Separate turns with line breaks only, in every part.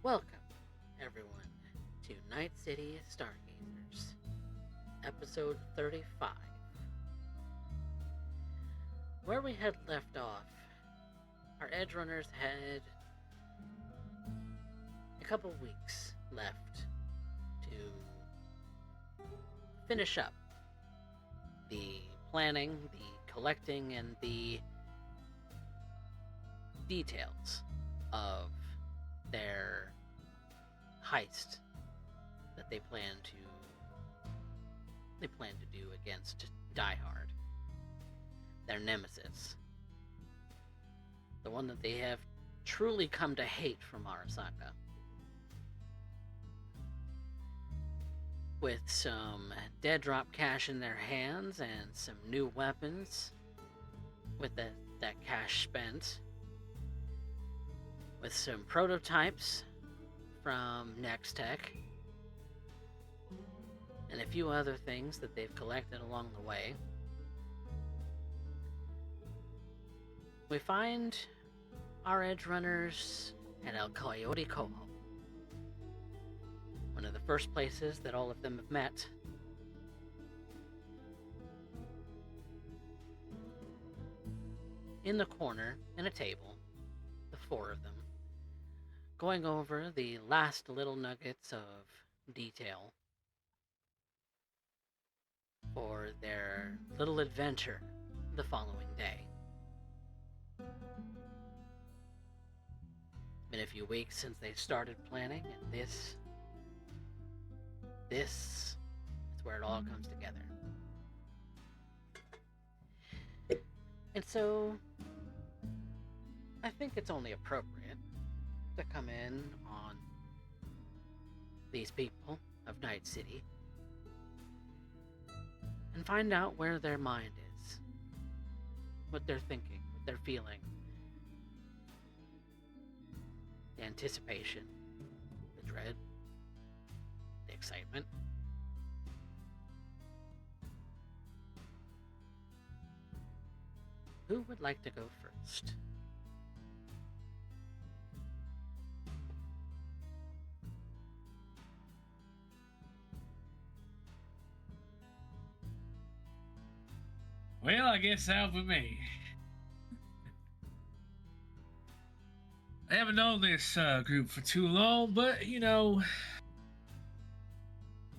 Welcome, everyone, to Night City Stargazers, episode 35. Where we had left off, our edge runners had a couple weeks left to finish up the planning, the collecting, and the details of their heist that they plan to do against Die Hard, their nemesis, the one that they have truly come to hate from Arasaka. With some dead drop cash in their hands and some new weapons, with that cash spent, with some prototypes from Next Tech, and a few other things that they've collected along the way, we find our edge runners at El Coyote Coho, one of the first places that all of them have met. In the corner, in a table, the four of them, going over the last little nuggets of detail for their little adventure the following day. It's been a few weeks since they started planning, and this is where it all comes together. And so, I think it's only appropriate to come in on these people of Night City and find out where their mind is, what they're thinking, what they're feeling, the anticipation, the dread, the excitement. Who would like to go first?
Well, I guess that'll be me. I haven't known this group for too long, but,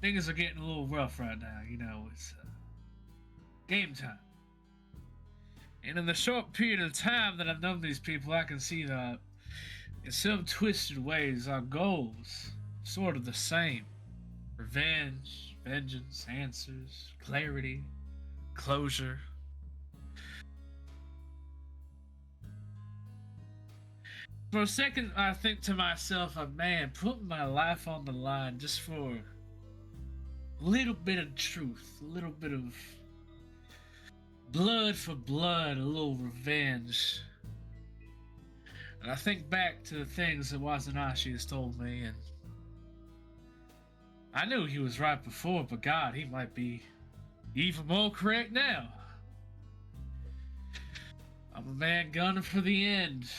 things are getting a little rough right now. It's game time. And in the short period of time that I've known these people, I can see that in some twisted ways, our goals are sort of the same. Revenge, vengeance, answers, clarity, closure. For a second, I think to myself, man, putting my life on the line just for a little bit of truth, a little bit of blood for blood, a little revenge. And I think back to the things that Wazanashi has told me, and I knew he was right before, but God, he might be even more correct now. I'm a man gunning for the end.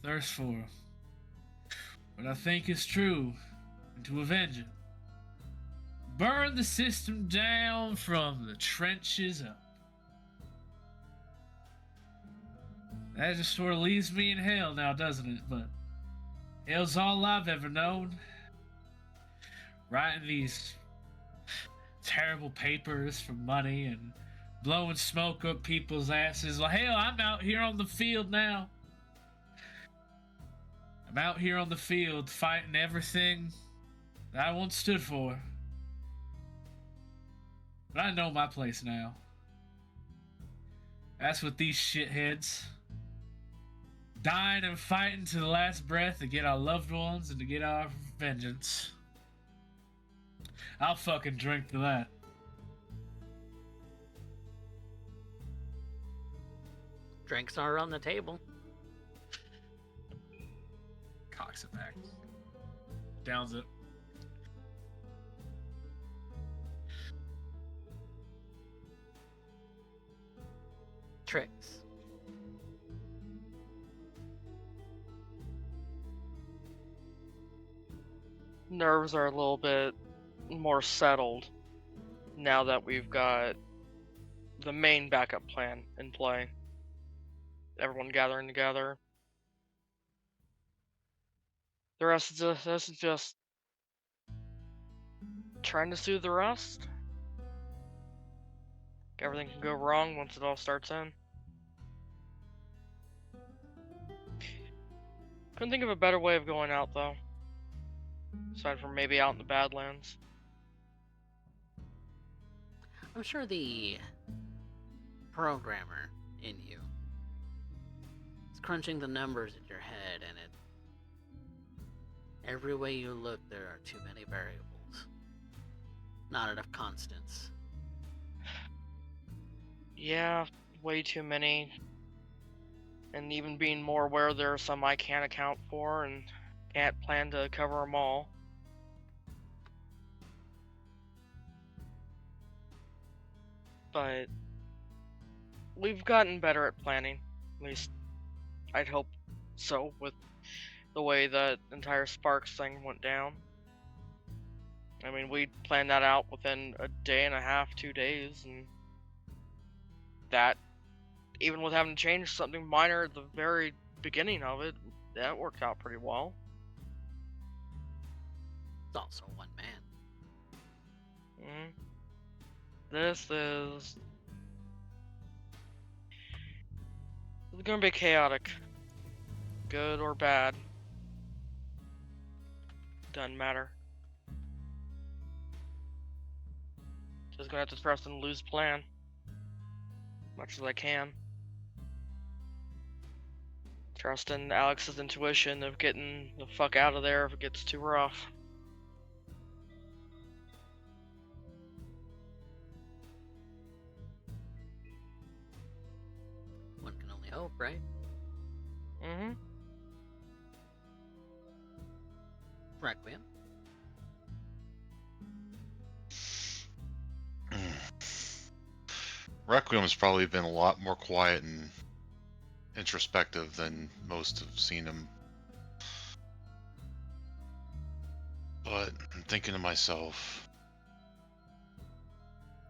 Thirst for what I think is true, and to avenge it. Burn the system down from the trenches up. That just sort of leaves me in hell now, doesn't it? But hell's all I've ever known. Writing these terrible papers for money and blowing smoke up people's asses. Well, hell, I'm out here on the field now. I'm out here on the field fighting everything that I once stood for. But I know my place now. That's with these shitheads. Dying and fighting to the last breath to get our loved ones and to get our vengeance. I'll fucking drink to that.
Drinks are on the table.
Cocks it back. Downs it.
Trix.
nerves are a little bit more settled now that we've got the main backup plan in play. Everyone gathering together. The rest is just trying to soothe the rest. Everything can go wrong once it all starts in. Couldn't think of a better way of going out, though. Aside from maybe out in the Badlands.
I'm sure the programmer in you is crunching the numbers in your head, and every way you look, there are too many variables. Not enough constants.
Yeah, way too many. And even being more aware there are some I can't account for and can't plan to cover them all. But we've gotten better at planning. At least I'd hope so, with the way that entire Sparks thing went down. I mean, we planned that out within a day and a half, 2 days, and that, even with having to change something minor at the very beginning of it, that worked out pretty well.
It's also one man.
This is gonna be chaotic. Good or bad. Doesn't matter. Just gonna have to trust in Lou's plan. Much as I can. Trust in Alex's intuition of getting the fuck out of there if it gets too rough.
One can only hope, right? Requiem.
Requiem's probably been a lot more quiet and introspective than most have seen him. But I'm thinking to myself,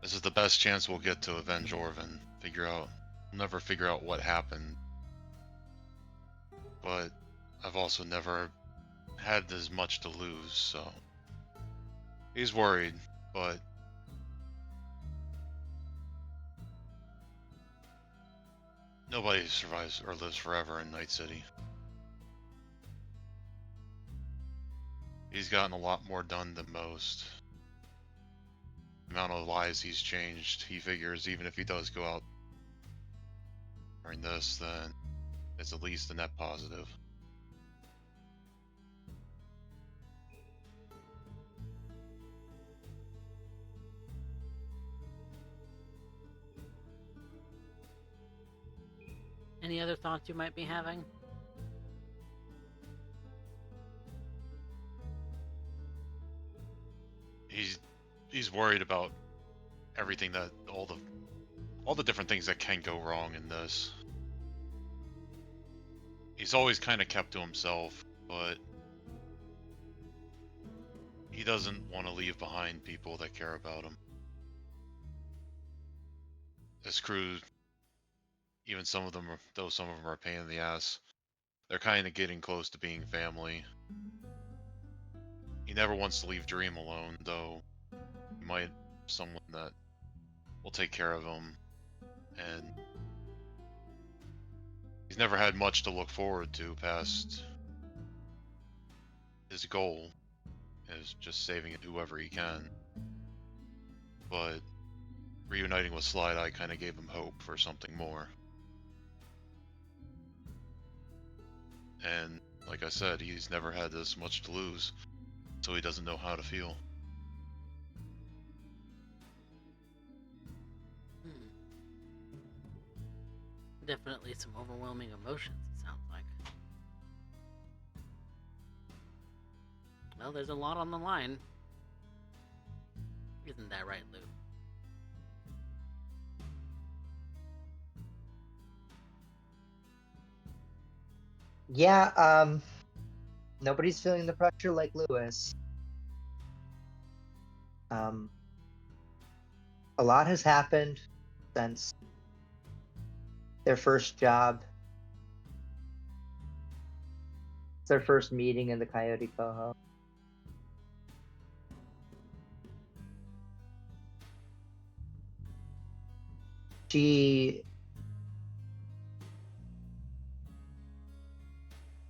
this is the best chance we'll get to avenge Orvin. We'll never figure out what happened. But I've also never had as much to lose, so he's worried, but nobody survives or lives forever in Night City. He's gotten a lot more done than most. The amount of lives he's changed, he figures even if he does go out during this, then it's at least a net positive.
Any other thoughts you might be having?
He's worried about everything, that all the different things that can go wrong in this. He's always kind of kept to himself, but he doesn't want to leave behind people that care about him. His crew, even some of them are a pain in the ass, they're kind of getting close to being family. He never wants to leave Dream alone, though. He might have someone that will take care of him, and he's never had much to look forward to past his goal is just saving whoever he can. But reuniting with Slideye kind of gave him hope for something more. And like I said, he's never had this much to lose, so he doesn't know how to feel.
Definitely some overwhelming emotions, it sounds like. Well, there's a lot on the line. Isn't that right, Loup?
Yeah, nobody's feeling the pressure like Lewis. A lot has happened since their first job, their first meeting in the Coyote Coho. She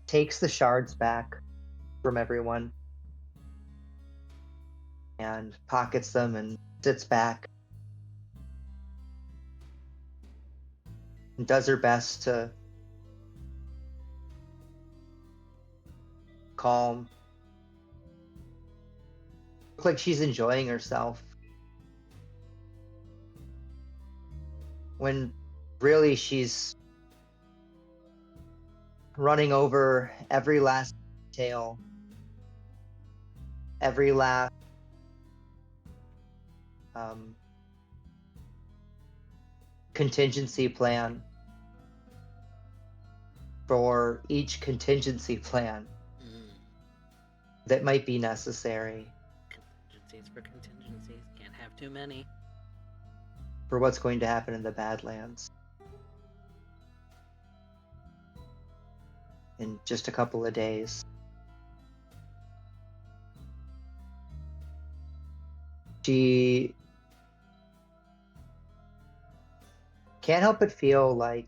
takes the shards back from everyone and pockets them and sits back and does her best to calm. Looks like she's enjoying herself, when really she's running over every last detail, every last contingency plan for each contingency plan that might be necessary.
Contingencies for contingencies. Can't have too many.
For what's going to happen in the Badlands in just a couple of days. She can't help but feel like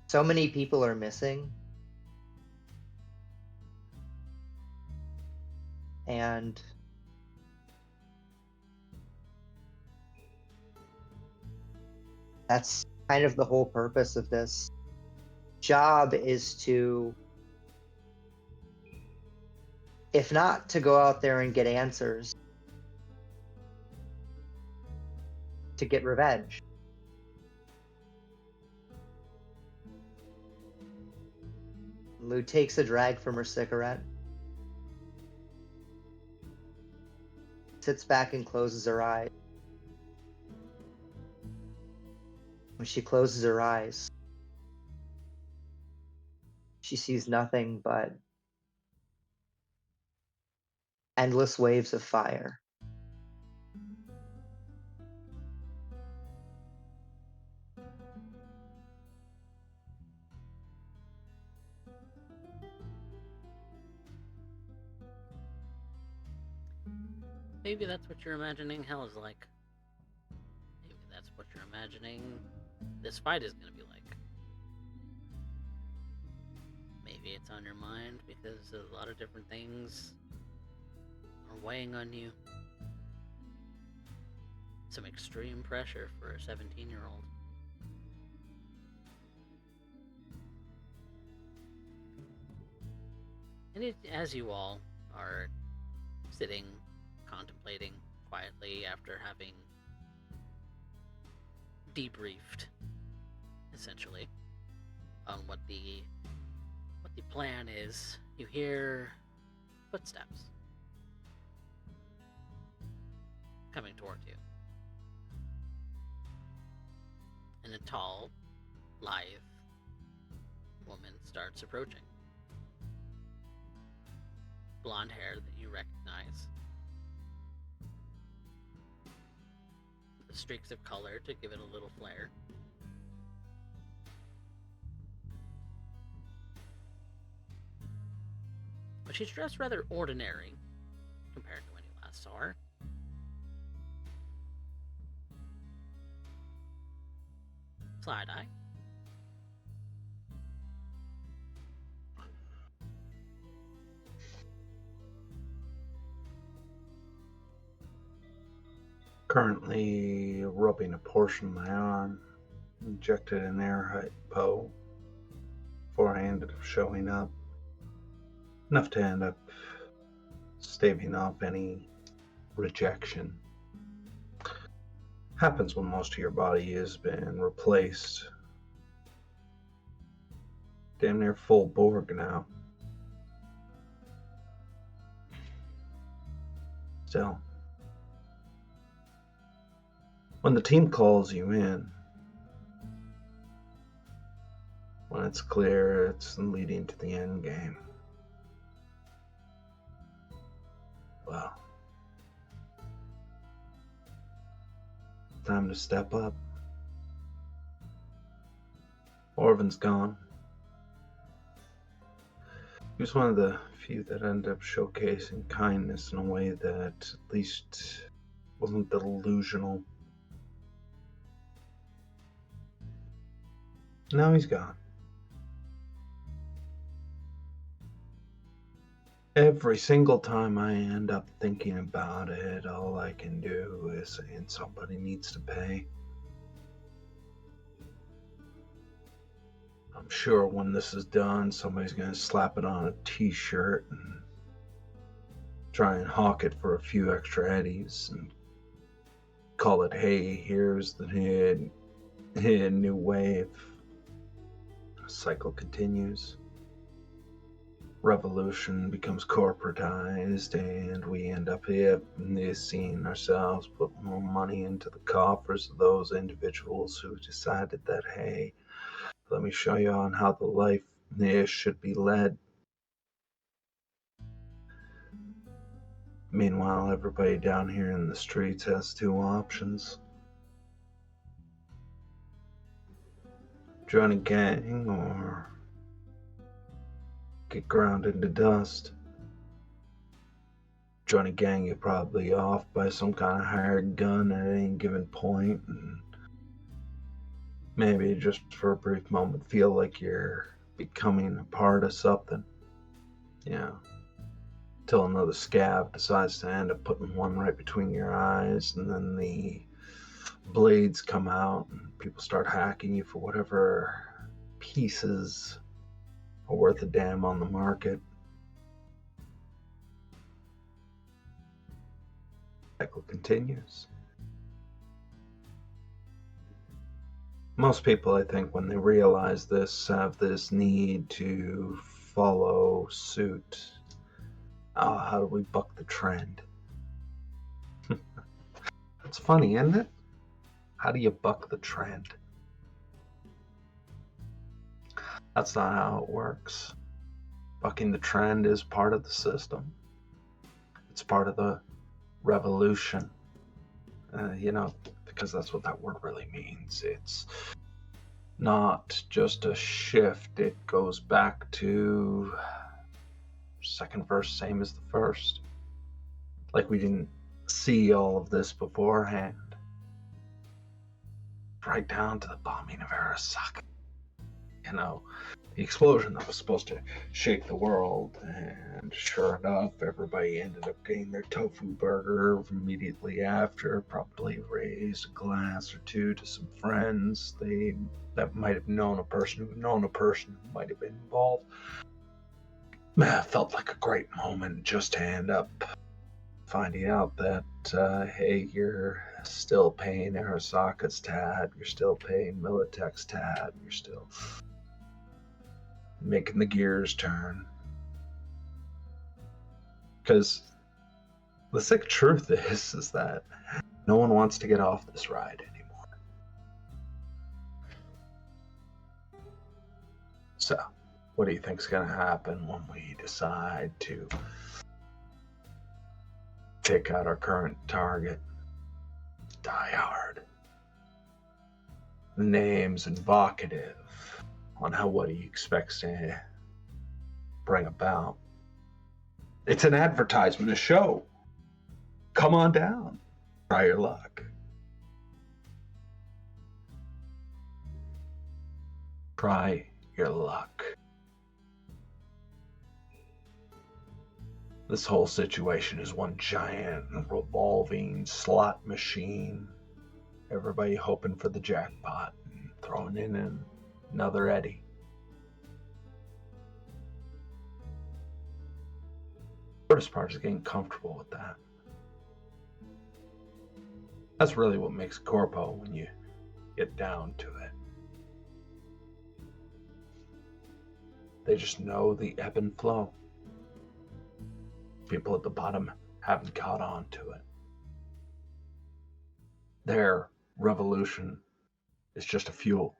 so many people are missing, and that's kind of the whole purpose of this job, is to, if not to go out there and get answers, to get revenge. Lou takes a drag from her cigarette, sits back and closes her eyes. When she closes her eyes, she sees nothing but endless waves of fire.
Maybe that's what you're imagining hell is like. Maybe that's what you're imagining this fight is going to be like. Maybe it's on your mind because a lot of different things are weighing on you. Some extreme pressure for a 17-year-old. And as you all are sitting, contemplating quietly after having debriefed, essentially, on what the plan is, you hear footsteps coming towards you. And a tall, lithe woman starts approaching. Blonde hair that you recognize. The streaks of color to give it a little flair. But she's dressed rather ordinary compared to when you last saw her. Slideye.
Currently rubbing a portion of my arm, injected an air hypo before I ended up showing up. Enough to end up staving off any rejection. Happens when most of your body has been replaced. Damn near full Borg now. Still, when the team calls you in, when when it's clear it's leading to the end game. Well, time to step up. Orvin's gone. He was one of the few that ended up showcasing kindness in a way that at least wasn't delusional. Now he's gone. Every single time I end up thinking about it, all I can do is saying somebody needs to pay. I'm sure when this is done, somebody's going to slap it on a t-shirt and try and hawk it for a few extra eddies and call it, hey, here's the new wave. The cycle continues. Revolution becomes corporatized, and we end up here seeing ourselves put more money into the coffers of those individuals who decided that, hey, let me show you on how the life there should be led. Meanwhile, everybody down here in the streets has two options. Join a gang or get ground into dust. Join a gang, you're probably off by some kind of hired gun at any given point, and maybe just for a brief moment feel like you're becoming a part of something. Yeah. Till another scab decides to end up putting one right between your eyes, and then the blades come out and people start hacking you for whatever pieces are worth a damn on the market. Cycle continues. Most people, I think, when they realize this, have this need to follow suit. Oh, how do we buck the trend? It's funny, isn't it? How do you buck the trend? That's not how it works. Bucking the trend is part of the system. It's part of the revolution. Because that's what that word really means. It's not just a shift. It goes back to second verse, same as the first. Like we didn't see all of this beforehand. Right down to the bombing of Arasaka. The explosion that was supposed to shake the world, and sure enough, everybody ended up getting their tofu burger immediately after, probably raised a glass or two to some friends that might have known a person who might have been involved. It felt like a great moment just to end up finding out that, hey, you're still paying Arasaka's tab, you're still paying Militech's tab, you're still making the gears turn. Because the sick truth is that no one wants to get off this ride anymore. So, what do you think's going to happen when we decide to take out our current target? Die Hard. The name's evocative on what he expects to bring about. It's an advertisement, a show. Come on down. Try your luck. Try your luck. This whole situation is one giant revolving slot machine. Everybody hoping for the jackpot and throwing in another eddy. The hardest part is getting comfortable with that. That's really what makes Corpo when you get down to it. They just know the ebb and flow. People at the bottom haven't caught on to it. Their revolution is just a fuel.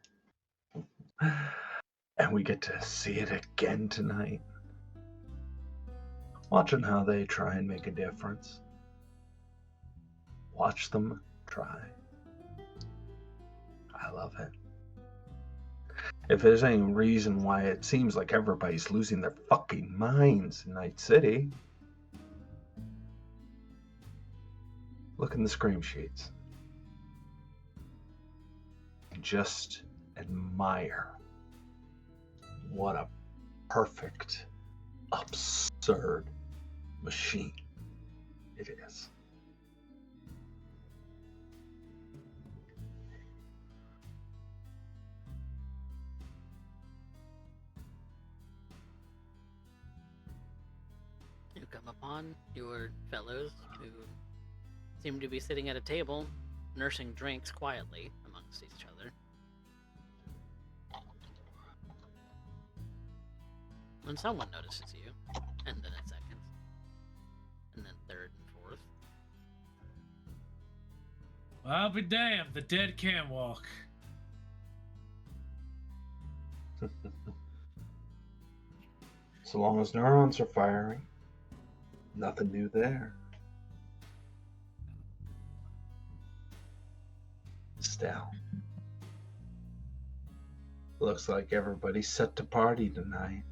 And we get to see it again tonight. Watching how they try and make a difference. Watch them try. I love it. If there's any reason why it seems like everybody's losing their fucking minds in Night City, look in the scream sheets. And just admire what a perfect, absurd machine it is.
You come upon your fellows who seem to be sitting at a table, nursing drinks quietly amongst each other. When someone notices you, and then a second, and then third and fourth.
Well, I'll be damned, the dead can walk.
So long as neurons are firing, nothing new there. Still, looks like everybody's set to party tonight.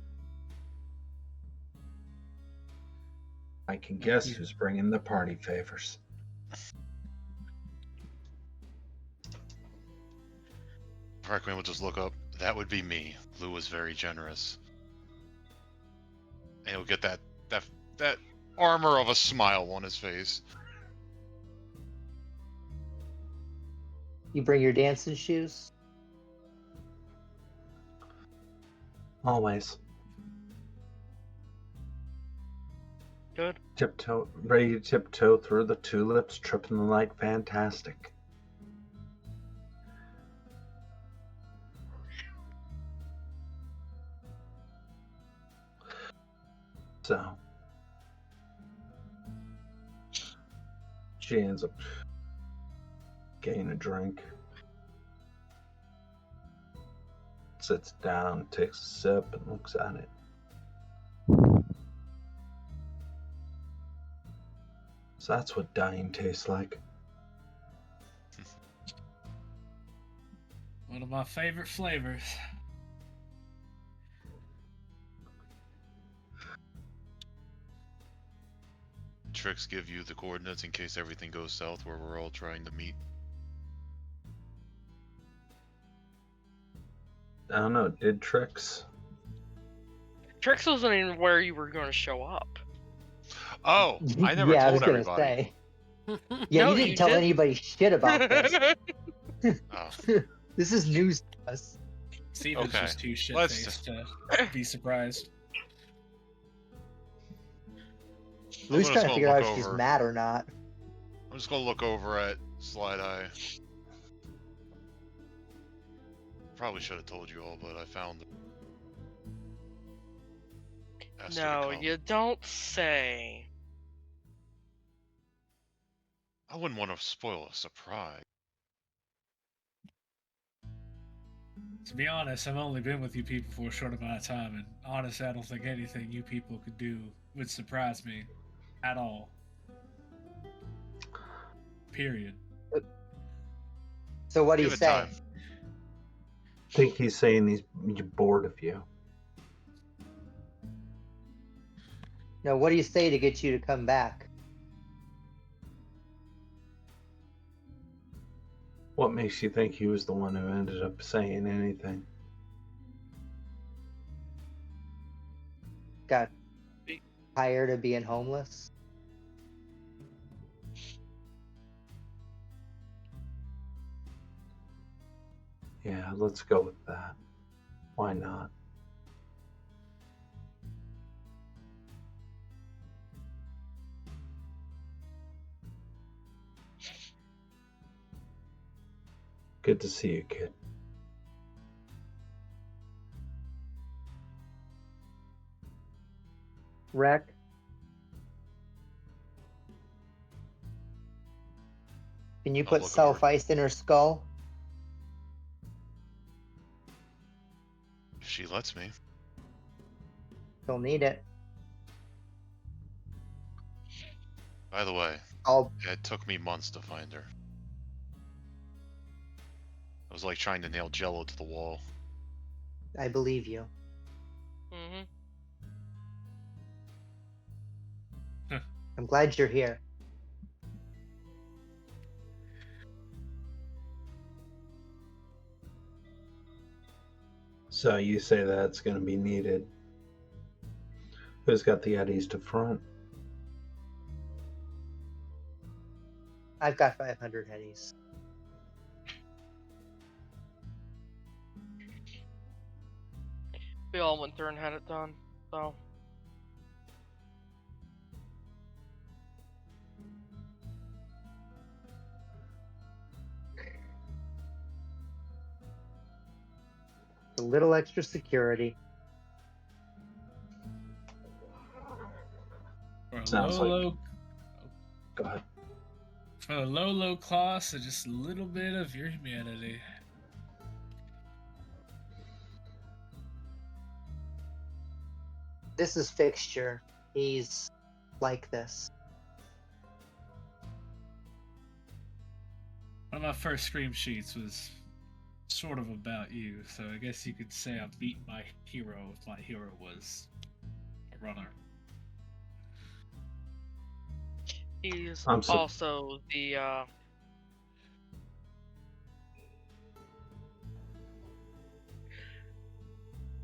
I can guess who's bringing the party favors.
Requiem will just look up. That would be me. Lou was very generous. And he'll get that armor of a smile on his face.
You bring your dancing shoes?
Always.
Good.
Ready to tiptoe through the tulips, tripping the light fantastic. So, she ends up getting a drink, sits down, takes a sip, and looks at it. So that's what dying tastes like.
One of my favorite flavors.
Trix give you the coordinates in case everything goes south where we're all trying to meet.
I don't know, did Trix?
Trix wasn't even where you were going to show up.
Oh, I never
yeah, I was
told
gonna
everybody.
say. Yeah,
No,
you didn't
you
tell
didn't.
anybody shit about this.
Oh,
This is news to us.
Steven's
Okay,
just too
let's
shit-faced to be surprised.
Lou's
just
trying to
gonna
figure out
look
if she's
over.
mad or not.
I'm just gonna look over at Slideye. Probably should have told you all, but I found. Asked her to
No,
come.
you don't say.
I wouldn't want to spoil a surprise.
To be honest, I've only been with you people for a short amount of time, and honestly, I don't think anything you people could do would surprise me at all. Period.
So what do you
Give it
say?
time.
I think he's saying he's bored of you.
No, what do you say to get you to come back?
What makes you think he was the one who ended up saying anything?
Got tired of being homeless?
Yeah, let's go with that. Why not? Good to see you, kid.
Wreck? Can you
I'll
put
look
self-ice in her skull?
If she she lets me.
You'll need it.
By the way,
I'll
it took me months to find her. It was like trying to nail Jello to the wall.
I believe you.
Mm-hmm.
I'm glad you're here.
So you say that's going to be needed. Who's got the eddies to front?
I've got 500 headies.
We all went through and had it done, so.
A little extra security.
For a
Sounds like-
low,
Go ahead.
for a low cost, and just a little bit of your humanity.
This is Fxture. He's like this.
One of my first scream sheets was sort of about you, so I guess you could say I beat my hero if my hero was a runner.
He's
I'm so-
also the,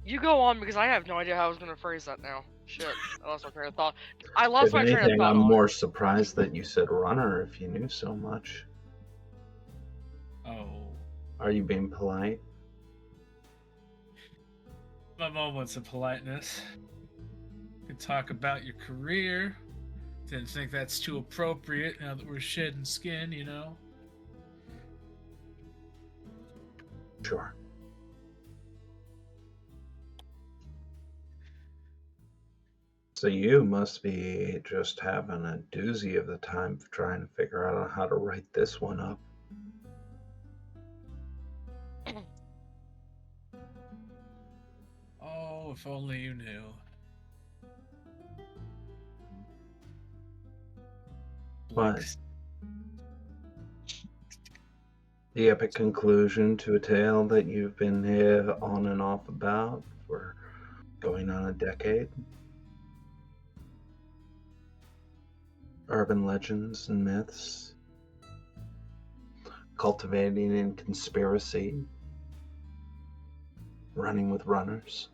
You go on, because I have no idea how I was going to phrase that now. Shit, I lost my train of thought. I lost
If
my train of
anything,
thought.
I'm
on it.
more surprised that you said runner if you knew so much.
Oh,
Are you being polite?
my moments of politeness. You can talk about your career. Didn't think that's too appropriate now that we're shedding skin, you know?
Sure. So you must be just having a doozy of the time trying to figure out how to write this one up.
Oh, if only you knew.
What?
Like,
The epic conclusion to a tale that you've been here on and off about for going on a decade. Urban legends and myths. Cultivating in conspiracy. Running with runners.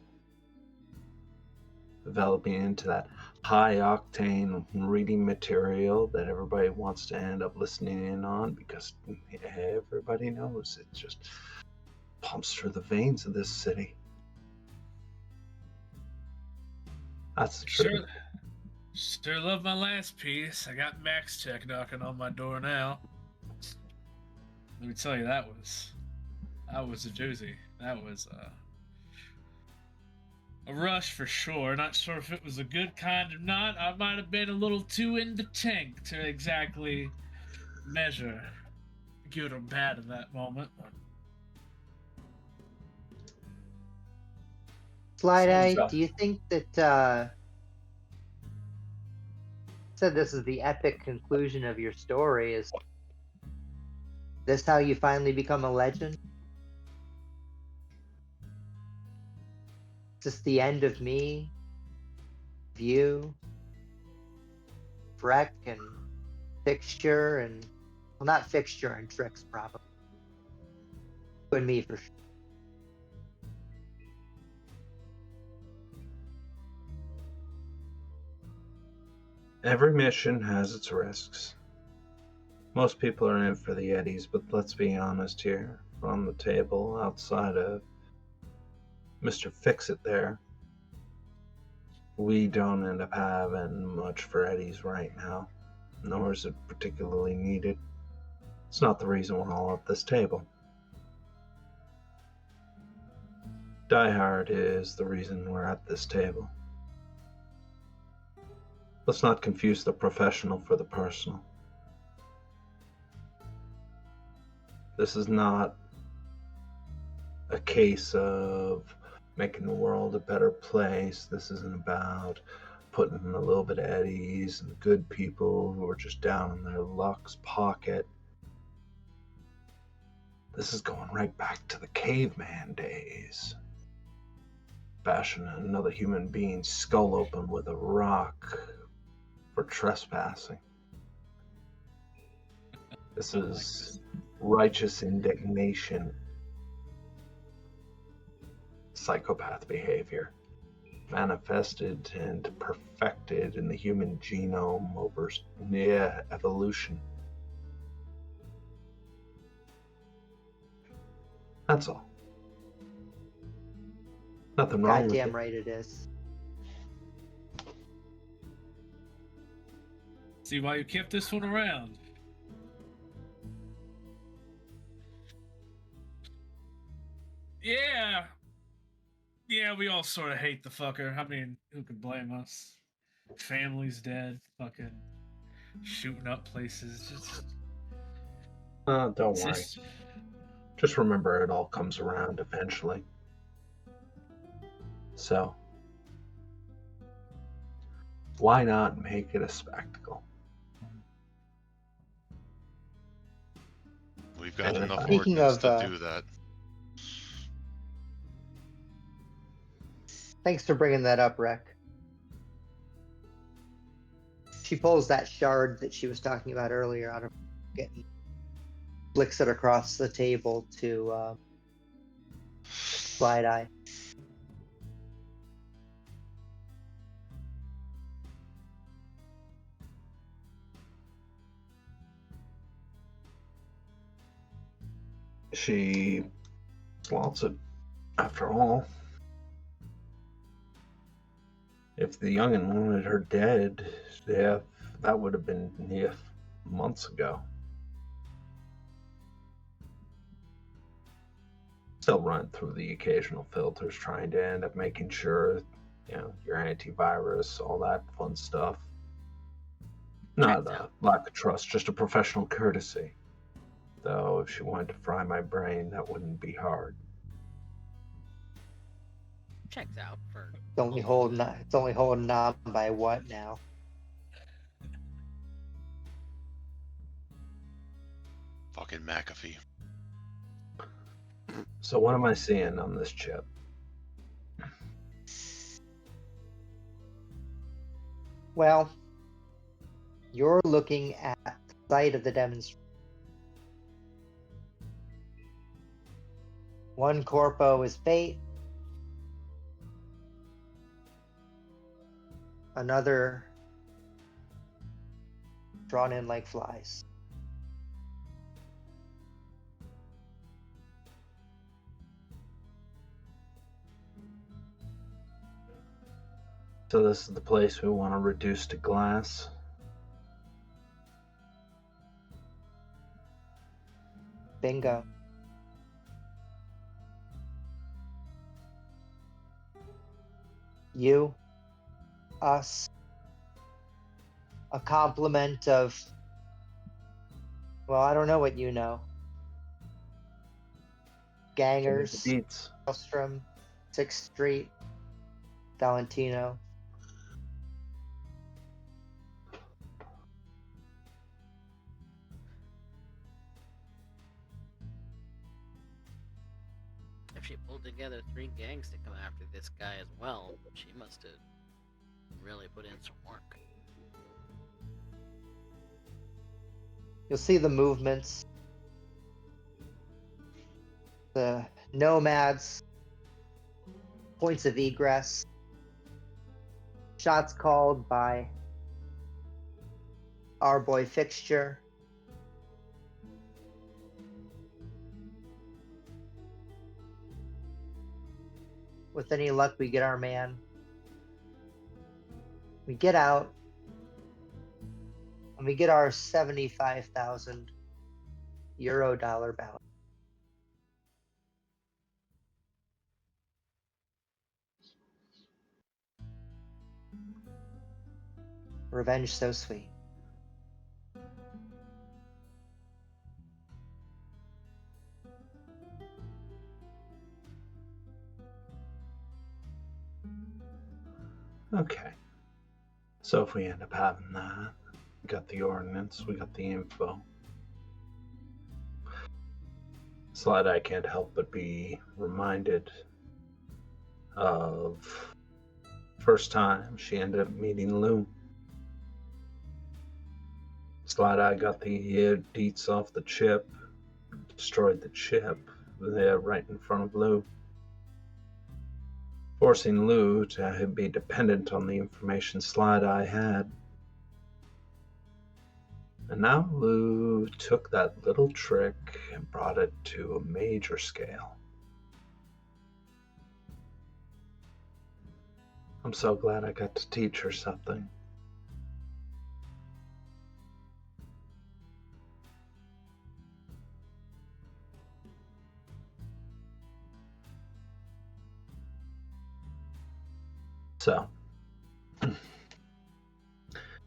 Developing into that high octane reading material that everybody wants to end up listening in on because everybody knows it just pumps through the veins of this city. That's the truth.
Sure love my last piece. I got Max Tech knocking on my door now. Let me tell you, that was a doozy. That was a rush for sure. Not sure if it was a good kind or not. I might have been a little too in the tank to exactly measure good or bad in that moment.
Slideye,
So-
do you think that said this is the epic conclusion of your story? Is this how you finally become a legend? Is this the end of me, of you, Freck, and Fxture, and well, not Fxture and Trix, probably. You and me for sure.
Every mission has its risks. Most people are in for the eddies, but let's be honest here. From the table, outside of Mr. Fix-It there, we don't end up having much for eddies right now, nor is it particularly needed. It's not the reason we're all at this table. Die Hard is the reason we're at this table. Let's not confuse the professional for the personal. This is not a case of making the world a better place. This isn't about putting a little bit at ease and good people who are just down in their luck's pocket. This is going right back to the caveman days. Bashing another human being's skull open with a rock for trespassing. This is righteous indignation. Psychopath behavior. Manifested and perfected in the human genome over evolution. That's all. Nothing wrong with
Goddamn
it.
right it is.
See why you kept this one around. Yeah. Yeah, we all sort of hate the fucker. I mean, who could blame us? Family's dead. Fucking shooting up places. Just
Don't worry.
Just,
Just remember it all comes around eventually. So, why not make it a spectacle?
We've got
And
enough
Speaking
ordnance
of,
to do that.
Thanks for bringing that up, Rec. She pulls that shard that she was talking about earlier out of her and flicks it across the table to Slideye.
She wants it, after all. If the youngin' wanted her dead, yeah, that would have been months ago. Still run through the occasional filters, trying to end up making sure, your antivirus, all that fun stuff. Not a lack of trust, just a professional courtesy. Though, if she wanted to fry my brain, that wouldn't be hard.
Checks out for.
It's only holding on by what now?
Fucking McAfee.
So what am I seeing on this chip?
Well, you're looking at the site of the demonstration. One corpo is fate. Another drawn in like flies.
So this is the place we want to reduce to glass.
Bingo. You, us, a complement of, well, I don't know what you know. Gangers,
Beats.
Maelstrom, 6th Street, Valentino.
If she pulled together 3 gangs to come after this guy as well, she must have really put in some work.
You'll see the movements. The nomads, points of egress, shots called by our boy Fxture. With any luck, we get our man. We get out, and we get our 75,000 euro dollar bounty. Revenge so sweet.
Okay. So if we end up having that, we got the ordinance, we got the info. Slideye can't help but be reminded of first time she ended up meeting Loup. Slideye got the deets off the chip, destroyed the chip there right in front of Loup, forcing Loup to be dependent on the information Slideye had. And now Loup took that little trick and brought it to a major scale. I'm so glad I got to teach her something. So,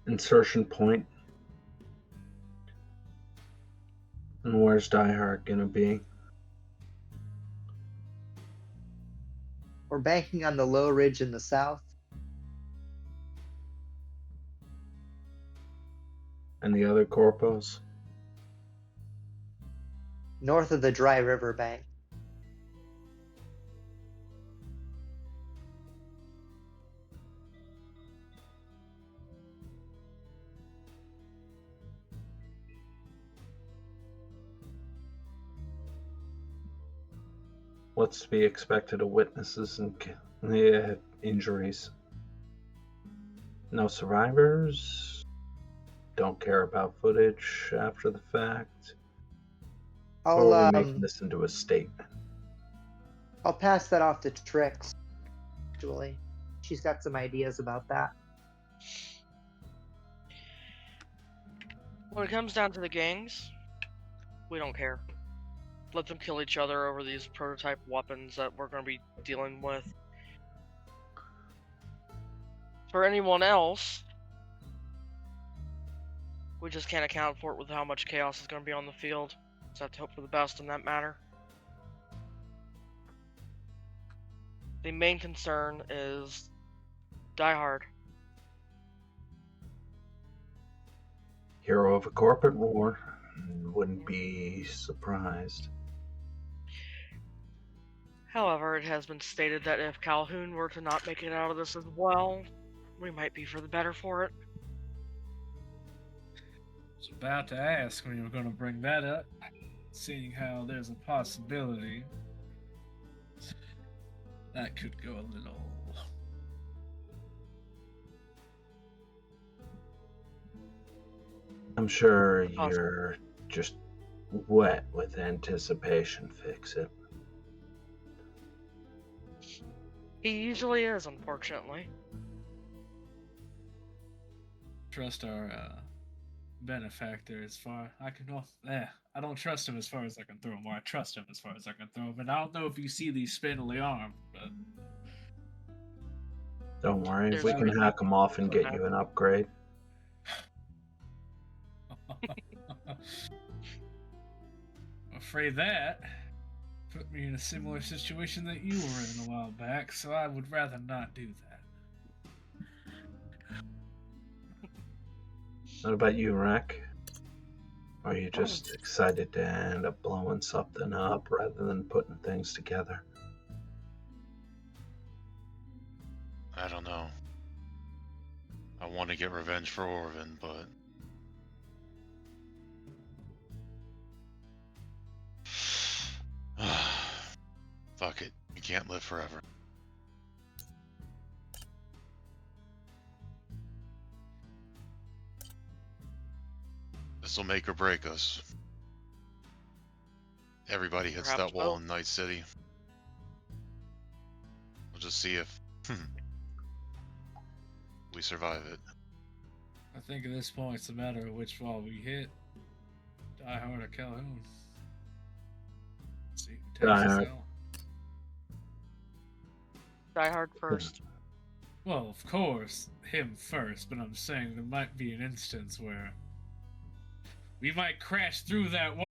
insertion point. And where's Die Hard gonna be?
We're banking on the low ridge in the south.
And the other corpos?
North of the dry river bank.
What's to be expected of witnesses and injuries? No survivors? Don't care about footage after the fact? Or are we making this into a statement?
I'll pass that off to Trix, actually. She's got some ideas about that.
When it comes down to the gangs, we don't care. Let them kill each other over these prototype weapons that we're going to be dealing with. For anyone else, we just can't account for it with how much chaos is going to be on the field. So I have to hope for the best in that matter. The main concern is Die Hard.
Hero of a corporate war. Wouldn't be surprised.
However, it has been stated that if Calhoun were to not make it out of this as well, we might be for the better for it.
I was about to ask when you were going to bring that up, seeing how there's a possibility that could go a little...
I'm sure you're just wet with anticipation, Fix-It.
He usually is, unfortunately.
Trust our benefactor as far I can know. I don't trust him as far as I can throw him, or I trust him as far as I can throw him. And I don't know if you see these spindly arms, but
Don't worry,
There's
we can
no-
hack them off and get you an upgrade.
I'm afraid that put me in a similar situation that you were in a while back, so I would rather not do that.
What about you, Rack? Or are you just excited to end up blowing something up rather than putting things together?
I don't know. I want to get revenge for Orvin, but fuck it. You can't live forever. This will make or break us. Everybody hits
Perhaps
that wall
both.
in Night City. We'll just see if we survive it.
I think at this point it's a matter of which wall we hit. Die Hard or Calhoun. See who
Die
takes us
Hard.
out.
Die Hard first.
Well, of course, him first, but I'm saying there might be an instance where we might crash through that wall.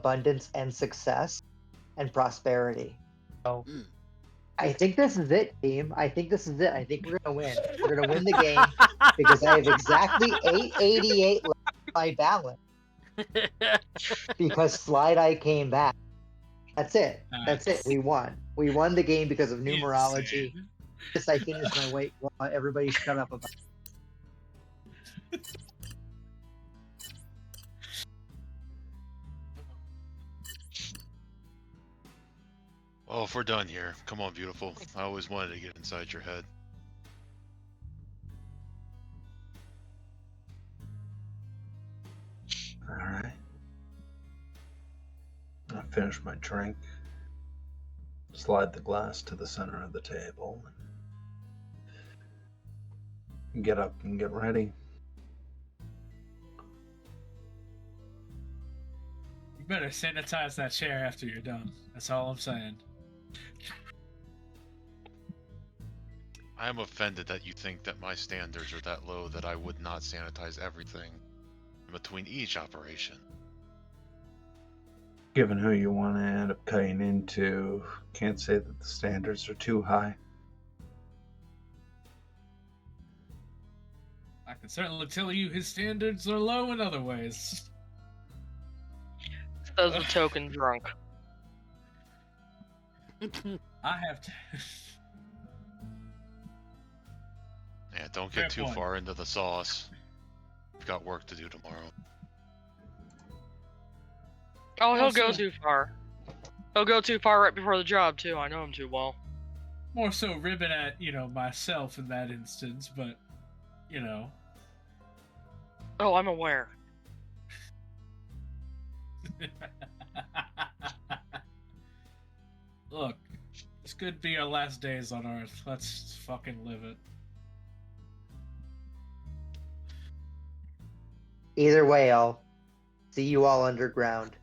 abundance and success and prosperity. So
Mm.
I think this is it, team. I think this is it. I think we're gonna win. We're gonna win the game because I have exactly 888 left in my balance because Slideye came back. That's it. That's it.
Nice.
We won. We won the game because of numerology.
Insane.
Yes, I finished my weight. Well, everybody shut up about
Well, if we're done here, come on, beautiful. I always wanted to get inside your head.
All right. I finish my drink. Slide the glass to the center of the table. And get up and get ready.
You better sanitize that chair after you're done. That's all I'm saying.
I am offended that you think that my standards are that low that I would not sanitize everything in between each operation.
Given who you want to end up cutting into, can't say that the standards are too high.
I can certainly tell you his standards are low in other ways.
Says the token drunk.
I have to.
Yeah, don't
Fair
get too
point.
far into the sauce. We've got work to do tomorrow.
Oh, he'll go
Also-
too far. He'll go too far right before the job, too. I know him too well.
More so ribbing at, myself in that instance, but,
Oh, I'm aware.
Look, this could be our last days on Earth. Let's fucking live it.
Either way, I'll see you all underground.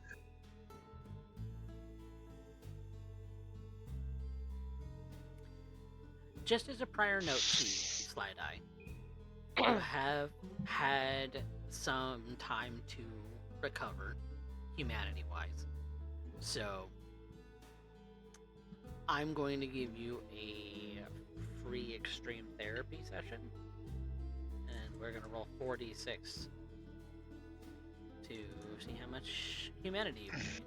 Just as a prior note to you, Slideye, you have had some time to recover, humanity-wise. So, I'm going to give you a free extreme therapy session, and we're going to roll 4d6 to see how much humanity you gained.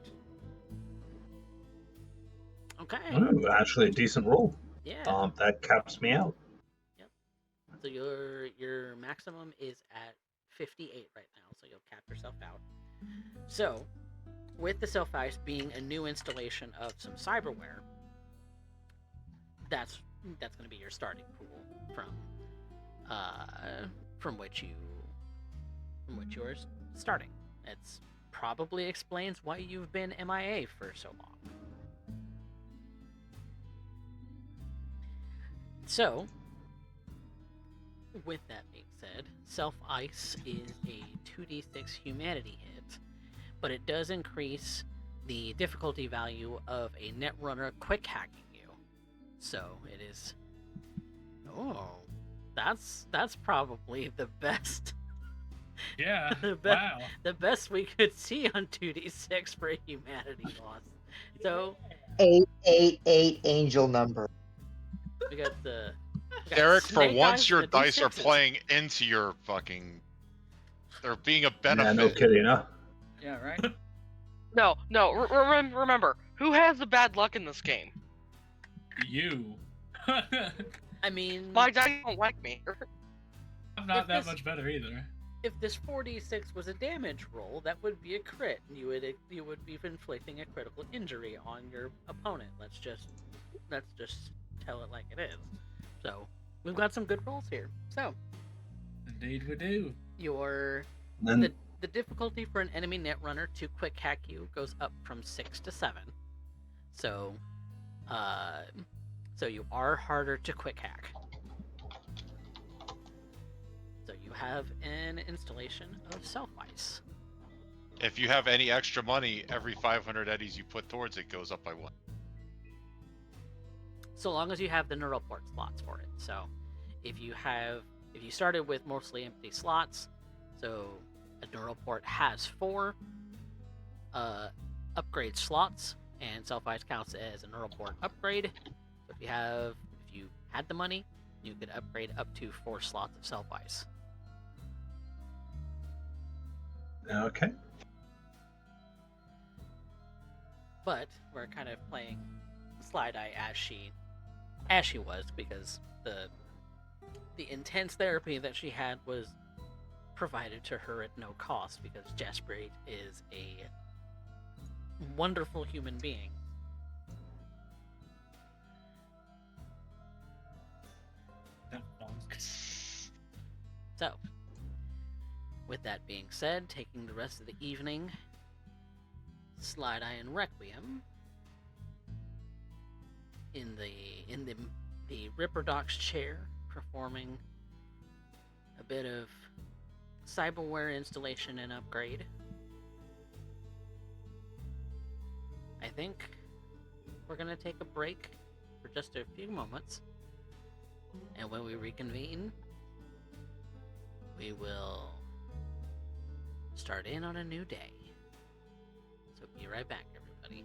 Okay.
Ooh, actually a decent roll.
Yeah.
That caps me out.
So your maximum is at 58 right now, so you'll cap yourself out. So, with the Self-Ice being a new installation of some cyberware, that's going to be your starting pool from which you're starting. It's probably explains why you've been MIA for so long. So, with that being said, Self-Ice is a 2d6 humanity hit, but it does increase the difficulty value of a netrunner quick hacking you. So, it is... Oh, that's probably the best...
Yeah,
Wow.
wow.
The best we could see on 2d6 for a humanity loss. So,
888 angel number.
we got the... we got
Derek, for
snake eyes
once your
and the
dice are
D6s.
playing into your fucking... They're being a
Yeah,
benefit.
no kidding, huh?
Yeah, right?
No, remember, who has the bad luck in this game?
You.
I mean...
My dice don't like me.
I'm not
If
that
this-
much better either.
If this 4d6 was a damage roll, that would be a crit. You would be inflicting a critical injury on your opponent. Let's just tell it like it is. So we've got some good rolls here. So
Indeed we do.
Then
the difficulty for an enemy netrunner to quick hack you goes up from 6 to 7. So you are harder to quick hack. So you have an installation of Self-Ice.
If you have any extra money, every 500 eddies you put towards it goes up by 1.
So long as you have the neural port slots for it. So if you started with mostly empty slots, so a neural port has 4, upgrade slots, and Self Ice counts as a neural port upgrade. So if you had the money, you could upgrade up to 4 slots of Self Ice.
Okay.
But we're kind of playing Slideye as she was, because the intense therapy that she had was provided to her at no cost, because Jasperate is a wonderful human being. So, with that being said, taking the rest of the evening, Slideye and Requiem in the Ripperdoc's chair, performing a bit of cyberware installation and upgrade. I think we're gonna take a break for just a few moments, and when we reconvene, we will start in on a new day. So be right back, everybody.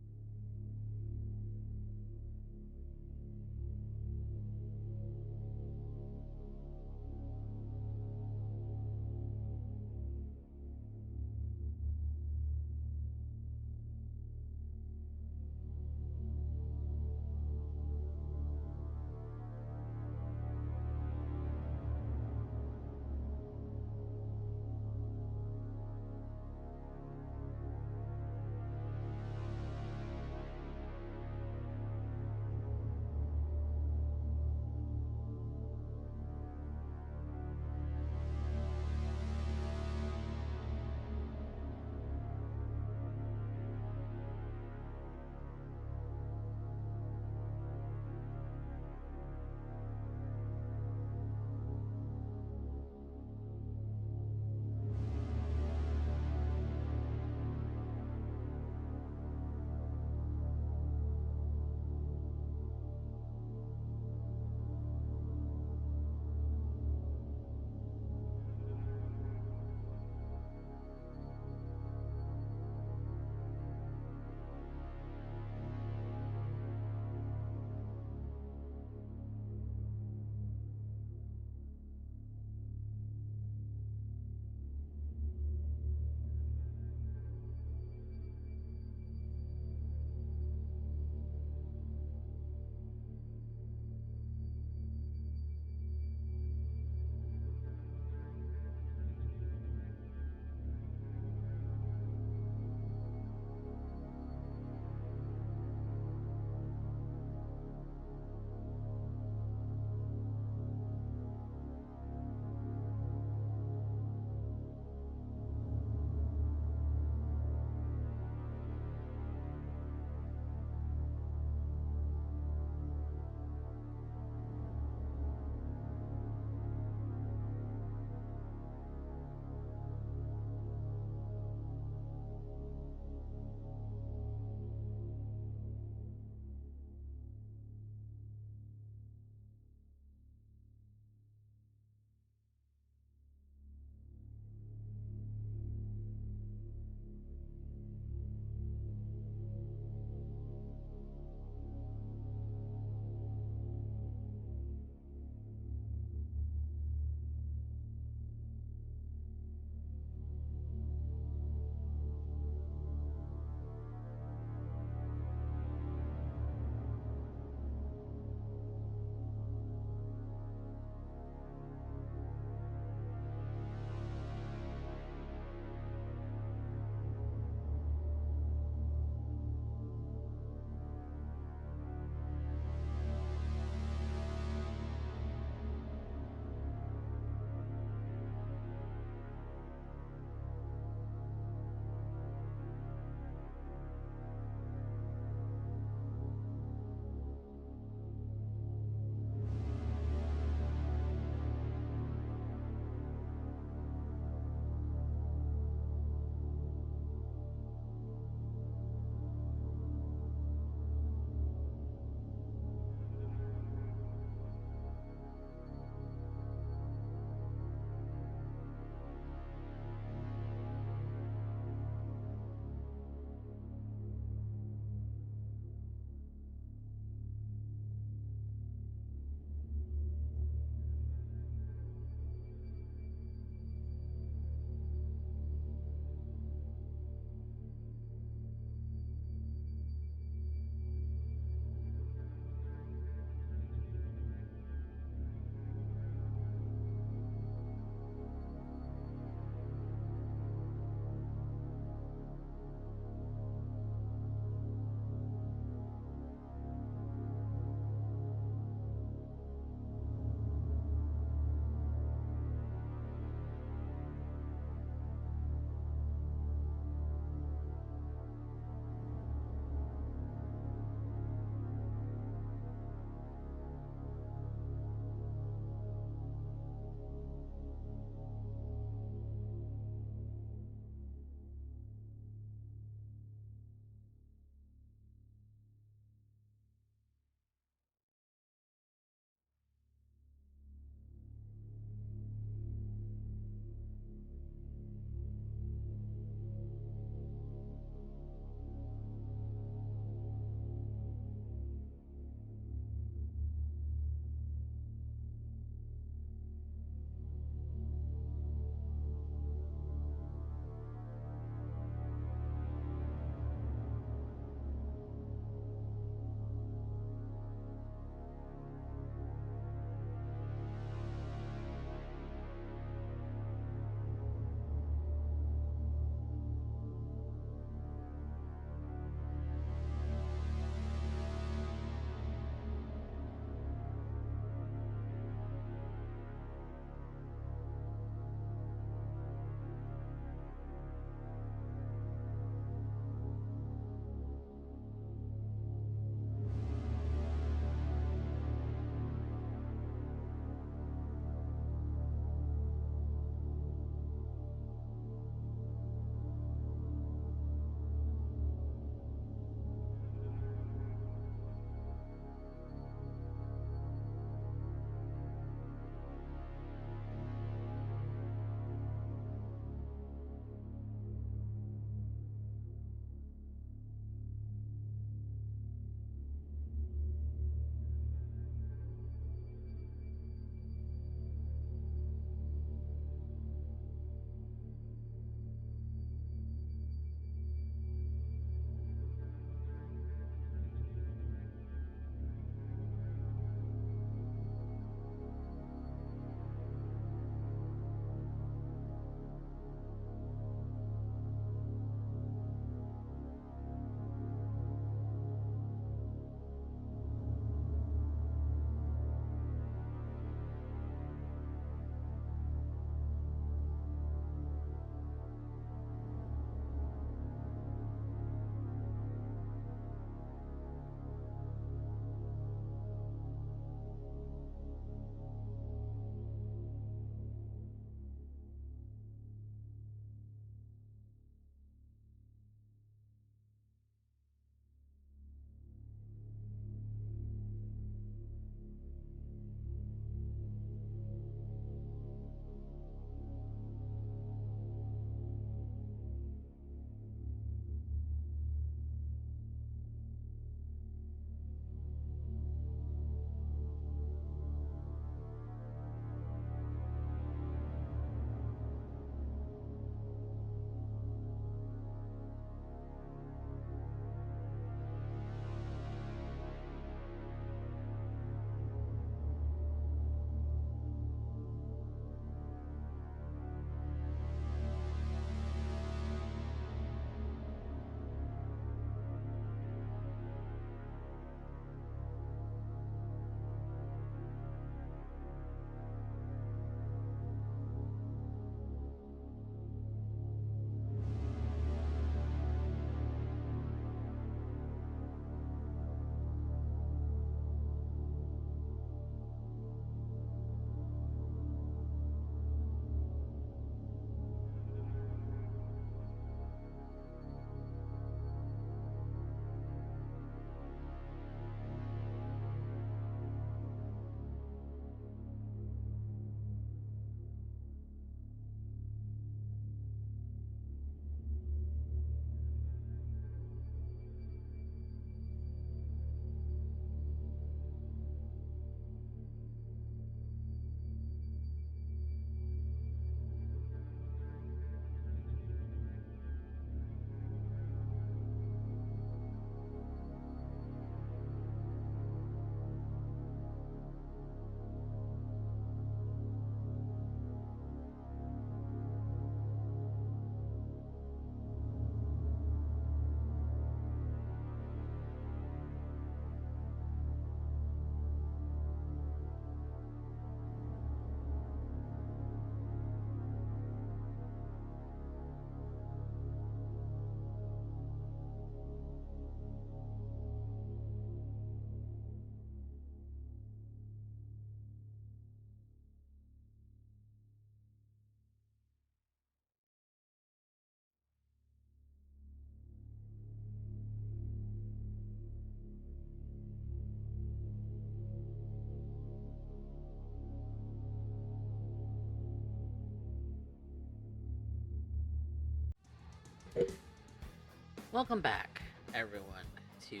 Welcome back, everyone, to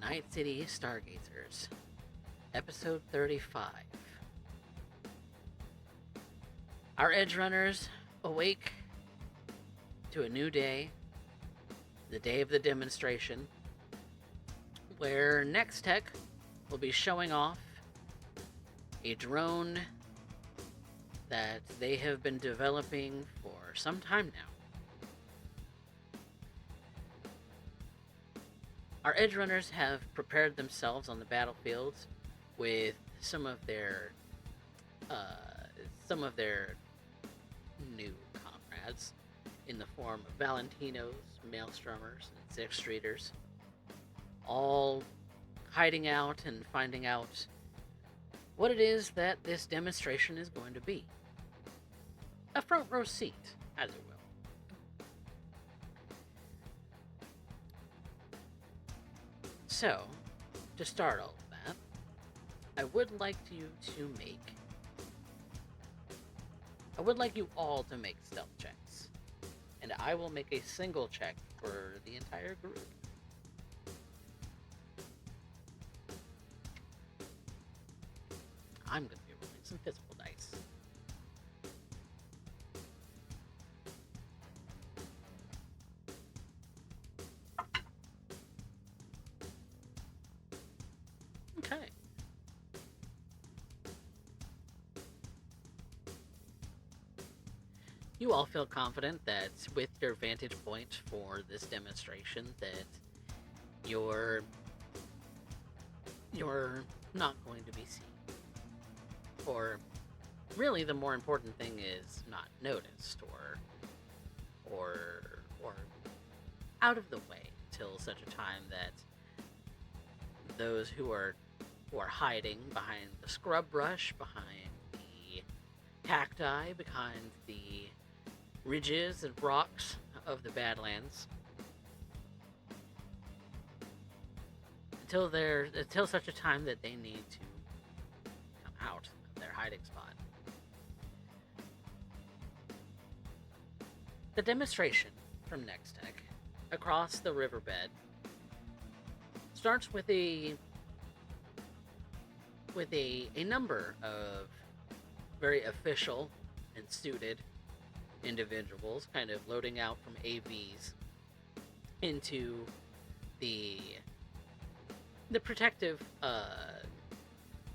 Night City Stargazers, episode 35. Our edge runners awake to a new day, the day of the demonstration, where Next Tech will be showing off a drone that they have been developing for some time now. Our edge runners have prepared themselves on the battlefield with some of their new comrades in the form of Valentinos, Maelstromers, and Sixth Streeters, all hiding out and finding out what it is that this demonstration is going to be. A front row seat, as it will. So, to start all of that, I would like you all to make stealth checks. And I will make a single check for the entire group. I'm going to be rolling some physical dice. Okay. You all feel confident that with your vantage point for this demonstration that you're not going to be seen. Or really the more important thing is not noticed or out of the way till such a time that those who are hiding behind the scrub brush, behind the cacti, behind the ridges and rocks of the Badlands, until such a time that they need to come out of their hiding spot. The demonstration from Next Tech across the riverbed starts with a number of very official and suited individuals kind of loading out from AVs into the protective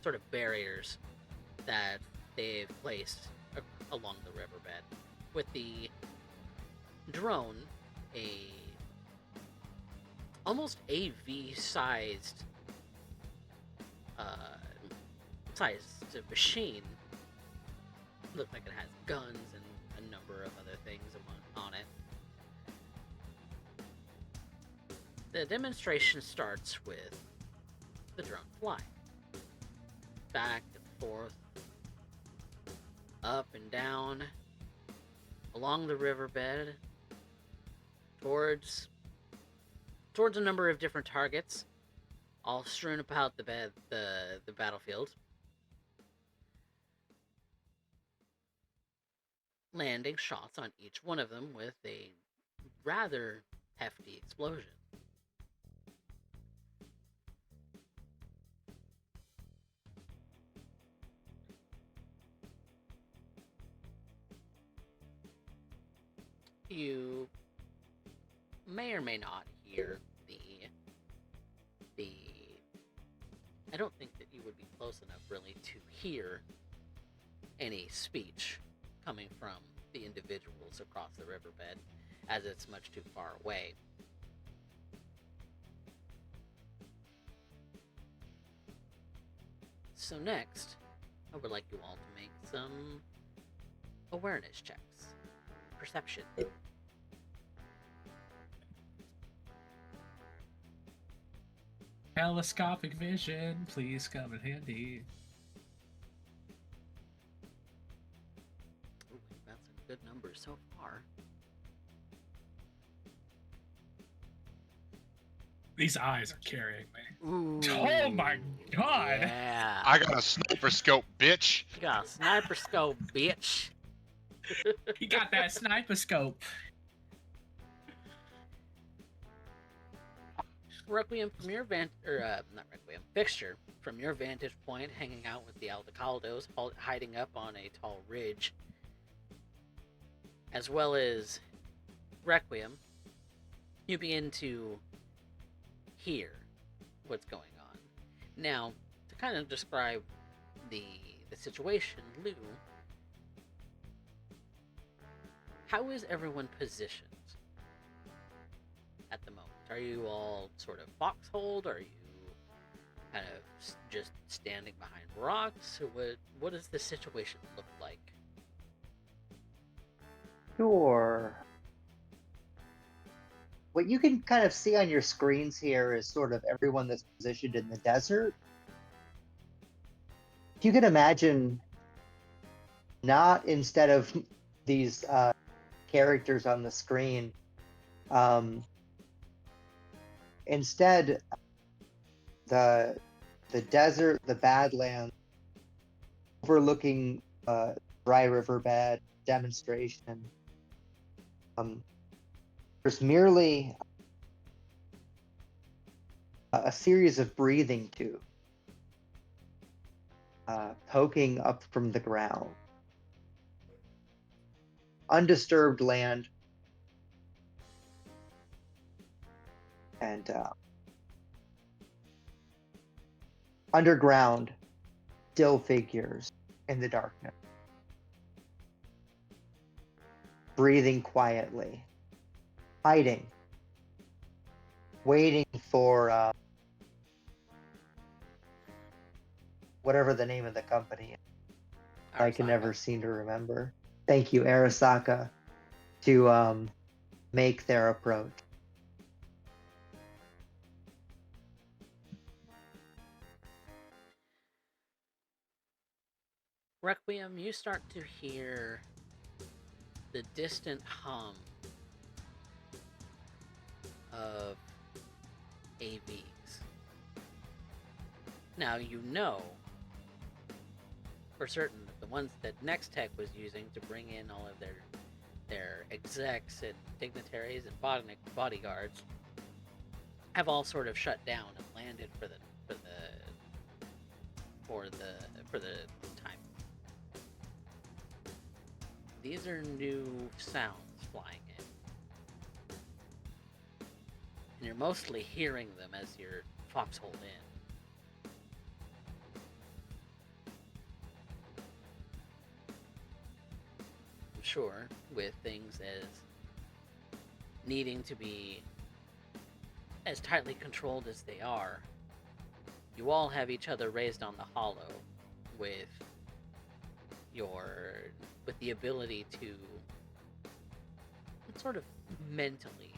sort of barriers that they've placed along the riverbed, with the drone almost AV sized machine. Looks like it has guns and a number of other things on it. The demonstration starts with the drone flying back and forth, up and down, along the riverbed, towards a number of different targets, all strewn about the battlefield, landing shots on each one of them with a rather hefty explosion. You may or may not hear the I don't think that you would be close enough really to hear any speech coming from the individuals across the riverbed, as it's much too far away. So next, I would like you all to make some awareness checks. Perception.
Telescopic vision, please come in handy.
Ooh, that's a good number so far.
These eyes are carrying me.
Ooh,
Oh my god!
yeah.
I got a sniper scope, bitch.
You got a sniper scope, bitch.
He got that sniper scope.
Requiem from your not Requiem, Fxture from your vantage point, hanging out with the Aldecaldos, hiding up on a tall ridge, as well as Requiem, you begin to hear what's going on. Now, to kind of describe the situation, Lou, how is everyone positioned at the moment? Are you all sort of foxholed? Are you kind of just standing behind rocks? Or what does the situation look like?
Sure. What you can kind of see on your screens here is sort of everyone that's positioned in the desert. If you can imagine, not instead of these characters on the screen, instead the desert, the Badlands, overlooking dry riverbed demonstration. There's merely a series of breathing tubes poking up from the ground. Undisturbed land, and underground, still figures in the darkness, breathing quietly, hiding, waiting for whatever the name of the company is. I can never seem to remember. Thank you, Arasaka, to make their approach.
Requiem, you start to hear the distant hum of AVs. Now you know for certain that the ones that Nextech was using to bring in all of their execs and dignitaries and bodyguards have all sort of shut down and landed for the time. These are new sounds flying in. And you're mostly hearing them as you're foxholed in. I'm sure with things as needing to be as tightly controlled as they are, you all have each other raised on the hollow with the ability to sort of mentally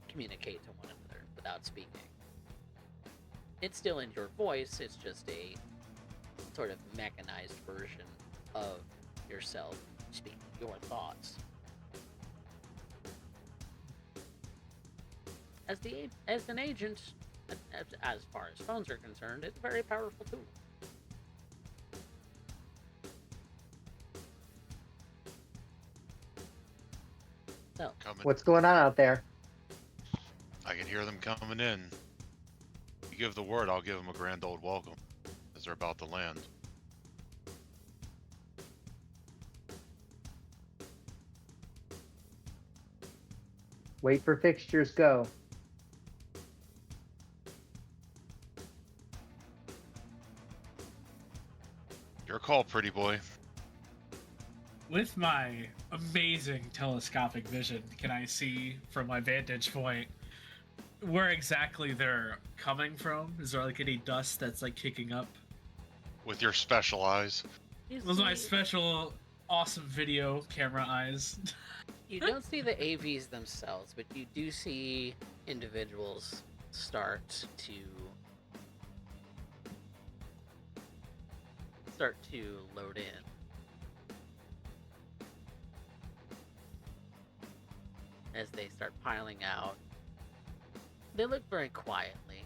communicate to one another without speaking. It's still in your voice, it's just a sort of mechanized version of yourself speaking your thoughts. As an agent, as far as phones are concerned, it's a very powerful tool. So,
What's going on out there?
I can hear them coming in. You give the word, I'll give them a grand old welcome as they're about to land.
Wait for fixtures, go.
Your call, pretty boy.
With my amazing telescopic vision, can I see from my vantage point where exactly they're coming from? Is there like any dust that's like kicking up?
With your special eyes.
Those are my special awesome video camera eyes.
You don't see the AVs themselves, but you do see individuals start to load in. As they start piling out, they look very quietly,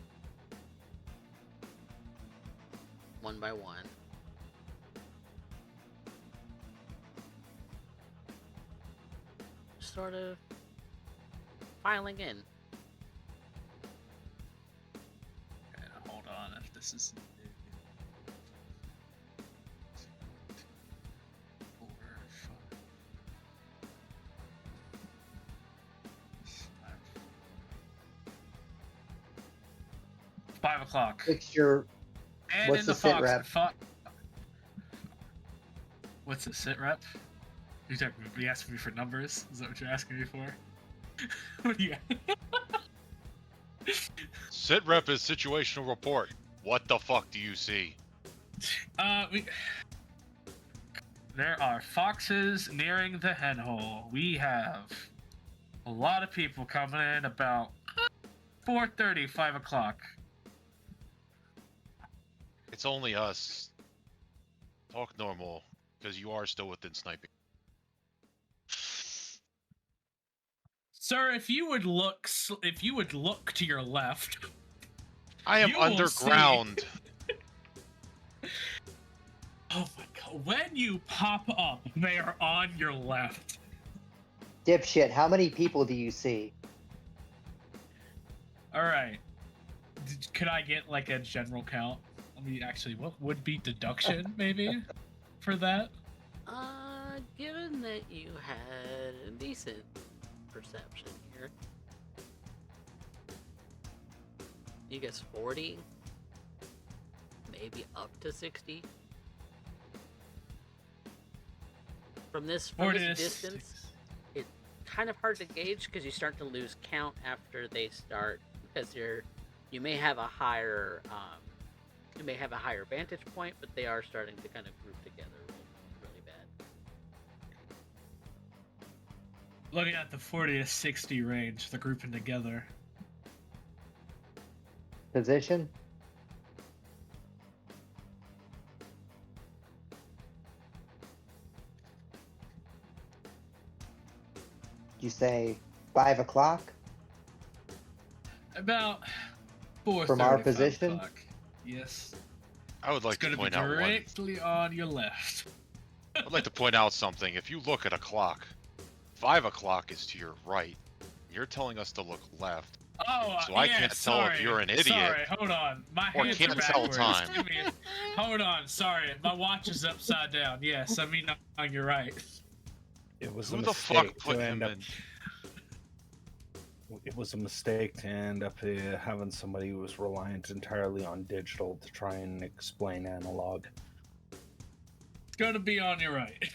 one by one. Sort of filing in.
this is 4, 5 o'clock.
Fxture,
And
what's
in
the sit rep?
What's the sit rep? You asking me for numbers? Is that what you're asking me for? What do you?
Sit rep is situational report. What the fuck do you see?
There are foxes nearing the hen hole. We have a lot of people coming in about 4:30, 5 o'clock.
It's only us. Talk normal, because you are still within sniping.
Sir, if you would look to your left.
I am
You will
underground.
Oh my god! When you pop up, they are on your left.
Dipshit, how many people do you see?
All right. Could I get like a general count? I mean, actually, what would be deduction maybe for that?
Given that you had a decent perception here, you guess 40, maybe up to 60. From this distance, it's kind of hard to gauge because you start to lose count after they start, because you may have a higher vantage point, but they are starting to kind of group together really bad.
Looking at the 40 to 60 range, they're grouping together.
Position? You say 5 o'clock?
About 4:30.
From our position?
Yes.
I would like
It's
to
going to be
point out one.
directly on your left.
I'd like to point out something. If you look at a clock, 5 o'clock is to your right. You're telling us to look left.
Oh,
So I
yeah,
can't tell if you're an idiot.
Sorry, hold on. My
or
hands
can't
are
tell
backwards.
time.
Give me hold on, sorry. My watch is upside down. Yes, I mean on your right.
It was
Who
a
the
mistake
fuck
to
put him
end up.
in?
It was a mistake to end up having somebody who was reliant entirely on digital to try and explain analog.
It's gonna be on your right.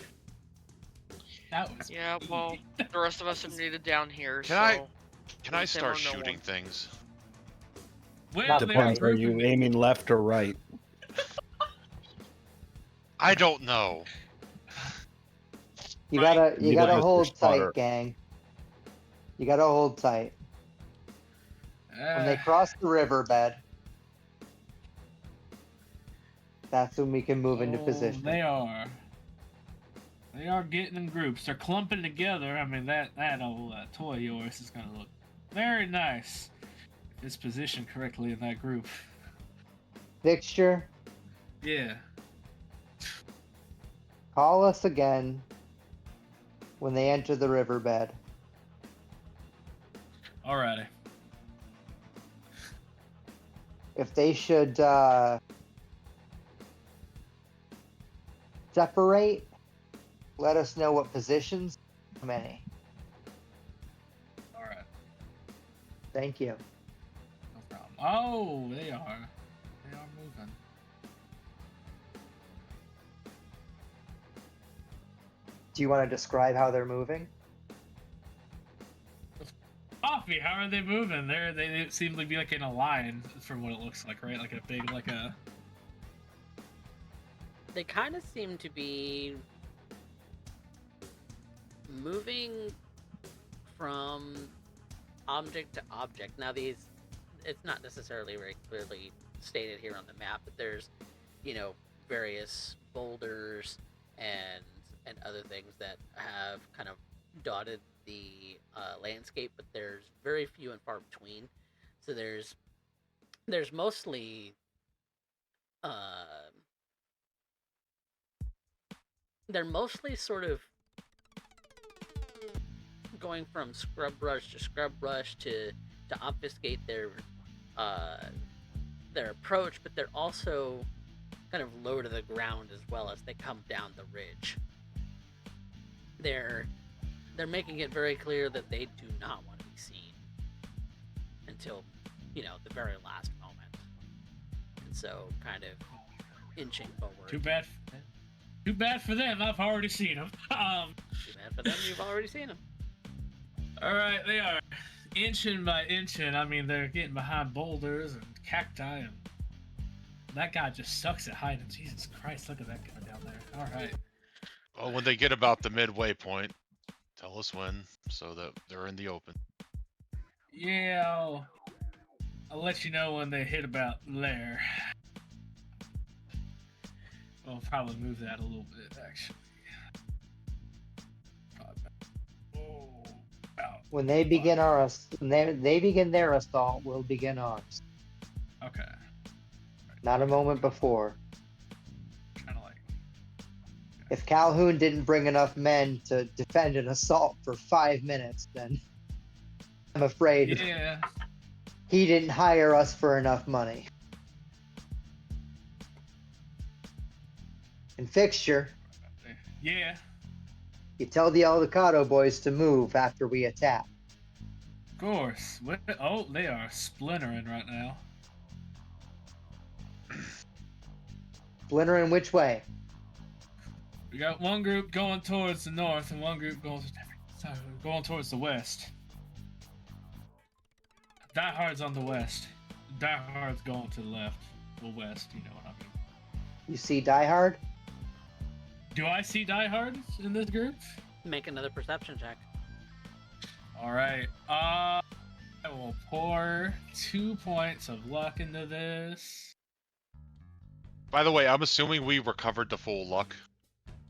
That was
Yeah, well, the rest of us are needed down here,
Can I
Leave him
start
or no
shooting
one.
things?
well, they're
Depends, are you
grouping.
aiming left or right?
I don't know.
You
Right.
gotta
Neither does your
hold
spotter.
tight, gang. You gotta hold tight. When they cross the riverbed, that's when we can move into position.
They are getting in groups. They're clumping together. I mean, that old toy of yours is gonna look very nice if it's positioned correctly in that group.
Fxture,
Yeah.
call us again when they enter the riverbed.
Alrighty.
If they should separate, let us know what positions. How many?
All right.
Thank you.
No problem. Oh, they are moving.
Do you want to describe how they're moving?
Coffee, how are they moving? They seem to be like in a line from what it looks like, right? Like a big, like a.
They kind of seem to be moving from object to object. Now it's not necessarily very clearly stated here on the map, but there's, various boulders and other things that have kind of dotted the landscape, but there's very few and far between. So there's mostly they're mostly sort of going from scrub brush to scrub brush to obfuscate their their approach, but they're also kind of low to the ground as well as they come down the ridge. They're making it very clear that they do not want to be seen until, the very last moment. And so, kind of inching forward.
Too bad for them. I've already seen them.
Too bad for them. You've already seen them.
All right, they are inching by inching. I mean, they're getting behind boulders and cacti, and that guy just sucks at hiding. Jesus Christ, look at that guy down there. All right.
Well, when they get about the midway point, tell us when, so that they're in the open.
Yeah, I'll let you know when they hit about there. We'll probably move that a little bit, actually.
When they begin they begin their assault, we'll begin ours.
Okay.
Not a moment before.
Kind of like.
If Calhoun didn't bring enough men to defend an assault for 5 minutes, then I'm afraid
Yeah.
he didn't hire us for enough money. And Fxture,
Yeah.
you tell the Aldecado boys to move after we attack.
Of course. Oh, they are splintering right now.
Splintering which way?
We got one group going towards the north and one group going towards the west. Die Hard's on the west. Die Hard's going to the left. Or west, you know what I mean.
You see Die Hard?
Do I see Die Hard in this group?
Make another perception check.
Alright. I will pour 2 points of luck into this.
By the way, I'm assuming we recovered the full luck.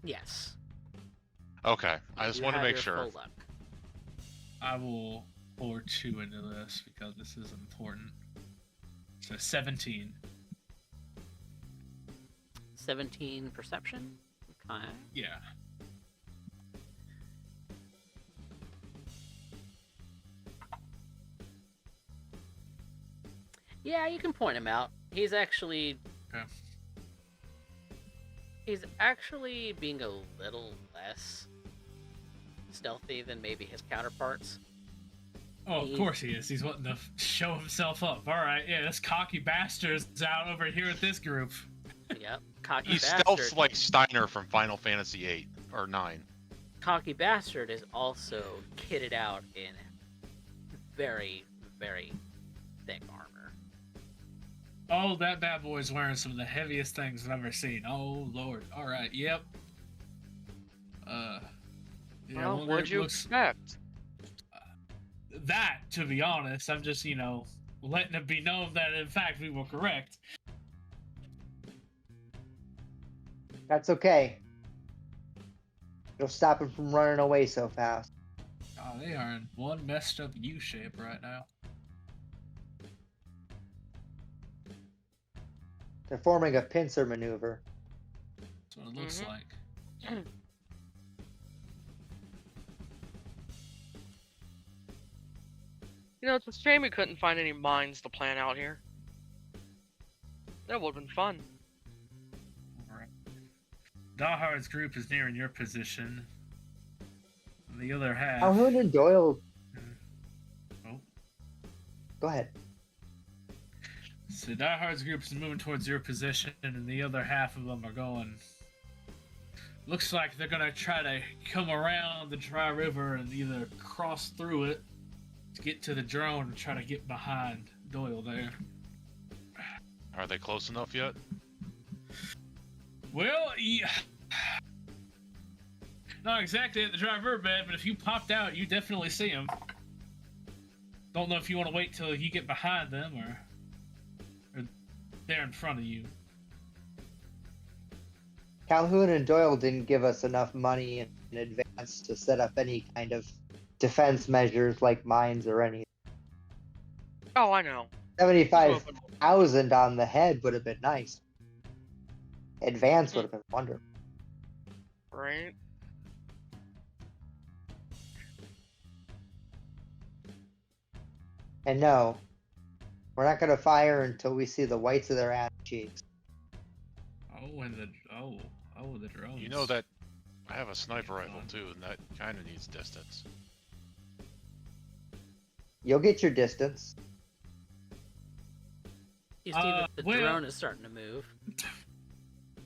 Yes.
Okay, I just
You
want to
have
make
your
sure.
full luck.
I will pour 2 into this because this is important. So 17.
17 perception. Okay.
Yeah.
Yeah, you can point him out. He's actually
Okay.
He's actually being a little less stealthy than maybe his counterparts.
Oh, of course he is. He's wanting to show himself up. Alright, yeah, this cocky bastard's out over here with this group.
Yep. Cocky
He
bastard.
stealths like Steiner from Final Fantasy VIII or 9.
Cocky bastard is also kitted out in very, very thick armor.
Oh, that bad boy's wearing some of the heaviest things I've ever seen. Oh, Lord. Alright, yep. Yeah,
Well,
one
what'd
group
you
looks...
expect?
That, to be honest, I'm just, letting it be known that, in fact, we were correct.
That's okay. It'll stop him from running away so fast.
Oh, they are in one messed up U-shape right now.
They're forming a pincer maneuver.
That's what it looks
Mhm.
like.
It's a shame we couldn't find any mines to plant out here. That would've been fun.
Alright. Dahard's group is nearing your position. The other half...
Calhoun and Doyle.
Oh.
Go ahead.
So Dahard's group is moving towards your position, and the other half of them are going... Looks like they're gonna try to come around the dry river and either cross through it to get to the drone and try to get behind Doyle there.
Are they close enough yet?
Well, yeah. Not exactly at the dry riverbed, but if you popped out, you definitely see them. Don't know if you want to wait till you get behind them or they're in front of you.
Calhoun and Doyle didn't give us enough money in advance to set up any kind of defense measures like mines or anything.
Oh, I know.
75,000 on the head would have been nice. Advance would have been wonderful.
Right?
And no, We're not gonna fire until we see the whites of their ass cheeks.
The drones.
You know that I have a sniper rifle too, and that kind of needs distance.
You'll get your distance.
You see that the
well-
drone is starting to move.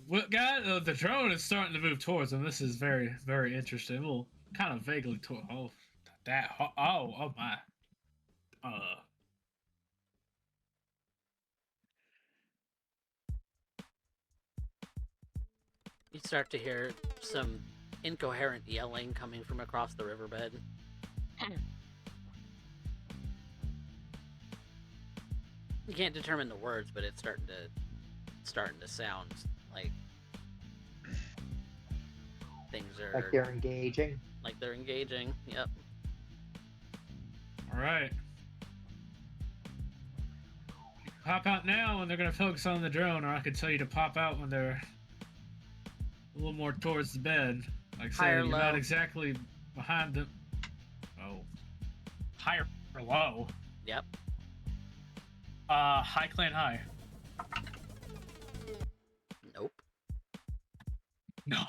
Well, guys, the drone is starting to move towards them. This is very, very interesting. Well, kind of vaguely toward. Oh my.
You start to hear some incoherent yelling coming from across the riverbed. You can't determine the words, but it's starting to sound like things are
Like they're engaging.
like they're engaging. Yep.
All right. Pop out now when they're gonna focus on the drone, or I could tell you to pop out when they're a little more towards the bed. Like say,
High or
you're
low?
not exactly behind them. Oh, higher or low?
Yep.
High clan high.
Nope.
No.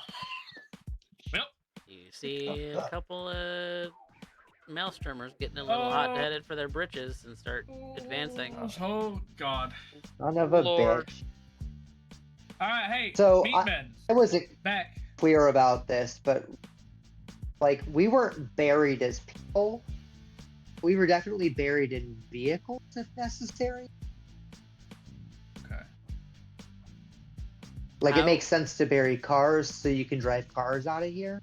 Well,
You see a couple of maelstromers getting a little hot-headed for their britches and start advancing.
Oh God.
Son of a
Lord.
bitch.
All right, hey,
So,
Meatmen,
I wasn't
back.
clear about this, but like we weren't buried as people. We were definitely buried in vehicles if necessary.
Okay.
Like
How-
it makes sense to bury cars so you can drive cars out of here.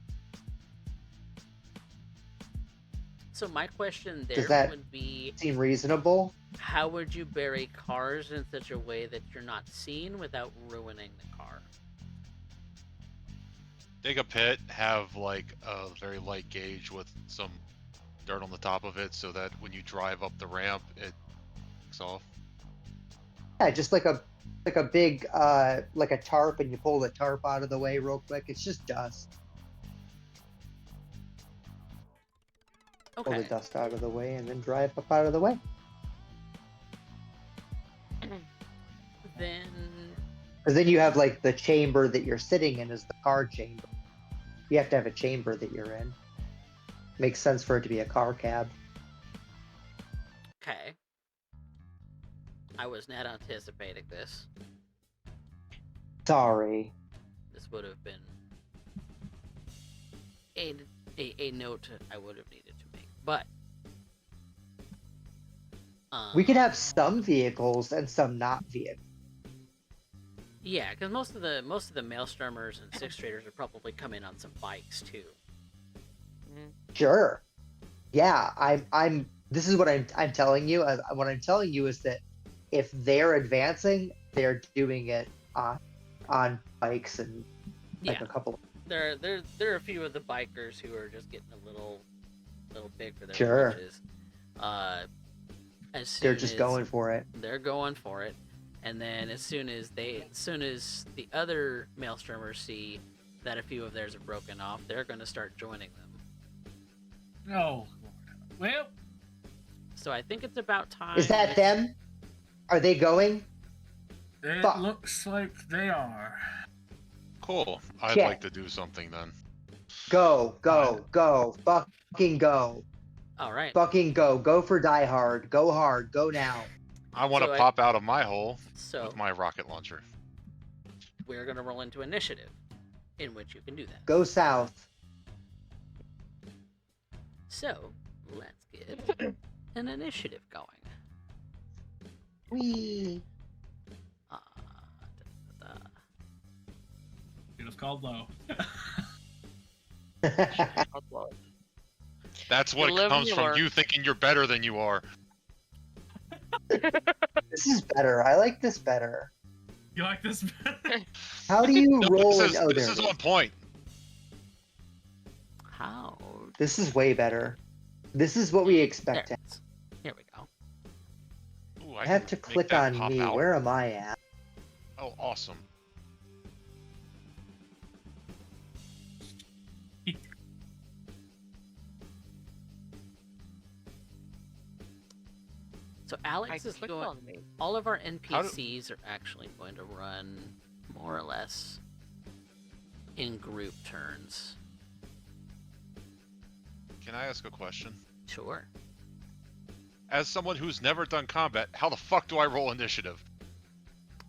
So my question
Does
there
that-
would be,
Seem reasonable?
how would you bury cars in such a way that you're not seen without ruining the car?
Dig a pit, have like a very light gauge with some dirt on the top of it, so that when you drive up the ramp, it kicks off.
Yeah, just like a big like a tarp, and you pull the tarp out of the way real quick. It's just dust. Pull the
Okay.
dust out of the way and then drive up out of the way.
Then
Because then you have like the chamber that you're sitting in is the car chamber. You have to have a chamber that you're in. Makes sense for it to be a car cab.
okay. I was not anticipating this.
Sorry.
This would have been a note I would have needed to make. But
We could have some vehicles and some not vehicles.
yeah, because most of the maelstromers and sixth traders are probably coming on some bikes too.
Sure. Yeah, I'm. This is what I'm telling you. What I'm telling you is that if they're advancing, they're doing it on bikes and like
Yeah,
a couple.
there are a few of the bikers who are just getting a little big for their
Sure.
britches. As
They're
soon
just
as
going for it.
They're going for it, and then as soon as the other maelstromers see that a few of theirs have broken off, they're going to start joining them.
Oh, well,
So I think it's about time.
Is that them? Are they going?
it
Fuck.
looks like they are.
Cool. I'd
Shit.
like to do something then.
Go, fucking go,
All right.
fucking go. Go for Die Hard. Go hard. Go now.
I want to
So I-
pop out of my hole
So
with my rocket launcher.
we're going to roll into initiative, in which you can do that.
Go south.
So let's get an initiative going.
Wee.
Uh,
It was called low.
That's what
You live and
comes
you
from
learn.
you thinking you're better than you are.
This is better. I like this better.
You like this better?
How do you
No,
roll
this
an? Oh,
this
there
is
it is.
on point.
how?
This is way better. This is what we
There
expect.
it is. Here we go.
Ooh,
I have
can
to
make
click
that
on
pop
me.
out.
Where am I at?
Oh, awesome.
So Alex is
clicked
going.
on me.
All of our NPCs are actually going to run more or less in group turns.
Can I ask a question?
Sure.
As someone who's never done combat, how the fuck do I roll initiative?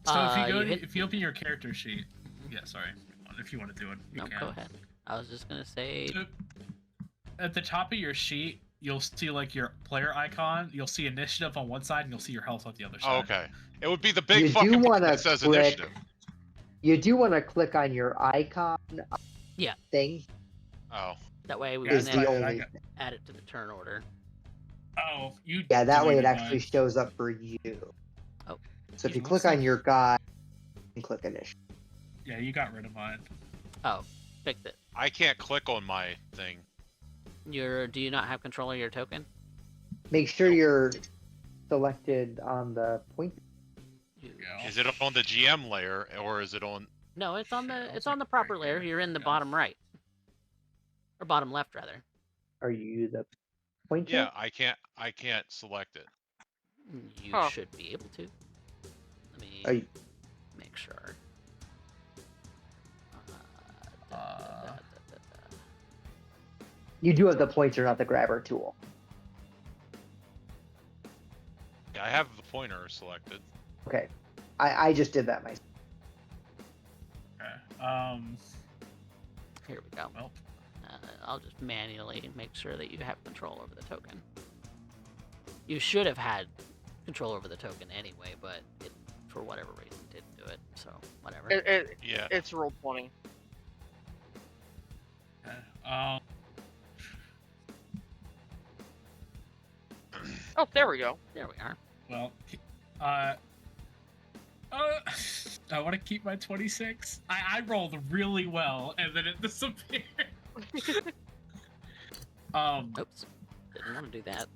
So if you go,
hit-
if you open your character sheet, yeah, sorry, if you want to do it, you
No,
can.
go ahead. I was just gonna say.
So, at the top of your sheet, you'll see like your player icon. You'll see initiative on one side, and you'll see your health on the other
Oh,
side.
okay. It would be the big
You do
fucking button
wanna
that says
click-
initiative.
You do want to click on your icon
Yeah.
thing.
Oh.
That way we
Is
can
the
I
only
got-
thing.
add it to the turn order.
Oh, you.
Yeah, that way it
deleted
actually
mine.
shows up for you.
Oh.
So if you
It
click
looks
on
like-
your guy, you can click initiative.
Yeah, you got rid of mine.
Oh, fixed it.
I can't click on my thing.
Do you not have control of your token?
Make sure
Nope.
you're selected on the point.
Yeah.
Is it on the GM layer or is it on?
No, it's on
Shit,
the
I'll
it's on the
take it
proper
right
layer.
here.
You're in the
Yeah.
bottom right. Or bottom left rather.
Are you the pointer?
Yeah, I can't select it.
You
Huh.
should be able to. Let me
Are you,
make sure.
you do have the pointer, not the grabber tool.
Yeah, I have the pointer selected.
Okay. I just did that myself.
Okay.
Here we go.
Well,
I'll just manually make sure that you have control over the token. You should have had control over the token anyway, but it, for whatever reason, didn't do it. So whatever.
Yeah.
It's roll 20.
okay.
Oh, there we go.
There we are.
Well, I want to keep my 26. I rolled really well, and then it disappeared.
Oops. Didn't want to do that.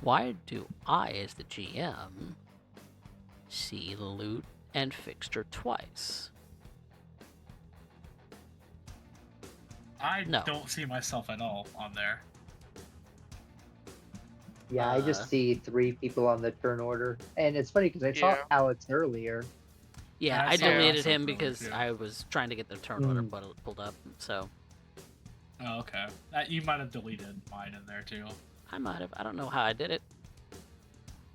Why do I, as the GM, see Loot and Fxture twice?
I
No.
don't see myself at all on there.
Yeah, I
Uh,
just see 3 people on the turn order. And it's funny because I saw
Yeah.
Alex earlier.
Yeah,
I
I
saw
deleted
also
him
Philly,
because
too.
I was trying to get the turn order
Mm.
pulled up. So
Oh, okay. You might have deleted mine in there too.
I might have. I don't know how I did it.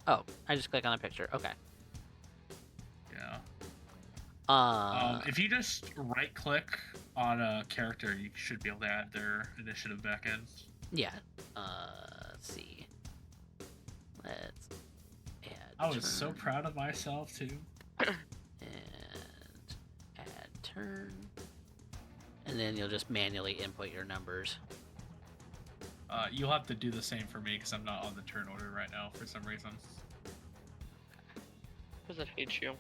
Oh, I just click on the picture. Okay.
Yeah.
Uh,
If you just right click on a character, you should be able to add their initiative back in.
yeah. Let's see. Let's add.
I was so
turn
proud of myself too.
And add turn. And then you'll just manually input your numbers.
You'll have to do the same for me because I'm not on the turn order right now for some reason.
Because it hates you.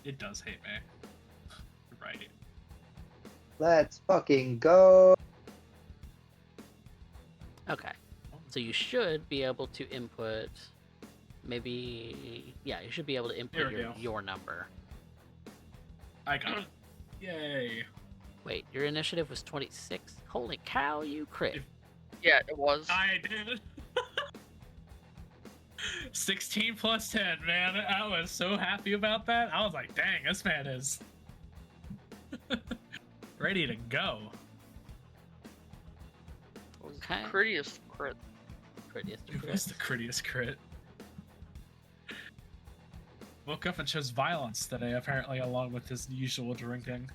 It does hate me. Right.
Let's fucking go.
Okay. So you should be able to input. Maybe. Yeah, you should be able to
There
input
we go.
your number.
I got it. Yay.
Wait, your initiative was 26? Holy cow, you crit.
Yeah, it was.
I did. 16 plus 10, man. I was so happy about that. I was like, dang, this man is ready to go.
It was
Okay.
the prettiest crit.
Prettiest
It
crit.
was the prettiest crit. Woke up and chose violence today, apparently, along with his usual drinking.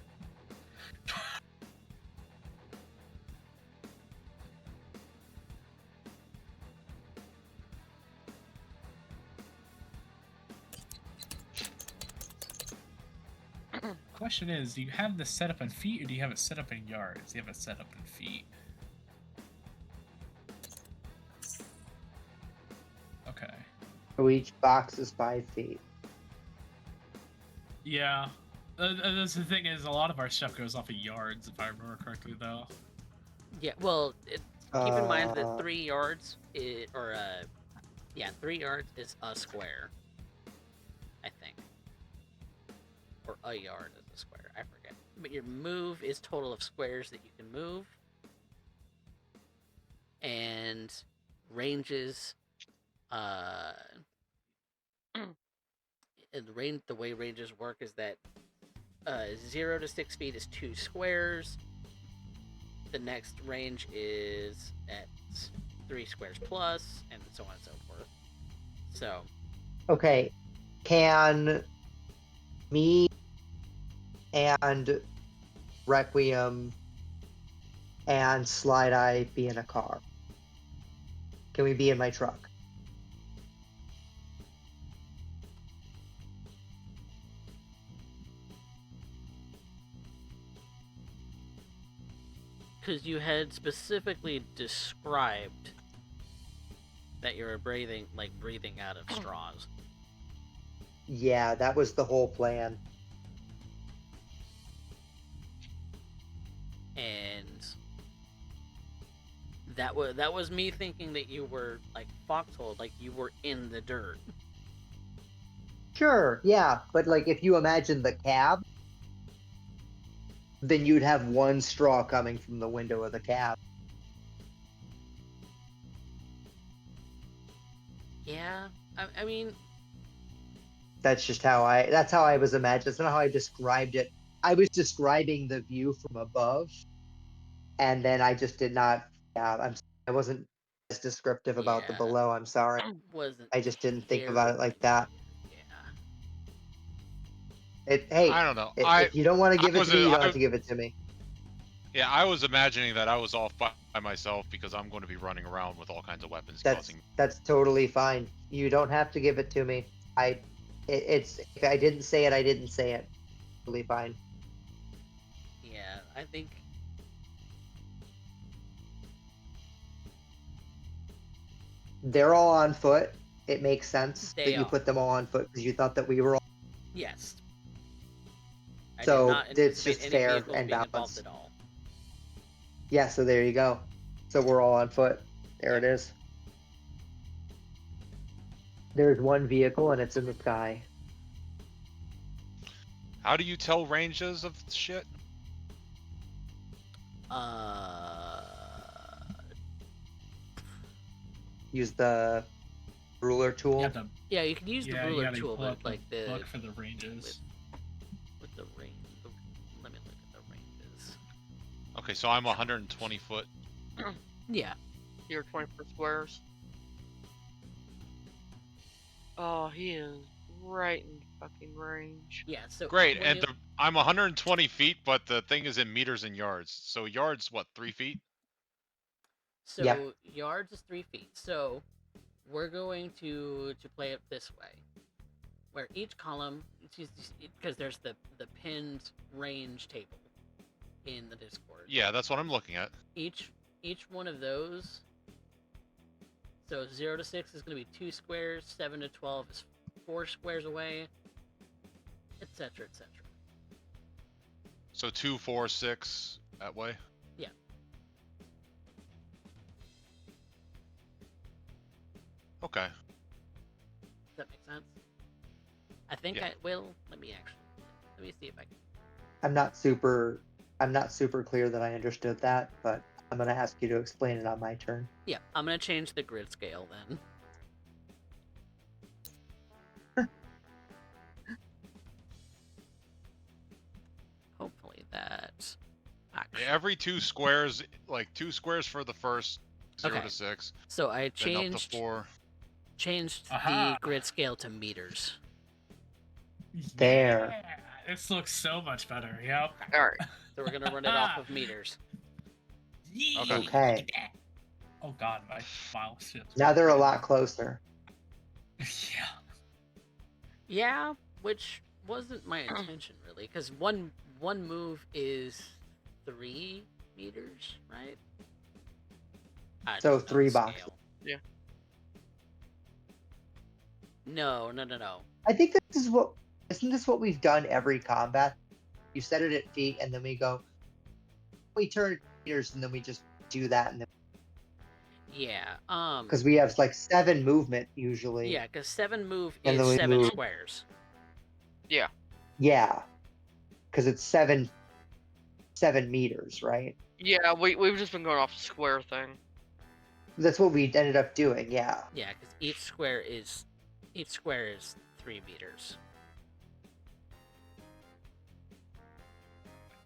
Question is, do you have this set up in feet or do you have it set up in yards? You have it set up in feet. Okay.
So each box is 5 feet.
Yeah. That's the thing is, a lot of our stuff goes off of yards, if I remember correctly, though.
Yeah, well, keep in mind that
Uh,
3 yards is, 3 yards is a square. I think. Or a yard is a square. I forget. But your move is total of squares that you can move. and ranges. And the way ranges work is that 0 to 6 feet is 2 squares. The next range is at 3 squares plus, and so on and so forth. So.
Okay, can me and Requiem and Slideye be in a car? Can we be in my truck?
Because you had specifically described that you were breathing out of straws.
Yeah, that was the whole plan.
And that was me thinking that you were like foxhole, like you were in the dirt.
Sure, yeah, but like if you imagine the cab, then you'd have one straw coming from the window of the cab.
Yeah, I mean,
that's how I was imagining. That's not how I described it. I was describing the view from above, and then I just did not. Yeah, I wasn't as descriptive about the below. I'm sorry. I just didn't think about it like that. Hey,
I don't know.
If you don't want to give it to me, you don't have to give it to me.
Yeah, I was imagining that I was off by myself because I'm going to be running around with all kinds of weapons.
That's totally fine. You don't have to give it to me. If I didn't say it, I didn't say it. Totally fine.
Yeah, I think.
They're all on foot. It makes sense
They
that you
are.
put them all on foot because you thought that we were all.
Yes.
So it's just fair and balanced.
At all.
Yeah, so there you go. So we're all on foot. There it is. There's one vehicle and it's in the sky.
How do you tell ranges of shit?
Use the ruler tool.
Yeah, you can use the ruler tool,
but
like the
book for the ranges.
With the range. Let me look at the ranges.
Okay, so I'm 120 foot.
Yeah.
You're 24 squares. Oh, he is right in fucking range.
Yeah, so
great, and I'm 120 feet, but the thing is in meters and yards. So yards, what, 3 feet?
So
yep.
Yards is 3 feet. So we're going to play it this way, where each column, because there's the pinned range table in the Discord.
Yeah, that's what I'm looking at.
Each one of those. So 0 to 6 is going to be 2 squares. 7 to 12 is 4 squares away, etc., etc.
So 2, 4, 6 that way.
Yeah.
Okay.
Does that make sense? I think
yeah.
I will. Let me see if I can.
I'm not super clear that I understood that, but I'm gonna ask you to explain it on my turn.
Yeah, I'm gonna change the grid scale then. Hopefully that.
Yeah, every 2 squares, like 2 squares for the first 0 to 6.
So I
then up to 4.
Changed the grid scale to meters.
There.
Yeah, this looks so much better. Yep.
All right.
So we're gonna run it off of meters.
Okay.
Oh god, my file shifts.
Now they're a lot closer.
Yeah.
Yeah, which wasn't my intention really, because one move is 3 meters, right?
So 3 boxes.
Yeah.
No.
I think isn't this what we've done every combat? You set it at feet, and then we turn it meters, and then we just do that, and then.
Yeah.
Because we have like 7 movement usually.
Yeah, because 7 move
And
is
then we
7
move.
squares.
Yeah.
Yeah. Because it's 7 meters, right?
Yeah, we've just been going off the square thing.
That's what we ended up doing. Yeah.
Yeah, because each square is 3 meters.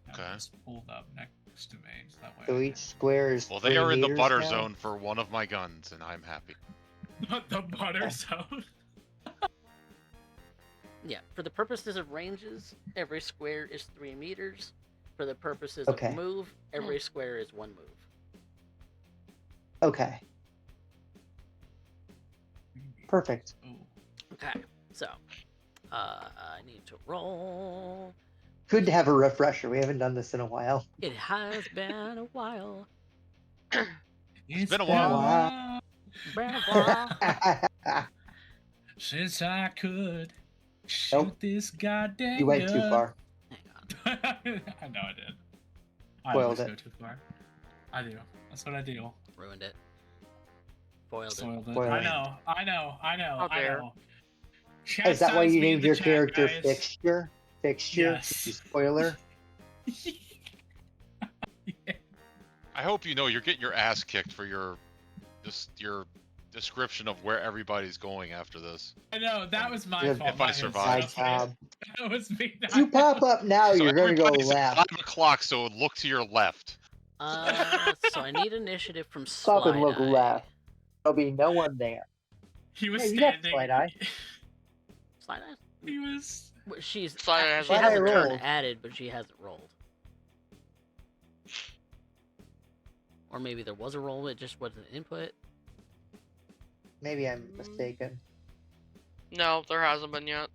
Have
Okay.
this pulled up next to me, so that way.
So each square is.
Well,
3
they are in the
meters
butter
now?
zone for one of my guns, and I'm happy.
Not the butter zone.
Yeah, for the purposes of ranges, every square is 3 meters. For the purposes
Okay.
of move, every square is 1 move.
Okay. Perfect.
Ooh.
Okay, so I need to roll.
Good to have a refresher. We haven't done this in a while.
It has been a while.
It's
been a while.
Been a while.
Since I could shoot
Nope.
this goddamn
You went too
gun.
far.
Hang on.
I know I did. I
Spoiled
always
it.
go too far. I do. That's what I do.
Ruined it. Foiled it.
Spoiled it.
Spoiled
I
it.
know.
How dare.
Is that why you
Chastise me in
named
the
your
chat,
character
guys.
Fxture? Fxture?
Yes.
You spoiler?
I hope you know you're getting your ass kicked for your description of where everybody's going after this.
I know, that was my
Yeah,
fault.
if I
not his.
survive.
My job.
That was me.
If you pop up now,
So
you're going to go
everybody's at
left.
5 o'clock, so look to your left.
So I need initiative from
Stop and look
Slideye.
left. There'll be no one there.
He was
Yeah, you got
standing.
Slideye.
Slideye?
He was.
Well, She
Slideye has
has
a
a
roll.
turn added, but she hasn't rolled. Or maybe there was a roll, it just wasn't input.
Maybe I'm mistaken.
No, there hasn't been yet.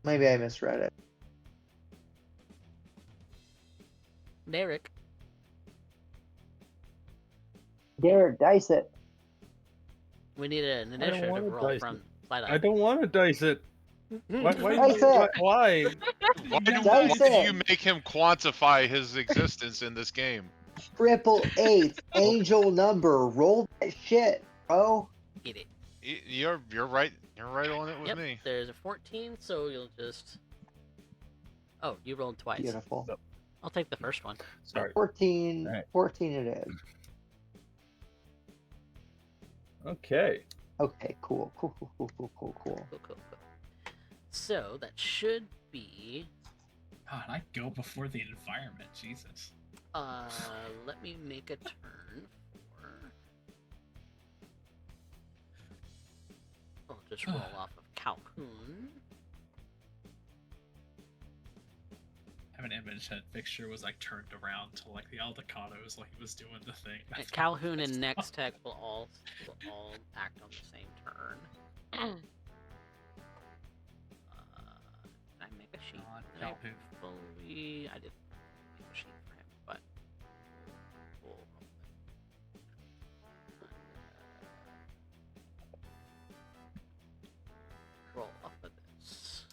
Maybe I misread it.
Derek.
Derek, dice it.
We need an
don't
initiative
wanna
roll
dice
from
I
Slideye.
don't want to dice it. Why?
Dice it.
Why?
Why
Dice
do
it.
you make him quantify his existence in this game?
888, angel number. Roll that shit, bro.
Get it.
You're right. You're right on it with
Yep,
me.
there's a 14, so you'll just... Oh, you rolled twice.
Beautiful.
I'll take the first one.
Sorry.
14,
Alright.
14 it is.
Okay.
Okay, cool. Cool.
Cool. So, that should be...
God, I go before the environment. Jesus.
Let me make a turn for... I'll just roll off of Calhoun.
I have an image that Fxture was like turned around to like the Aldecados, like he was doing the thing.
And Calhoun and Next Tech will all act on the same turn. Did I make a sheet? Did I
Calhoun.
fully... I didn't make a sheet for him, but... We'll roll off of this.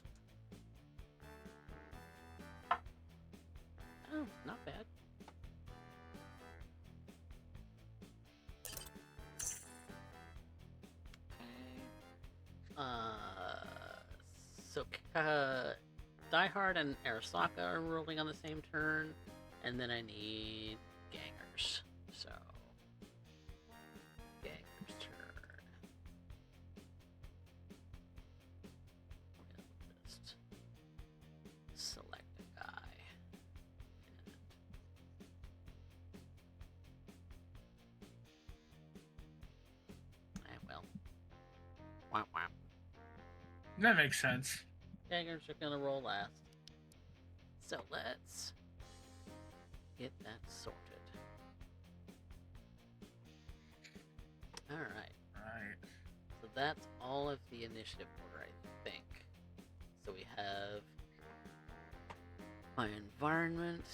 Oh, not bad. So Die Hard and Arasaka are rolling on the same turn, and then I need Gangers. So Gangers turn. We'll just select a guy. Well. Wow.
That makes sense.
Daggers are gonna roll last. So let's get that sorted. Alright,
Right.
so that's all of the initiative order, I think. So we have my environment.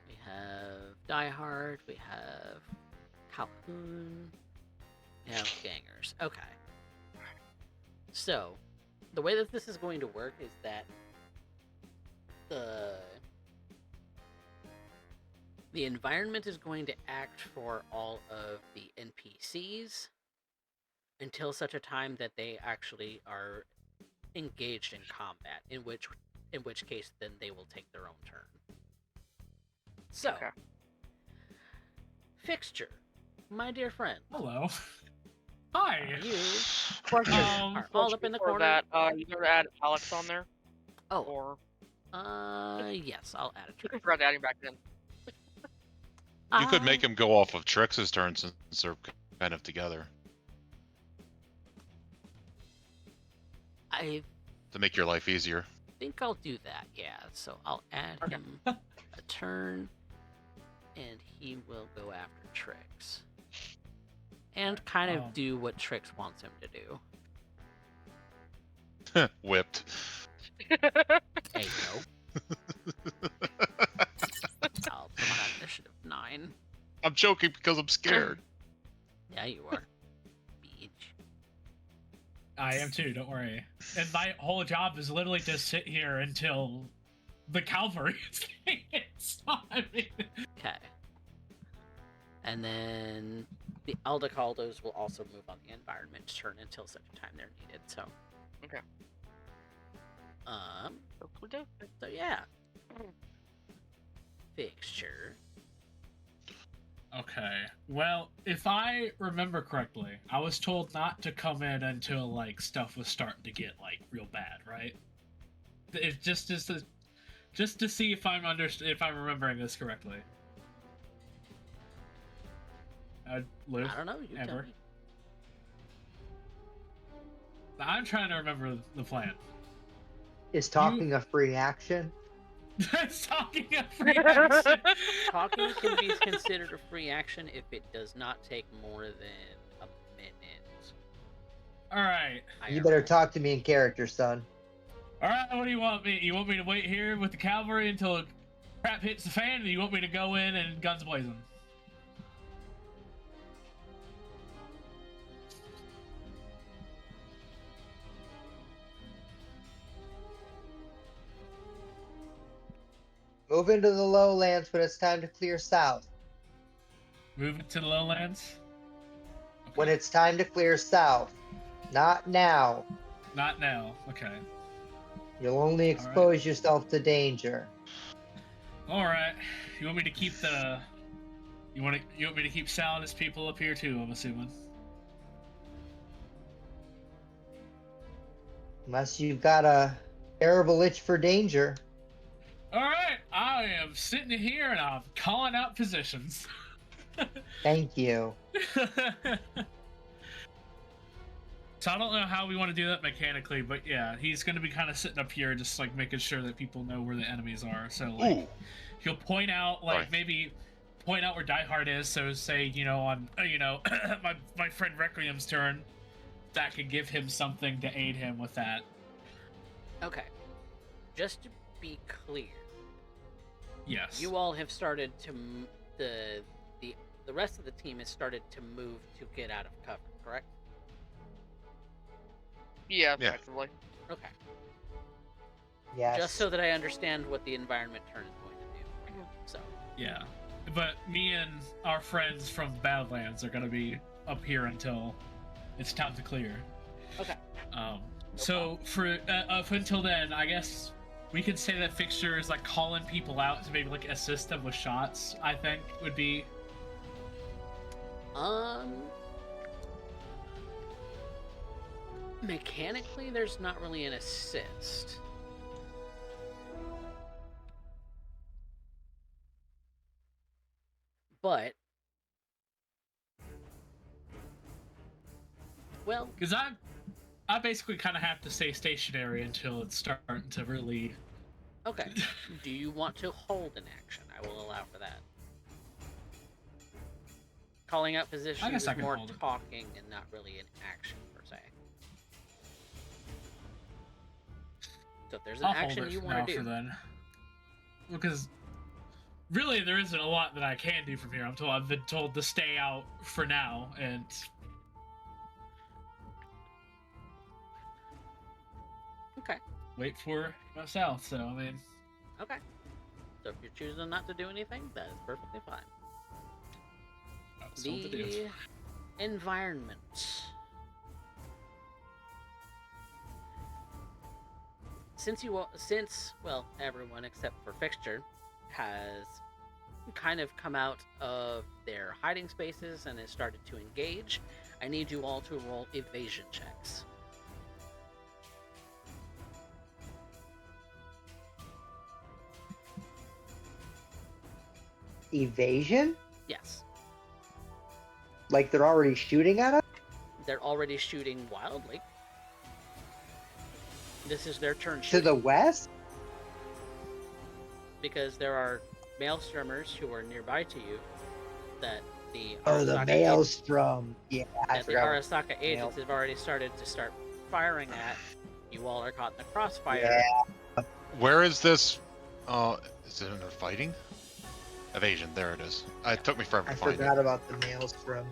We have Die Hard. We have Calhoun. We have Gangers. Okay. So, the way that this is going to work is that the environment is going to act for all of the NPCs until such a time that they actually are engaged in combat, in which case then they will take their own turn. So,
Okay.
Fxture, my dear friend.
Hello. Hi.
You
Question.
are all up in the
Before
corner.
that, you gotta add Alex on there,
Oh,
or
yes, I'll add it
I
to it.
forgot to add him back in.
You could make him go off of Trix's turn since they're kind of together
I
to make your life easier.
think I'll do that, yeah. So I'll add
Okay.
him a turn, and he will go after Trix. And kind of do what Trix wants him to do.
Whipped.
Hey, no. I'll put him on initiative 9.
I'm joking because I'm scared.
Yeah, you are. Beach.
I am too, don't worry. And my whole job is literally to sit here until the cavalry is I mean,
Okay. And then the Aldecaldos will also move on the environment turn until such time they're needed, so.
Okay.
So yeah. Fxture.
Okay. Well, if I remember correctly, I was told not to come in until like stuff was starting to get like real bad, right? It's just to see if I'm if I'm remembering this correctly. Loup,
I don't know, you tell
Amber.
me.
I'm trying to remember the plan.
Is talking a free action?
It's talking a free action.
Talking can be considered a free action if it does not take more than a minute.
All right.
You better talk to me in character, son.
All right. What do you want me? You want me to wait here with the cavalry until crap hits the fan, or you want me to go in and guns blazing?
Move into the lowlands when it's time to clear south.
Move it to the lowlands. Okay.
When it's time to clear south. Not now.
Not now. Okay.
You'll only expose yourself to danger.
All right. You want me to keep the? You want me to keep Salinus people up here too? I'm assuming.
Unless you've got a terrible itch for danger.
All right. I am sitting here and I'm calling out positions.
Thank you.
So I don't know how we want to do that mechanically, but yeah, he's going to be kind of sitting up here, just like making sure that people know where the enemies are. So like,
Ooh.
he'll point out, like
Right.
maybe point out where Die Hard is. So say, on, my friend Requiem's turn, that could give him something to aid him with that.
Okay. Just to be clear,
Yes.
you all have started to the rest of the team has started to move to get out of cover, correct?
Yeah,
Yeah.
effectively.
Okay.
Yes.
Just so that I understand what the environment turn is going to do. So.
Yeah. But me and our friends from the Badlands are going to be up here until it's time to clear.
Okay.
So for up until then, I guess we could say that Fxture is like calling people out to maybe like assist them with shots. I think would be.
Mechanically, there's not really an assist. But, well,
Because I basically kind of have to stay stationary until it's starting to really.
okay. Do you want to hold an action? I will allow for that. Calling out positions
guess
is
I can
more
hold it.
talking and not really an action per se. So if there's an
I'll hold
action
it
you
for
want
now
to
for
do,
then. Because really, there isn't a lot that I can do from here. I've been told to stay out for now, and
okay,
wait for it to go south. So I mean,
okay. So if you're choosing not to do anything, that is perfectly fine.
that's what to do.
The environment. Since everyone except for Fxture has kind of come out of their hiding spaces and has started to engage. I need you all to roll evasion checks.
Evasion?
Yes.
Like they're already shooting at us?
They're already shooting wildly. This is their turn
To
shooting.
the west?
Because there are maelstrommers who are nearby to you that the
Oh, the
Arasaka
maelstrom. Yeah, I
that the
forgot.
Arasaka agents have already started to start firing at. You all are caught in the crossfire.
Yeah.
Where is this? Is it under fighting? Evasion. There it is. It took me forever
I
to find
forgot
it.
about the maelstrom.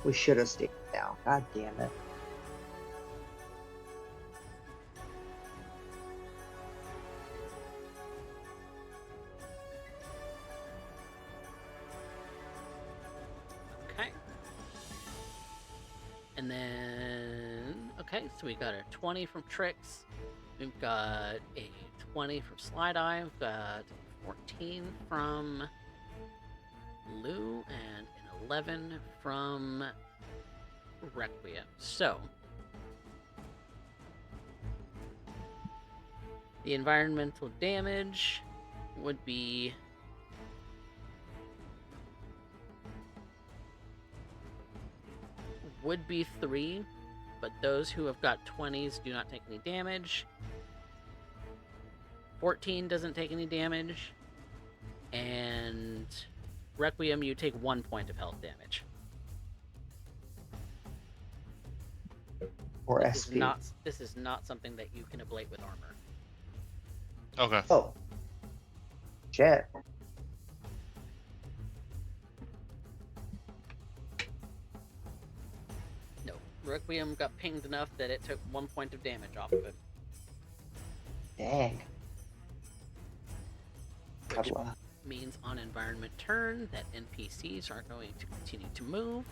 We should have stayed down. God damn it.
Okay. And then, okay, so we got a 20 from Trix. We've got a 20 from Slideye. We've got 14 from Loup and an 11 from Requiem. So, the environmental damage would be would be 3, but those who have got 20s do not take any damage. 14 doesn't take any damage, and Requiem, you take 1 point of health damage.
Or
This
SP.
is not something that you can ablate with armor.
Okay.
Oh. Shit.
No, Requiem got pinged enough that it took 1 point of damage off of it.
Dang.
Which
God, wow.
means on environment turn that NPCs are going to continue to move.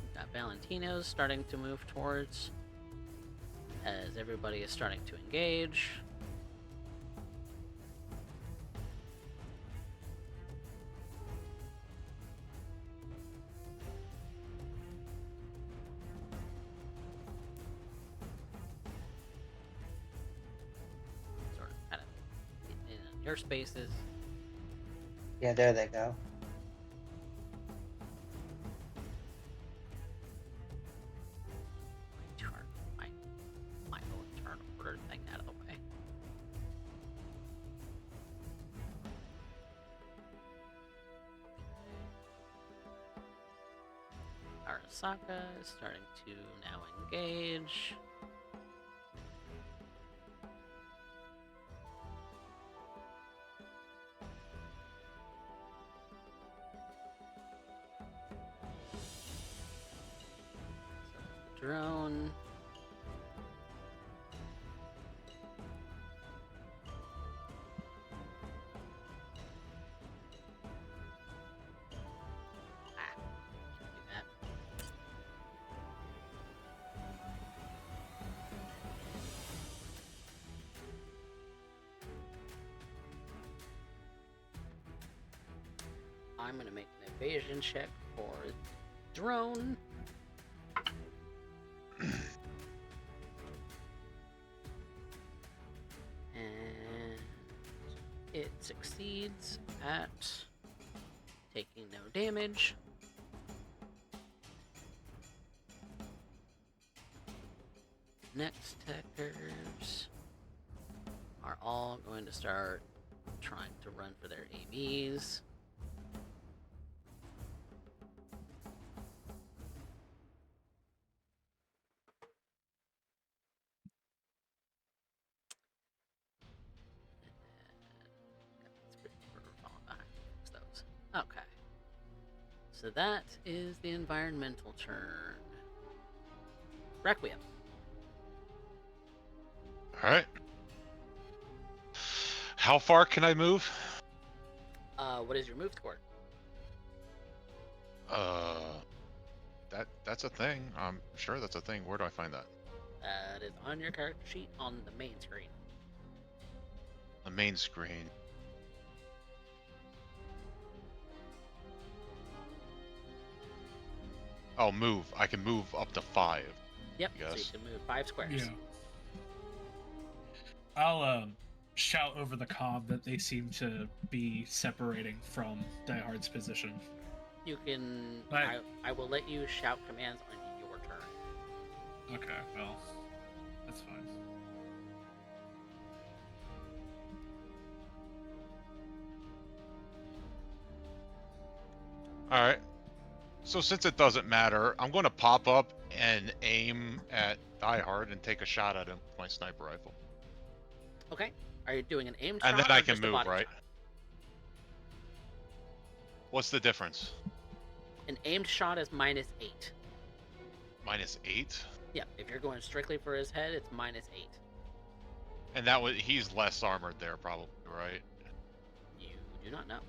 We've got Valentino's starting to move towards as everybody is starting to engage. Sort of kind of in your spaces.
Yeah, there they go.
Turn my little turn order thing out of the way. Arasaka is starting to now engage. Drone. Can't do that. I'm gonna make an evasion check for drone. And it succeeds at taking no damage. Next techers are all going to start trying to run for their ABs. Okay. So that is the environmental turn. Requiem.
Alright. How far can I move?
What is your move score?
That's a thing. I'm sure that's a thing. Where do I find that?
It is on your character sheet on the main screen.
The main screen. Oh, move. I can move up to 5.
Yep, so you
Yes.
can move 5 squares.
Yeah. I'll shout over the comm that they seem to be separating from Die Hard's position.
You can.
Right.
I will let you shout commands on your turn.
Okay, well, that's fine.
Alright. So since it doesn't matter, I'm going to pop up and aim at Die Hard and take a shot at him with my sniper rifle.
Okay. Are you doing an aimed
And
shot
then I
or
can
just a
move,
body
right?
shot?
What's the difference?
An aimed shot is -8.
-8?
Yeah, if you're going strictly for his head, it's -8.
And that was he's less armored there, probably, right?
You do not know.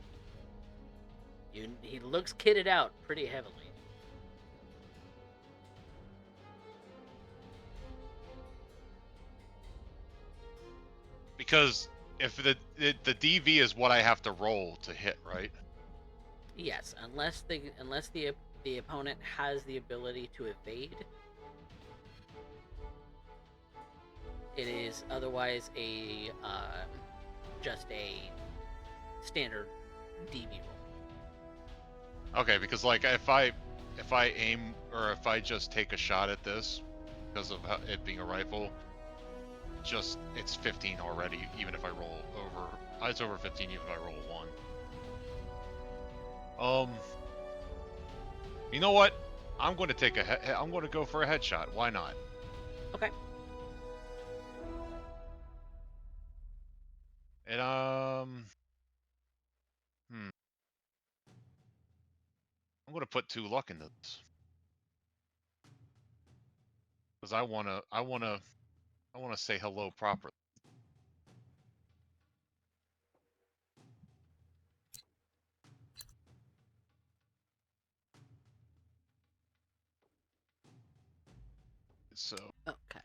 He looks kitted out pretty heavily.
Because if the DV is what I have to roll to hit, right?
Yes, unless the opponent has the ability to evade. It is otherwise a just a standard DV roll.
Okay, because like if I aim or if I just take a shot at this because of it being a rifle, just it's 15 already. Even if I roll over, it's over 15 even if I roll 1. You know what? I'm going to take I'm going to go for a headshot. Why not?
Okay.
And I'm going to put 2 luck into this because I want to say hello properly. So,
Okay.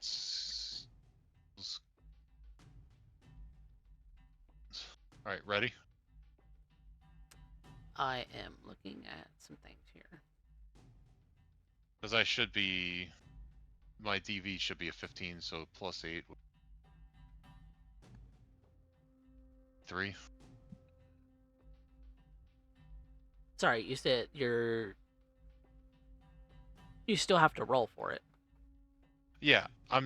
All right, ready?
I am looking at some things here.
Because my DV should be a 15, so +8. 3.
Sorry, you said you still have to roll for it.
Yeah, I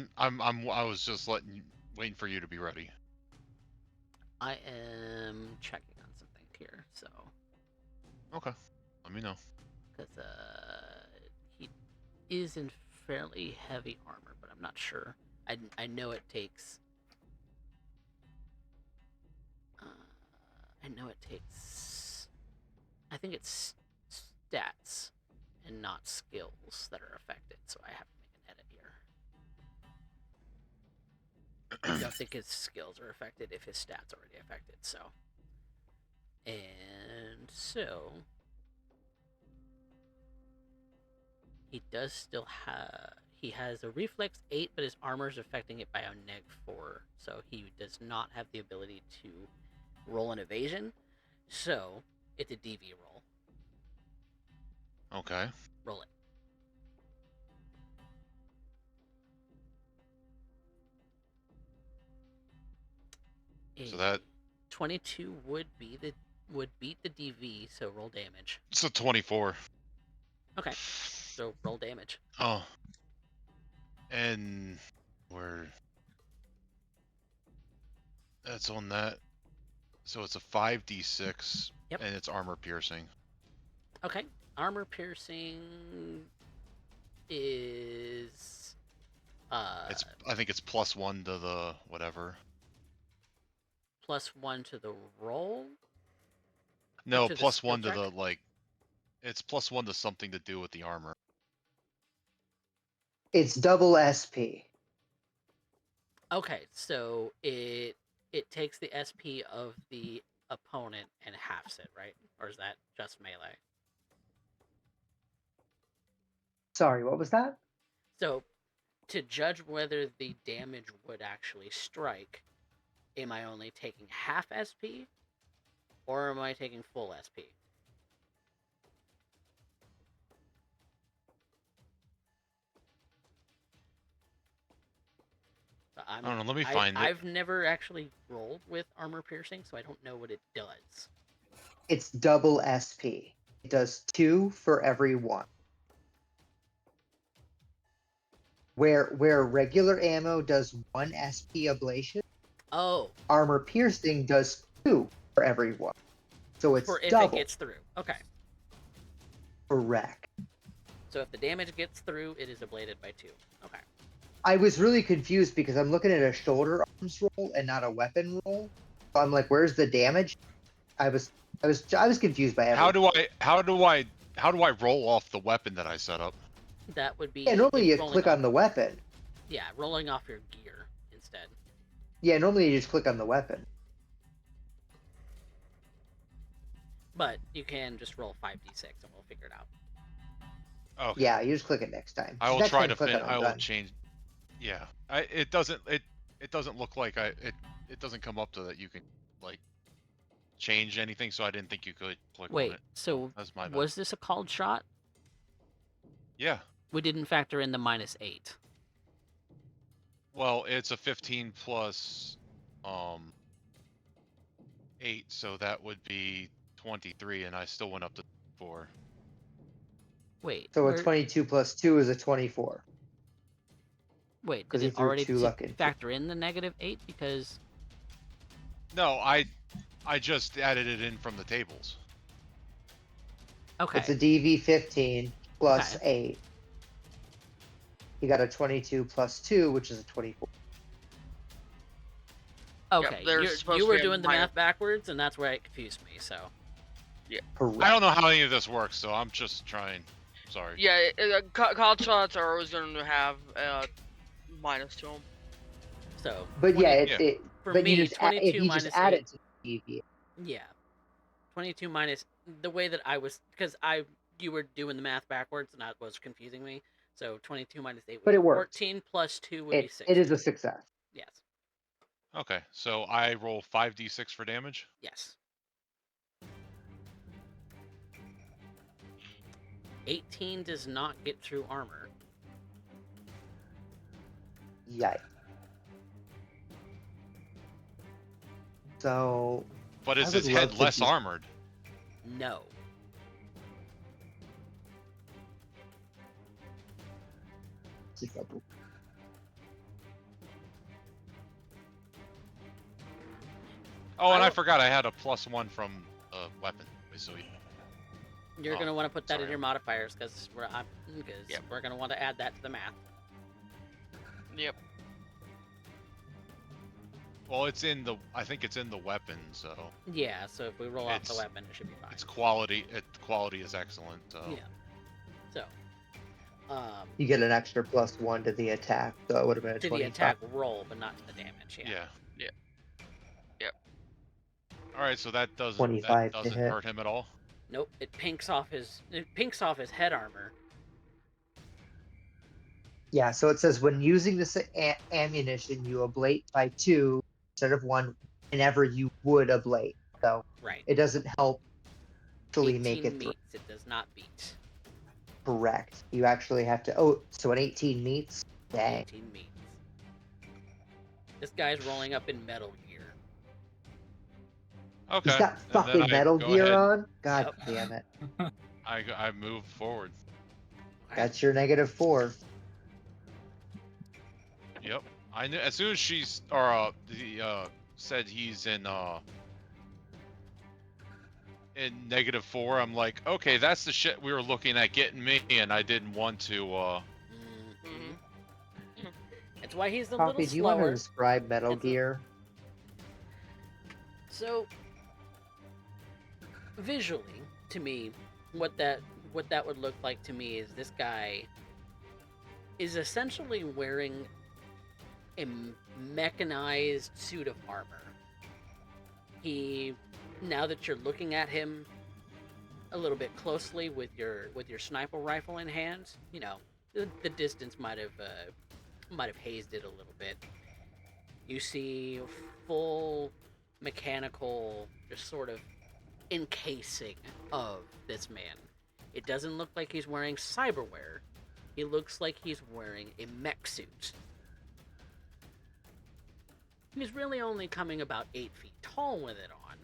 was just waiting for you to be ready.
I am checking on something here, so
Okay, let me know.
because he is in fairly heavy armor, but I'm not sure. I know it takes. I know it takes. I think it's stats and not skills that are affected, so I have to make an edit here. I don't think his skills are affected if his stats are already affected, so. And so. He does still have. He has a reflex 8, but his armor is affecting it by a -4, so he does not have the ability to roll an evasion. So it's a DV roll.
Okay.
Roll it.
So that
22 would beat the DV, so roll damage.
it's a 24.
Okay, so roll damage.
Oh. And where? That's on that. So it's a 5d6.
Yep.
And it's armor piercing.
Okay, armor piercing is
I think it's +1 to the whatever.
+1 to the roll.
No,
to the
+1
skill
to the
check?
like. It's +1 to something to do with the armor.
It's double SP.
Okay, so it takes the SP of the opponent and halves it, right? Or is that just melee?
Sorry, what was that?
So to judge whether the damage would actually strike, am I only taking half SP, or am I taking full SP?
I don't know. Let me find it.
I've never actually rolled with armor piercing, so I don't know what it does.
It's double SP. It does 2 for every 1. Where regular ammo does 1 SP ablation,
Oh,
armor piercing does 2 for every 1. So it's
for if
double.
it gets through. Okay.
Correct.
So if the damage gets through, it is ablated by 2. Okay.
I was really confused because I'm looking at a shoulder arms roll and not a weapon roll. So I'm like, where's the damage? I was confused by everything.
How do I roll off the weapon that I set up?
That would be.
Yeah, normally you
rolling
click
off-
on the weapon.
Yeah, rolling off your gear instead.
Yeah, normally you just click on the weapon.
But you can just roll 5d6 and we'll figure it out.
Okay.
Yeah, you just click it next time.
I will
Next
try
time
to
click
fin.
on it,
I will
done.
change. Yeah. It doesn't look like it doesn't come up to that you can like change anything, so I didn't think you could click on
Wait,
it.
so
That's my bad.
was this a called shot?
Yeah.
We didn't factor in the -8.
Well, it's a 15 plus 8, so that would be 23, and I still went up to 4.
Wait.
So a
where-
22 plus 2 is a 24.
Wait,
'cause
did
he
it
threw
already
2 luck into it.
factor in the -8? Because
No, I just added it in from the tables.
okay,
It's a DV 15 plus
Okay.
8. You got a 22 plus 2, which is a 24.
okay,
there's supposed
you
to
were
be a
doing the
minor-
math backwards, and that's where it confused me. So
Correct.
I don't know how any of this works, so I'm just trying. Sorry.
Yeah, called shots are always going to have minus to them.
so
But
20
yeah,
yeah.
for
but
me,
you just if
22
you
minus
just add
8.
it to the DV.
Yeah, 22 minus the way that I was, because you were doing the math backwards, and that was confusing me. So 22 minus 8 would
But
be
it worked.
14 plus 2 would be
It
16.
is a success.
Yes.
Okay, so I roll 5d6 for damage.
Yes. 18 does not get through armor.
Yikes. So
But
I
is
would
his head
love to
less
be-
armored?
No.
Oh, and I
don't-
forgot I had a +1 from a weapon. So
You're
Oh,
going to want to put that in
sorry.
your modifiers because we're
Yep.
going to want to add that to the math.
Yep.
well, it's in the. I think it's in the weapon, so
Yeah, so if we roll off the
It's-
weapon, it should be fine.
it's quality. Quality is excellent. So.
Yeah. So,
you get an extra +1 to the attack, so it would have been a
to
25.
the attack roll, but not to the damage. Yeah.
Yeah.
Yeah. Yep.
All right, so that doesn't
25 to hit.
hurt him at all.
Nope. It pinks off his head armor.
Yeah, so it says when using this ammunition, you ablate by 2 instead of 1 whenever you would ablate. So
Right.
it doesn't help actually
18
make it through.
meets. It does not beat.
Correct. You actually have to. Oh, so an 18 meets? Dang.
18 meets. This guy's rolling up in Metal Gear.
Okay.
He's got
and then
fucking
I
Metal
go
Gear
ahead-
on? God
Yep.
damn it.
I move forward.
That's your -4.
Yep. I knew as soon as she's said he's in -4. I'm like, okay, that's the shit we were looking at getting me, and I didn't want to.
Mhm. That's why he's a
Coffee,
little
do you want to
slower.
describe Metal
It's a-
Gear?
So, visually, to me, what that would look like to me is this guy is essentially wearing a mechanized suit of armor. Now that you're looking at him a little bit closely with your sniper rifle in hand, the distance might have might have hazed it a little bit. You see full mechanical, just sort of encasing of this man. It doesn't look like he's wearing cyberwear. He looks like he's wearing a mech suit. He's really only coming about 8 feet tall with it on.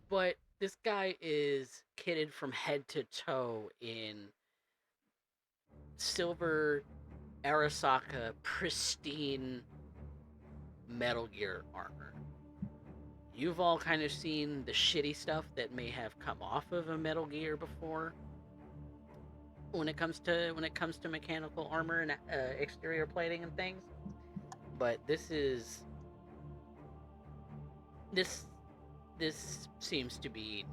But this guy is kitted from head to toe in silver Arasaka pristine Metal Gear armor. You've all kind of seen the shitty stuff that may have come off of a Metal Gear before. When it comes to mechanical armor and exterior plating and things, but this seems to be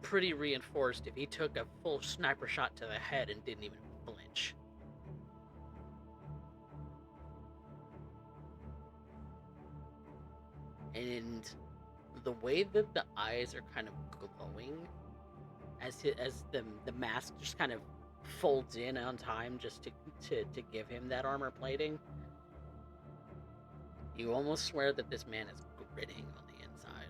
pretty reinforced. If he took a full sniper shot to the head and didn't even flinch. And the way that the eyes are kind of glowing as the mask just kind of folds in on time just to give him that armor plating, you almost swear that this man is gritting on the inside.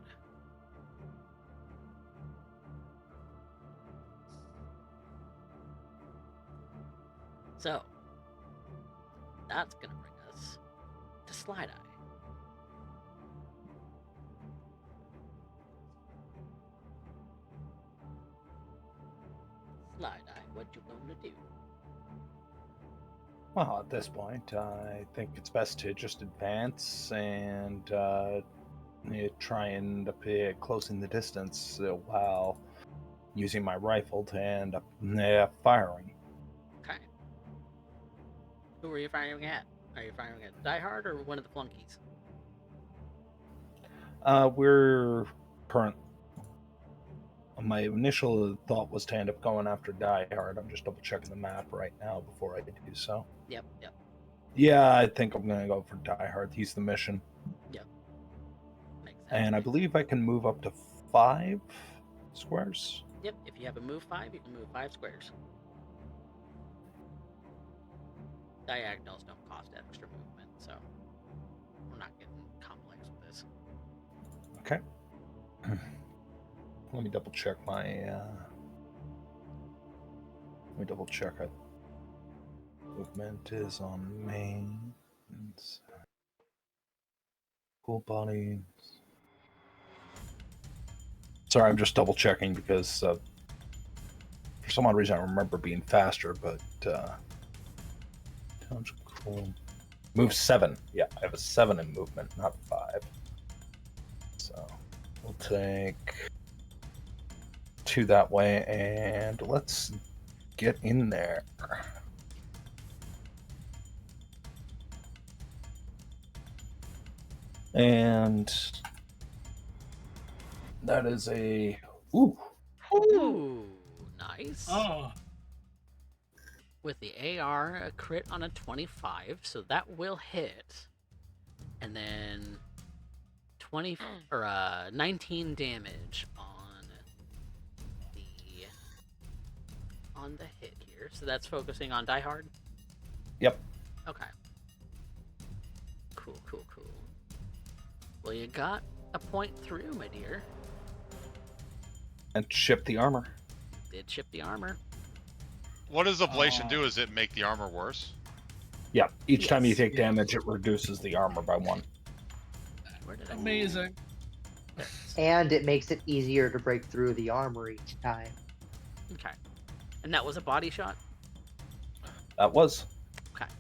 So, that's gonna bring us to Slideye. Slideye, what you gonna do?
Well, at this point, I think it's best to just advance and try and appear closing the distance while using my rifle to end up firing.
Okay. Who are you firing at? Are you firing at Die Hard or one of the flunkies?
We're current. My initial thought was to end up going after Die Hard. I'm just double checking the map right now before I do so.
Yep.
Yeah, I think I'm gonna go for Die Hard. He's the mission.
Yep. Makes sense.
And I believe I can move up to 5 squares.
Yep, if you have a move 5, you can move 5 squares. Diagonals don't cost extra movement, so we're not getting complex with this.
Okay. Let me double check my. Let me double check it. Movement is on main. Cool body. Sorry, I'm just double checking because for some odd reason I remember being faster, but sounds cool. Move 7. Yeah, I have a 7 in movement, not 5. So we'll take 2 that way, and let's get in there. And that is a ooh.
Ooh, nice.
Oh,
With the AR, a crit on a 25, so that will hit. And then 19 damage on the hit here. So that's focusing on Die Hard?
Yep.
Okay. Cool. Well, you got a point through, my dear.
And ship the armor.
Did ship the armor.
What does ablation do? Does it make the armor worse?
Yeah. Each time you
Yes.
take damage, it reduces the armor by 1.
Where did I
amazing.
And it makes it easier to break through the armor each time.
Okay. And that was a body shot?
That was.
Okay.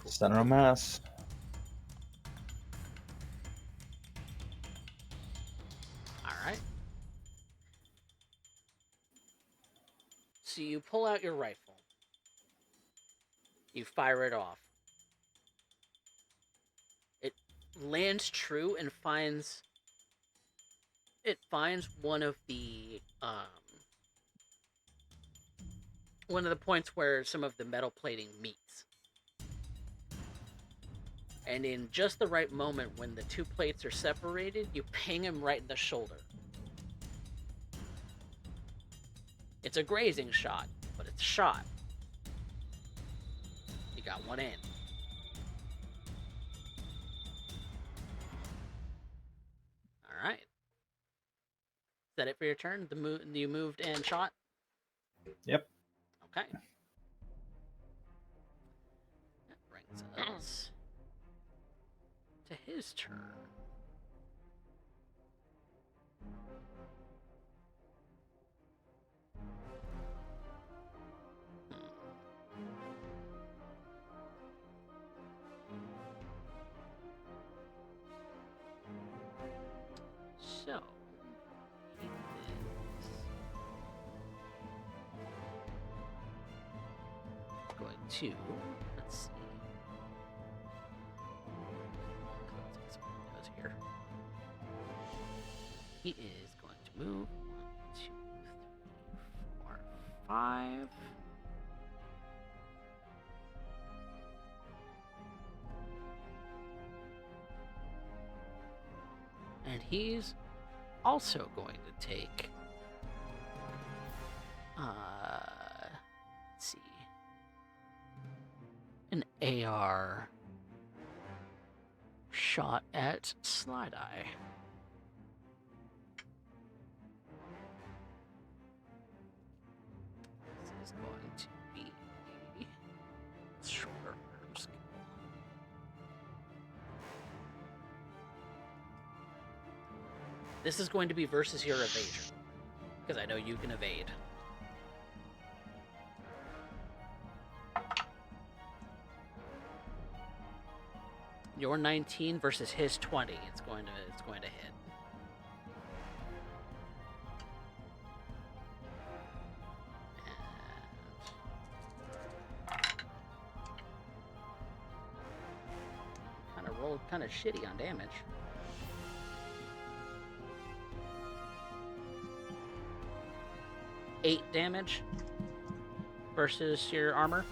Center of mass.
Alright. So you pull out your rifle. You fire it off. It lands true and finds one of the points where some of the metal plating meets. And in just the right moment when the 2 plates are separated, you ping him right in the shoulder. It's a grazing shot, but it's a shot. got one in. All right. Is that it for your turn? You moved and shot?
Yep.
Okay. That brings us to his turn. So, he is going to, let's see. Let's see what he does here. He is going to move 1, 2, 3, 4, 5. And he's also going to take, let's see, an AR shot at Slideye. This is going to be shorter arm skill. This is going to be versus your evasion, because I know you can evade. Your 19 versus his 20. It's going to hit. Kind of rolled kind of shitty on damage. Eight damage versus your armor.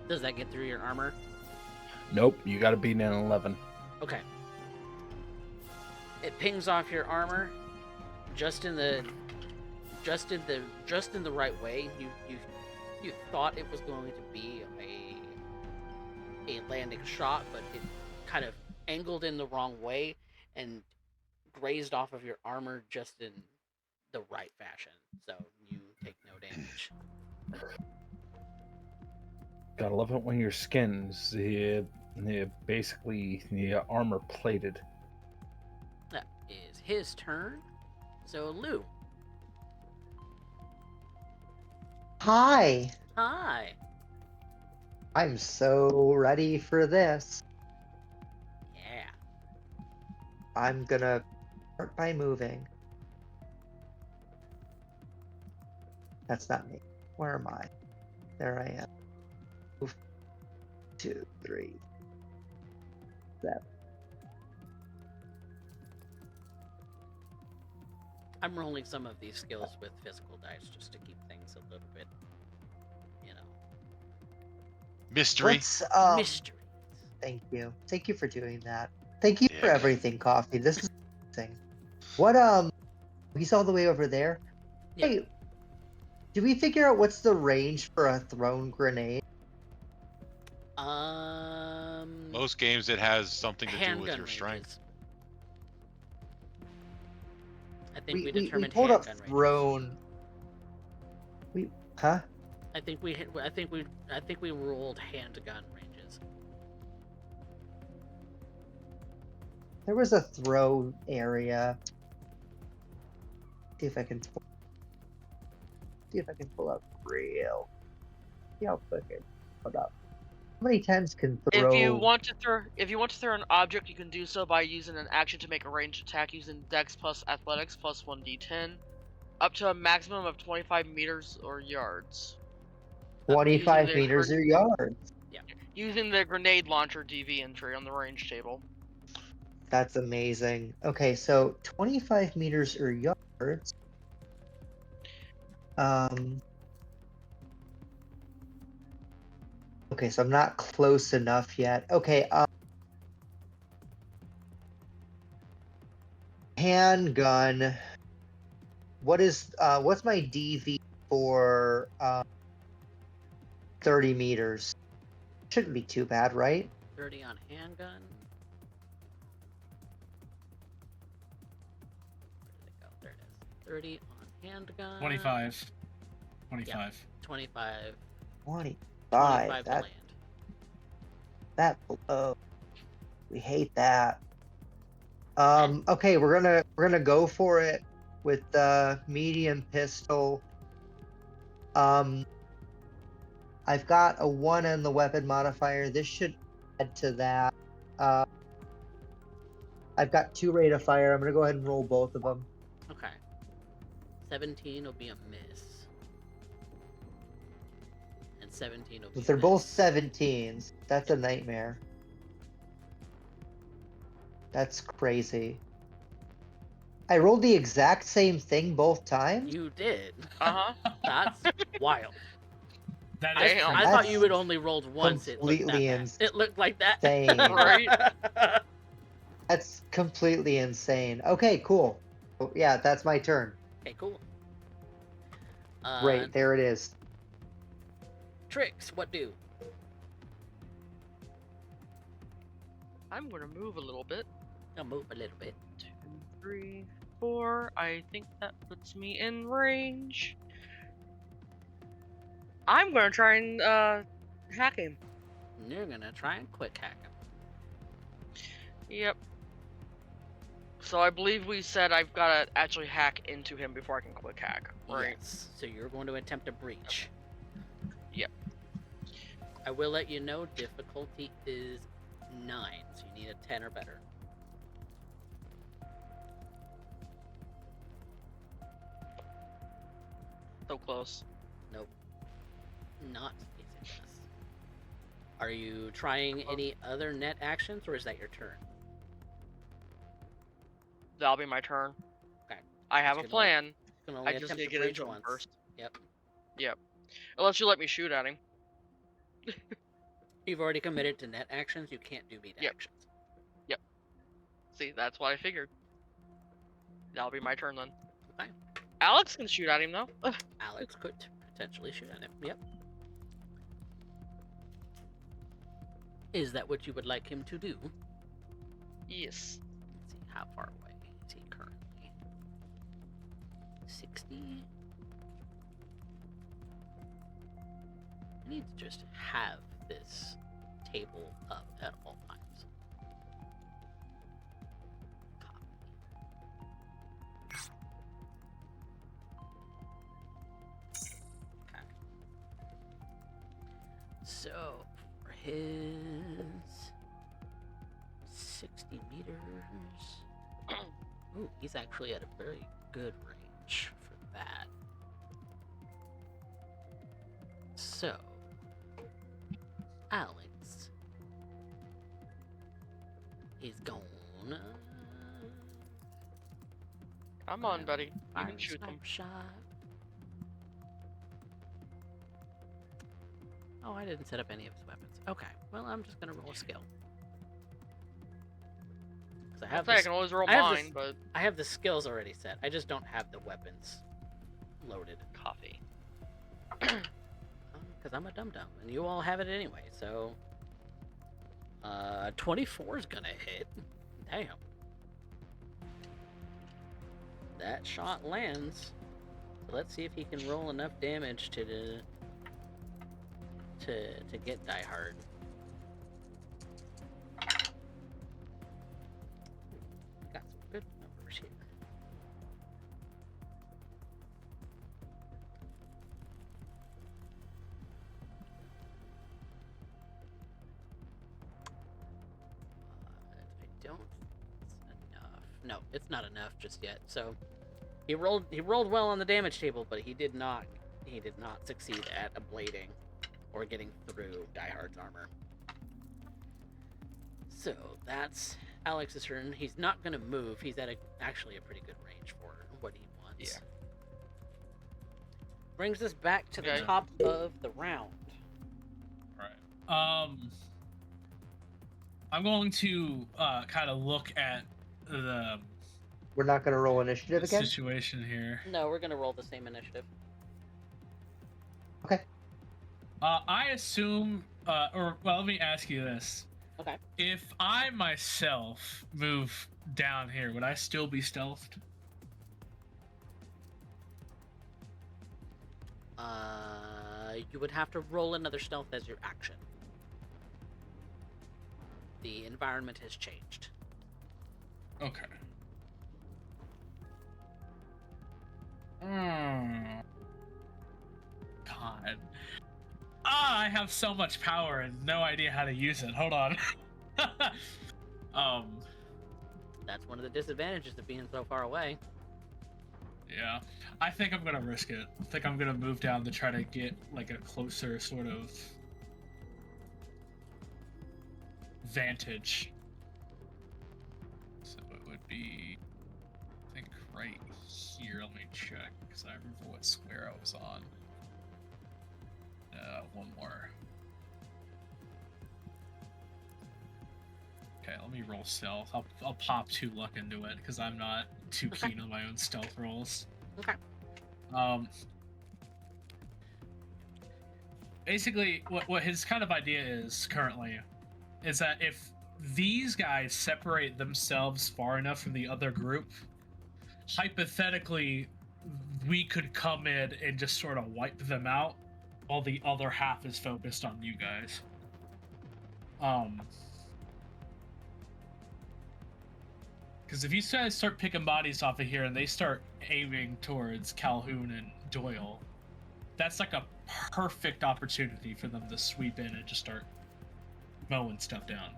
Does that get through your armor?
Nope, you gotta beat an 11.
Okay. It pings off your armor just in the right way. You thought it was going to be a landing shot, but it kind of angled in the wrong way and grazed off of your armor just in the right fashion, so you take no damage.
Gotta love it when your skin's basically armor plated.
That is his turn. So Loup.
Hi.
Hi.
I'm so ready for this.
Yeah.
I'm gonna start by moving. That's not me. Where am I? There I am. Move 2, 3, 7.
I'm rolling some of these skills with physical dice just to keep things a little bit,
Mystery.
Let's,
mystery.
Thank you. Thank you for doing that. Thank you for
Yeah.
everything, Coffee. This is amazing. What, he's all the way over there.
Yeah.
Hey, did we figure out what's the range for a thrown grenade?
Most games it has something to do with
Handgun
your strength.
ranges. I think we
We
determined
pulled up
handgun ranges.
thrown. Huh?
I think we ruled handgun ranges.
There was a throw area. See if I can pull up real. See how quick it put up. How many times can throw?
If you want to throw an object, you can do so by using an action to make a ranged attack using Dex plus Athletics plus 1d10, up to a maximum of 25 meters or yards.
25
using the
meters or yards.
Using the grenade launcher DV entry on the range table.
That's amazing. Okay, so 25 meters or yards. Okay, so I'm not close enough yet. Okay, handgun. what's my DV for 30 meters? Shouldn't be too bad, right?
30 on handgun. Where did it go? There it is. 30 on handgun.
25. 25.
Yeah, 25.
25.
25 to
That
land.
that blow. We hate that. Okay, we're gonna go for it with the medium pistol. I've got a 1 on the weapon modifier. This should add to that. I've got 2 rate of fire. I'm gonna go ahead and roll both of them.
Okay. 17 will be a miss. And 17 will be
But
a
they're both
miss.
17s. That's a nightmare. That's crazy. I rolled the exact same thing both times.
You did.
Uh huh.
That's wild.
That
I,
is
Damn.
I
crazy.
thought you had only rolled once.
completely
It looked like that.
insane.
Right.
That's completely insane. Okay, cool. Oh, yeah, that's my turn.
Okay, cool.
Great, there it is.
Trix, what do?
I'm gonna move a little bit.
I'll move a little bit.
2, 3, 4. I think that puts me in range. I'm gonna try and hack him.
You're gonna try and quick hack him.
Yep. So I believe we said I've gotta actually hack into him before I can quick hack, right?
Yes. So you're going to attempt a breach.
Yep.
I will let you know difficulty is 9, so you need a 10 or better.
So close.
Nope. Not a success. Are you trying any other net actions, or is that your turn?
That'll be my turn.
Okay.
I have a
Just gonna-
plan.
You can only
I just
attempt
need
to
to get
breach
into him
once.
first.
Yep.
Unless you let me shoot at him.
You've already committed to net actions. You can't do beat
Yep.
actions.
See, that's what I figured. That'll be my turn then.
Okay.
Alex can shoot at him though.
Alex could potentially shoot at him. Yep. Is that what you would like him to do?
Yes.
Let's see, how far away is he currently? 60? I need to just have this table up at all times. Copy. Okay. So, for his 60 meters. Ooh, he's actually at a very good range for that. So, Alex is gonna
Come on, buddy. You
fire
can
a
shoot them.
sniper shot. Oh, I didn't set up any of his weapons. Okay, well, I'm just gonna roll a skill. 'Cause I
I can always roll
I have
mine,
this-
but
I have the skills already set. I just don't have the weapons loaded.
coffee.
Because I'm a dum-dum, and you all have it anyway, so... 24 is gonna hit. Damn. That shot lands. So let's see if he can roll enough damage to get Die Hard. Got some good numbers here. I don't. It's enough. No, it's not enough just yet. So he rolled well on the damage table, but he did not succeed at ablating or getting through Die Hard's armor. So that's Alex's turn. He's not gonna move. He's at actually a pretty good range for what he wants.
Yeah.
Brings us back to the
Okay.
top of the round.
Right. I'm going to kind of look at the
We're not going to roll initiative
the
again?
situation here.
No, we're gonna roll the same initiative.
Okay.
I assume, let me ask you this.
Okay.
If I myself move down here, would I still be stealthed?
You would have to roll another stealth as your action. The environment has changed.
Okay. God. I have so much power and no idea how to use it. Hold on.
That's one of the disadvantages of being so far away.
Yeah. I think I'm gonna risk it. I think I'm gonna move down to try to get like a closer sort of vantage. So it would be, I think, right here. Let me check because I remember what square I was on. One more. Okay, let me roll stealth. I'll pop 2 luck into it because I'm not too keen on my own stealth rolls.
Okay.
Basically, what his kind of idea is currently is that if these guys separate themselves far enough from the other group, hypothetically, we could come in and just sort of wipe them out while the other half is focused on you guys. Because if you guys start picking bodies off of here and they start aiming towards Calhoun and Doyle, that's like a perfect opportunity for them to sweep in and just start mowing stuff down.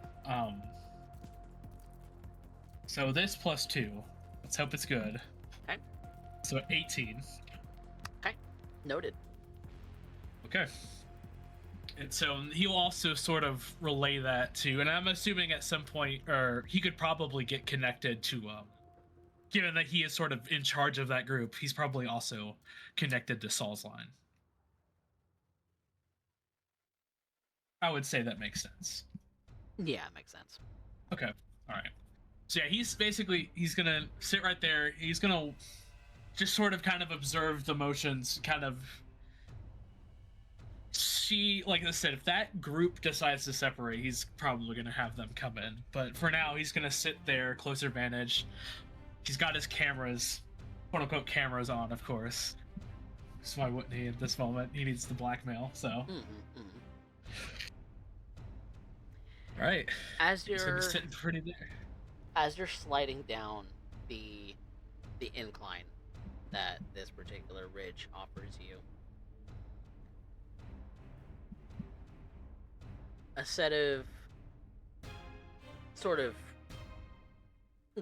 So this plus 2. Let's hope it's good.
Okay.
So 18.
Okay. Noted.
Okay. And so he'll also sort of relay that to, and I'm assuming at some point, or he could probably get connected to, given that he is sort of in charge of that group, he's probably also connected to Saul's line. I would say that makes sense.
Yeah, it makes sense.
Okay. All right. So yeah, he's gonna sit right there. He's gonna just sort of kind of observe the motions, kind of see, like I said, if that group decides to separate, he's probably gonna have them come in. But for now, he's gonna sit there, closer vantage. He's got his cameras, quote unquote cameras on, of course. So why wouldn't he at this moment? He needs the blackmail, so. All right.
As
He's
you're
gonna be sitting pretty there.
As you're sliding down the incline that this particular ridge offers you, a set of sort of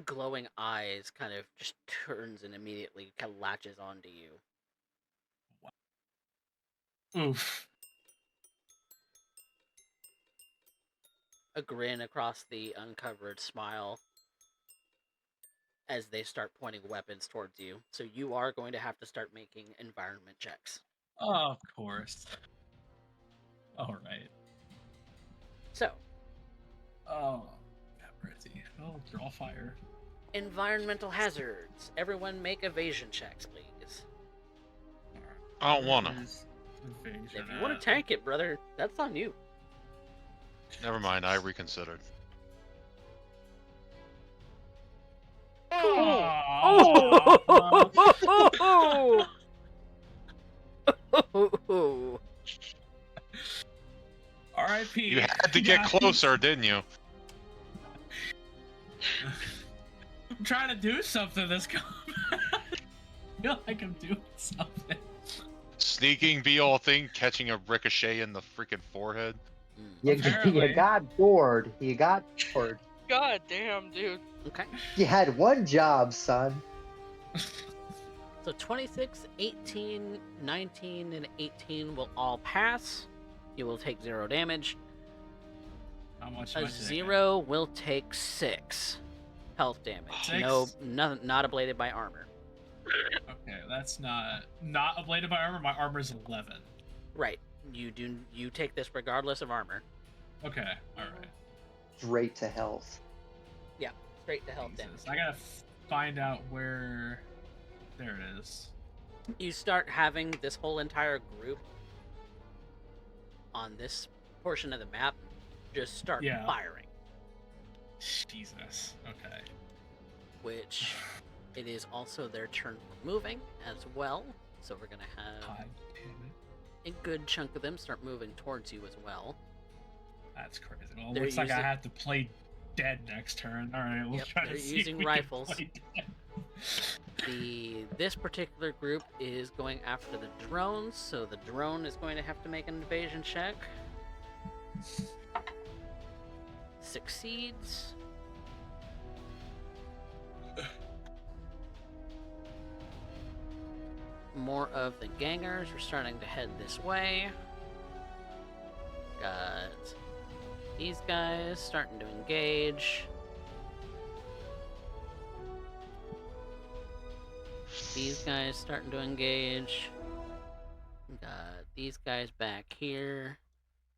glowing eyes kind of just turns and immediately kind of latches onto you.
Oof.
A grin across the uncovered smile as they start pointing weapons towards you. So you are going to have to start making environment checks.
Oh, of course. All right.
So.
Oh, ready. Oh, draw fire.
Environmental hazards. Everyone make evasion checks, please.
I don't wanna.
If you want to tank it, brother, that's on you.
Never mind, I reconsidered.
R.I.P.
You had to get closer, didn't you?
I'm trying to do something this combat. I feel like I'm doing something.
Sneaking be all thing, catching a ricochet in the freaking forehead.
You
Apparently.
got bored. You got bored.
God damn, dude.
Okay.
You had one job, son.
So 26, 18, 19, and 18 will all pass. You will take 0 damage.
How much am I
A
taking?
0 will take 6 health damage.
6?
No, not ablated by armor.
Okay, that's not ablated by armor. My armor's 11.
Right. You take this regardless of armor.
Okay, all right.
Straight to health.
Yeah, straight to health damage.
Jesus. I got find out where. There it is.
You start having this whole entire group on this portion of the map just start
Yeah.
firing.
Jesus. Okay.
Which it is also their turn for moving as well. So we're gonna have
God damn it.
a good chunk of them start moving towards you as well.
That's crazy. Well, it
They're
looks like I
using-
have to play dead next turn. All right, we'll
Yep,
try
they're
to see
using
if we
rifles.
Can play dead.
This particular group is going after the drones, so the drone is going to have to make an evasion check. Succeeds. More of the gangers are starting to head this way. Got these guys starting to engage. These guys starting to engage. Got these guys back here.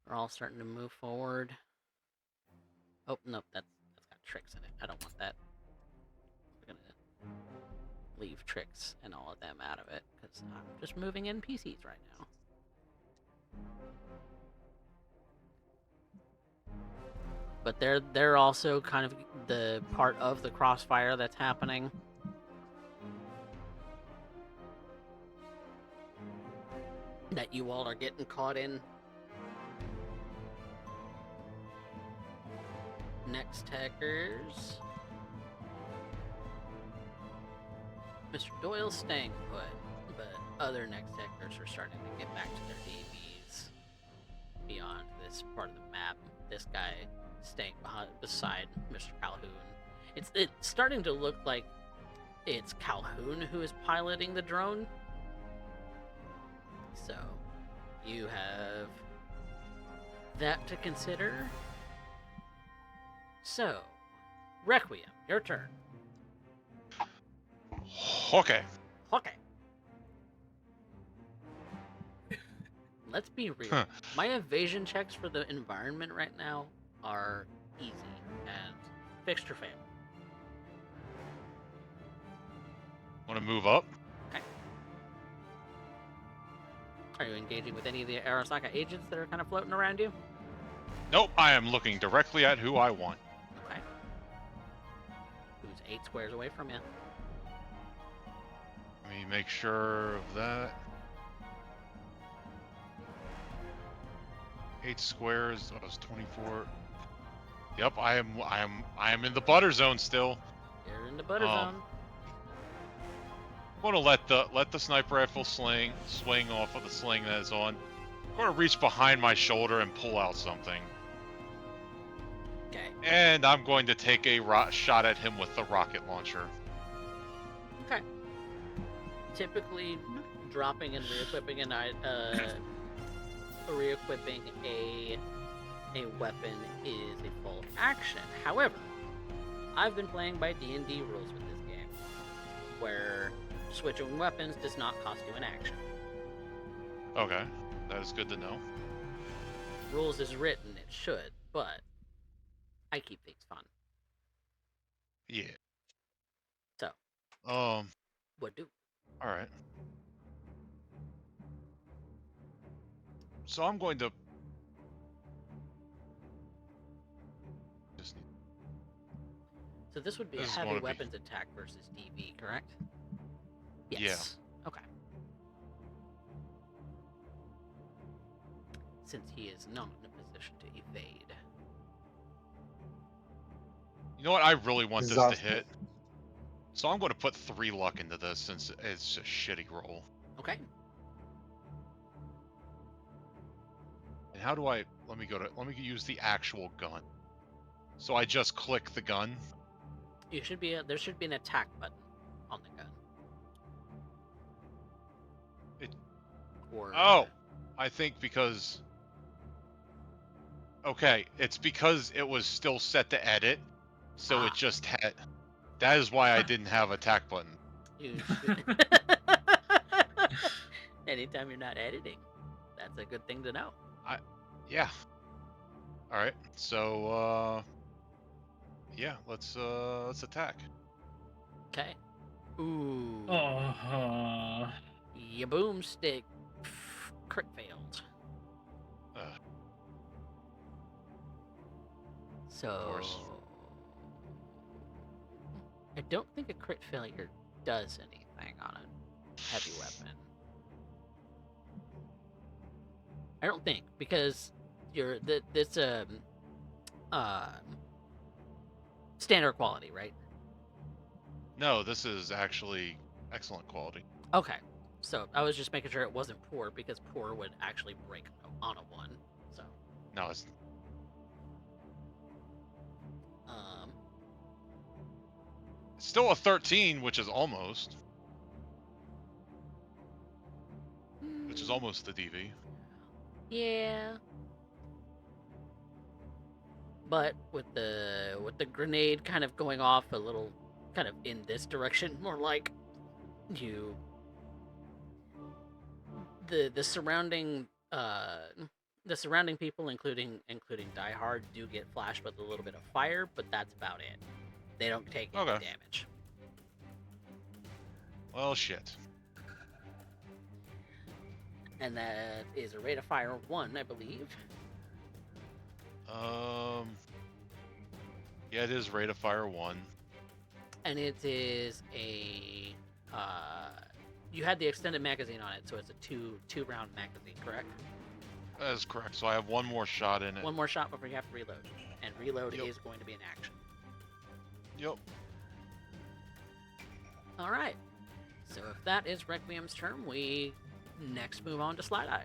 We're all starting to move forward. Oh, nope, that's got Trix in it. I don't want that. We're gonna leave Trix and all of them out of it, because I'm just moving NPCs right now. But they're also kind of the part of the crossfire that's happening. That you all are getting caught in. Next hackers. Mr. Doyle's staying put, but other next hackers are starting to get back to their DVs beyond this part of the map. This guy staying beside Mr. Calhoun. It's starting to look like it's Calhoun who is piloting the drone. So, you have that to consider. So, Requiem, your turn.
Okay.
Okay. Let's be real.
Huh.
My evasion checks for the environment right now are easy, and Fxture fail.
Want to move up?
Are you engaging with any of the Arasaka agents that are kind of floating around you?
Nope, I am looking directly at who I want.
Okay. Who's 8 squares away from you?
Let me make sure of that. 8 squares. That was 24. Yep, I am in the butter zone still.
You're in the butter zone.
I'm gonna let the sniper rifle swing off of the sling that is on. I'm gonna reach behind my shoulder and pull out something.
Okay.
And I'm going to take a shot at him with the rocket launcher.
Okay. Typically, dropping and re-equipping a weapon is a full action. However, I've been playing by D&D rules with this game, where switching weapons does not cost you an action.
Okay, that is good to know.
Rules is written, it should, but I keep things fun.
Yeah.
So, what do?
All right. So I'm going to just.
So this would be
This
a
is
heavy
gonna be-
weapons attack versus DV, correct? Yes.
Yeah.
Okay. Since he is not in a position to evade.
You know what? I really want this to
Exhausted.
hit. So I'm going to put 3 luck into this since it's a shitty roll.
Okay.
And how do I? Let me use the actual gun. So I just click the gun.
There should be an attack button on the gun.
Oh, I think because. Okay, it's because it was still set to edit, so it just had. That is why I didn't have attack button.
You Anytime you're not editing, that's a good thing to know.
Yeah. All right. So yeah, let's attack.
Okay. Ooh.
Oh.
Your boomstick crit failed. So
course.
I don't think a crit failure does anything on a heavy weapon. I don't think, because this standard quality, right?
No, this is actually excellent quality.
Okay. So I was just making sure it wasn't poor, because poor would actually break on a 1. So
No, it's still a 13, which is almost the DV.
Yeah. But with the grenade kind of going off a little kind of in this direction, more like you the surrounding people, including Die Hard, do get flashed with a little bit of fire, but that's about it. They don't take any
Okay.
damage.
Well, shit.
And that is a rate of fire 1, I believe.
Yeah, it is rate of fire 1.
And it is a you had the extended magazine on it, so it's a two round magazine, correct?
That is correct. So I have one more shot in it.
One more shot before you have to reload, and reload
Yep.
is going to be an action.
Yep.
All right. So if that is Requiem's turn, we next move on to Slideye.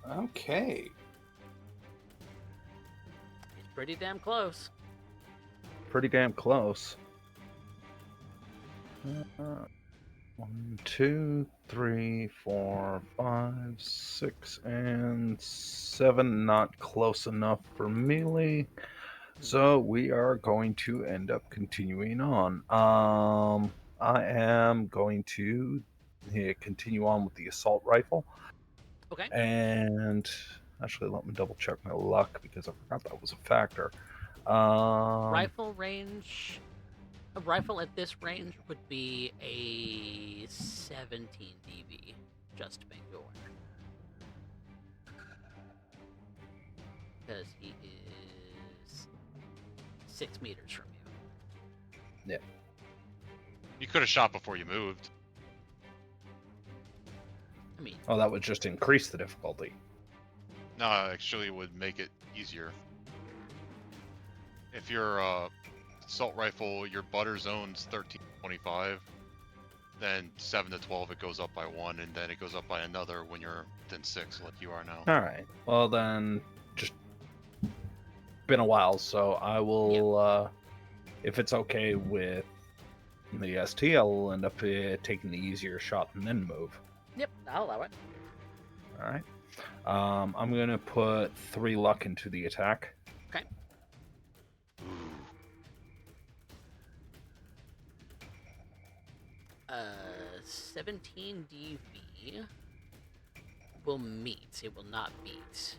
Okay.
He's pretty damn close.
Pretty damn close. 1, 2, 3, 4, 5, 6, and 7. Not close enough for melee. So we are going to end up continuing on. I am going to continue on with the assault rifle.
Okay.
And actually, let me double check my luck because I forgot that was a factor.
Rifle range. A rifle at this range would be a 17 DV, just to make you aware. Because he is 6 meters from you.
Yeah.
You could have shot before you moved.
I mean,
Oh, that would just increase the difficulty.
No, actually, it would make it easier. If your assault rifle, your butter zone's 1325, then 7 to 12 it goes up by 1, and then it goes up by another when you're within 6, like you are now.
All right. Well, then, just been a while, so I will. If it's okay with the ST, I'll end up taking the easier shot and then move.
yep, I'll allow it.
All right. I'm gonna put 3 luck into the attack.
Okay. 17 DV will meet. It will not beat.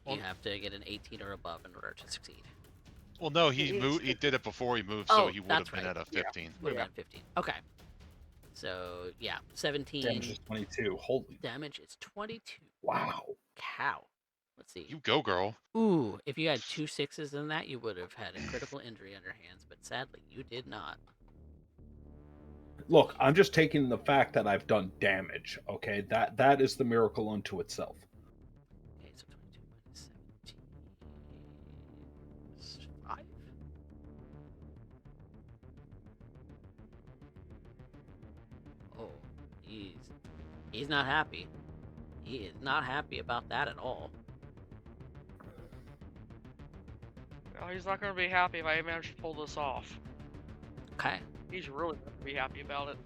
You have to get an 18 or above in order to succeed.
Well, no, he moved. He did it before he moved, so
Oh,
he would have
that's
been
right.
at a 15.
Would have been 15. Okay. So, yeah, 17.
Damage is 22. Holy
Damage is 22.
wow!
Cow. Let's see.
You go, girl.
Ooh, if you had 2 6s in that, you would have had a critical injury on your hands, but sadly, you did not.
Look, I'm just taking the fact that I've done damage. Okay, that is the miracle unto itself.
Okay, so 22 minus 17 is 5. Oh, he's not happy. He is not happy about that at all.
Oh, he's not going to be happy if I manage to pull this off.
Okay,
He's really going to be happy about it.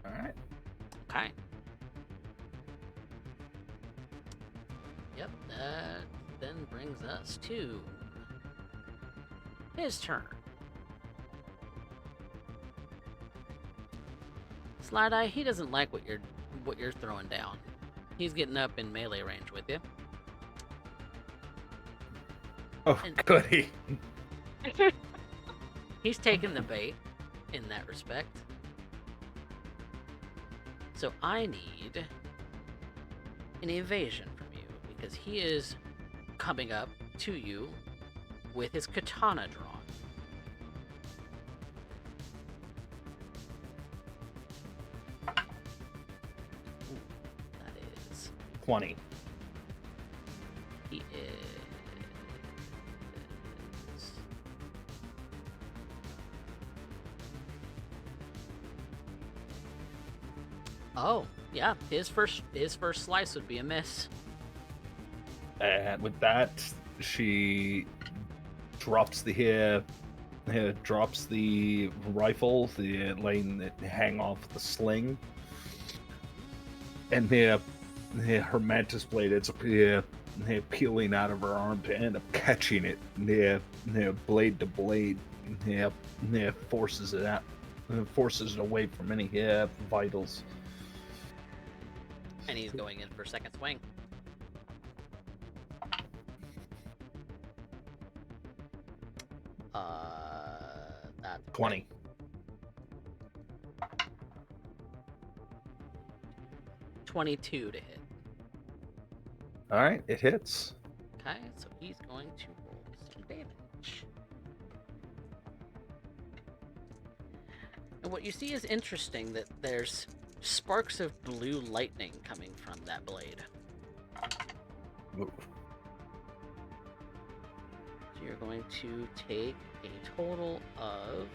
All right.
okay. Yep, that then brings us to his turn. Slideye, he doesn't like what you're throwing down. He's getting up in melee range with you.
Oh,
And-
goody.
He's taken the bait in that respect. So I need an evasion from you because he is coming up to you with his katana drawn. Ooh, that is
20.
he is Oh, yeah, his first slice would be a miss.
And with that, she drops the rifle, letting it hang off the sling, and her mantis blade is peeling out of her arm to end up catching it, blade to blade, forces it out, forces it away from any vitals.
And he's going in for second swing. That's
20.
great. 22 to hit.
All right, it hits.
Okay, so he's going to roll some damage. And what you see is interesting, that there's sparks of blue lightning coming from that blade.
Ooh.
So you're going to take a total of...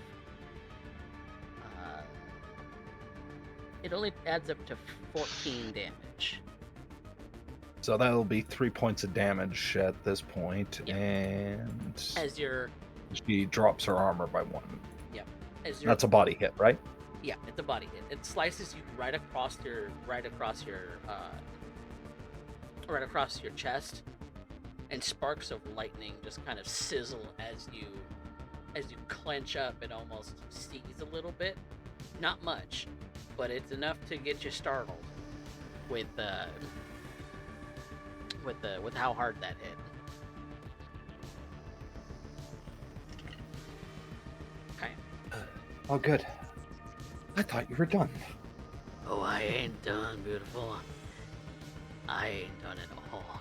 it only adds up to 14 damage.
So that'll be 3 points of damage at this point,
Yep.
and
As your...
she drops her armor by 1.
Yep. As your...
That's a body hit, right?
Yeah, it's a body hit. It slices you right across your chest, and sparks of lightning just kind of sizzle as you clench up and almost seize a little bit. Not much, but it's enough to get you startled with how hard that hit. Okay.
Oh, good. I thought you were done.
Oh, I ain't done, beautiful. I ain't done it all.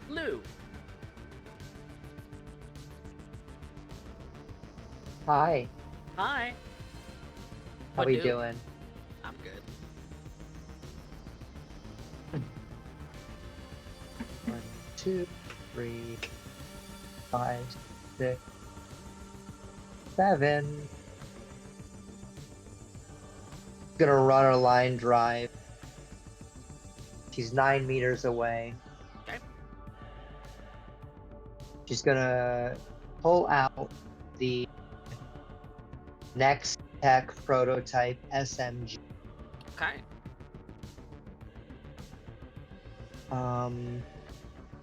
Loup.
Hi,
Hi.
how
What
we
do?
doing?
I'm good.
1, 2, 3, 5, 6, 7. Gonna run a line drive. She's 9 meters away.
Okay.
She's gonna pull out the next tech prototype SMG.
Okay.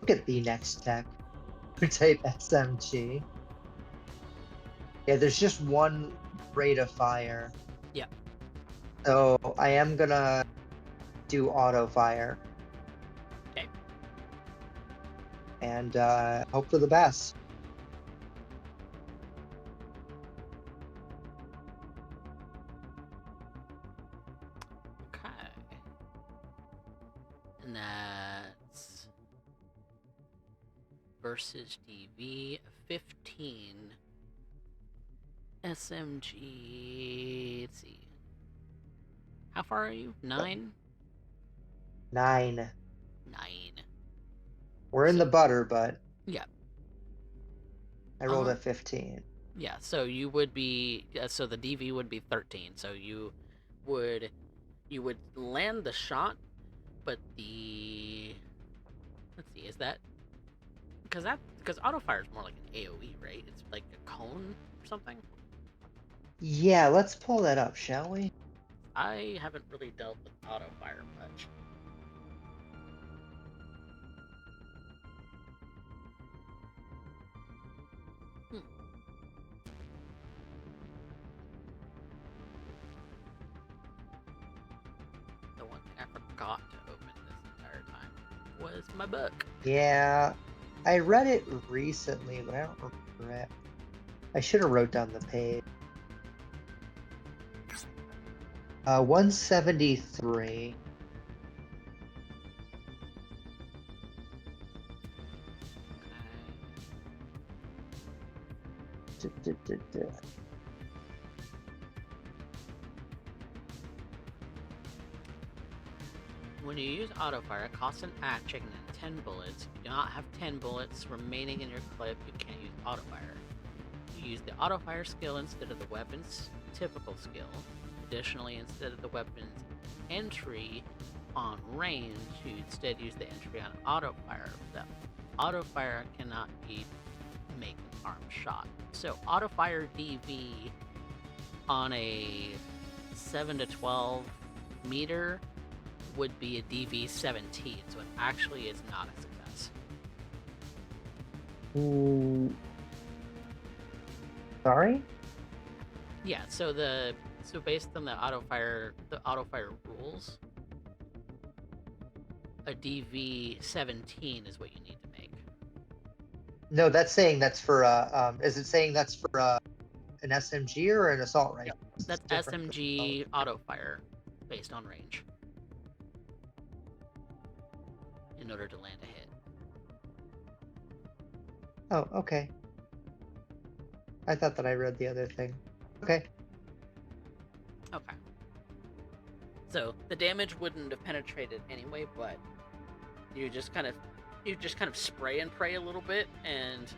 Look at the next tech prototype SMG. Yeah, there's just one rate of fire.
Yep.
So I am gonna do auto fire.
Okay.
And hope for the best.
Okay. And that's versus DV 15 SMG. Let's see. How far are you? 9?
9.
9.
We're in the butter, but
Yeah.
I rolled
Uh-huh.
a 15.
Yeah, so you would be so the DV would be 13. So you would land the shot, but let's see, is that because auto fire is more like an AoE, right? It's like a cone or something.
Yeah, let's pull that up, shall we?
I haven't really dealt with auto fire much. The one thing I forgot to open this entire time. was my book.
Yeah, I read it recently, but I don't remember it. I should have wrote down the page. 173.
When you use autofire, it costs an action and 10 bullets. If you do not have 10 bullets remaining in your clip, you can't use autofire. You use the autofire skill instead of the weapon's typical skill. Additionally, instead of the weapon's entry on range, you instead use the entry on autofire. The autofire cannot be make an armed shot. So autofire DV on a 7 to 12 meter would be a DV 17, so it actually is not a success.
Ooh. Sorry?
Yeah, so based on the autofire rules, a DV 17 is what you need to make.
No, that's saying that's for is it saying that's for an SMG or an assault rifle?
Yep. That's SMG autofire based on range. In order to land a hit.
Oh, okay. I thought that I read the other thing. Okay.
Okay. So the damage wouldn't have penetrated anyway, but you just kind of spray and pray a little bit, and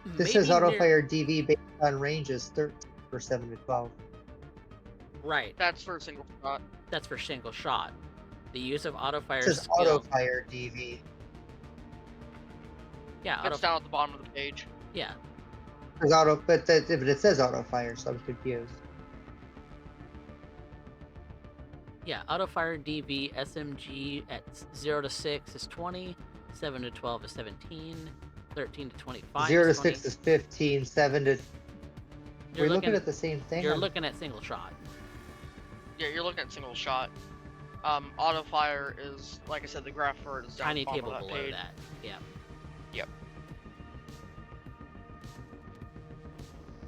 This says autofire DV based on ranges 13 for 7 to 12.
Right.
That's for a single shot.
That's for single shot. The use of autofire
It says
skill.
autofire DV.
Yeah,
It's down at the bottom of the page.
Yeah.
There's but it says autofire, so I'm confused.
Yeah, autofire DV SMG at 0 to 6 is 20, 7 to 12 is 17, 13 to 25
0 to
is 20.
6 is 15, 7 to...
You're
We're looking at the same thing?
You're looking at single shot.
Yeah, you're looking at single shot. Autofire is, like I said, the graph for it is down
Tiny
at the
table
bottom of
below
that page.
that. Yeah.
Yep.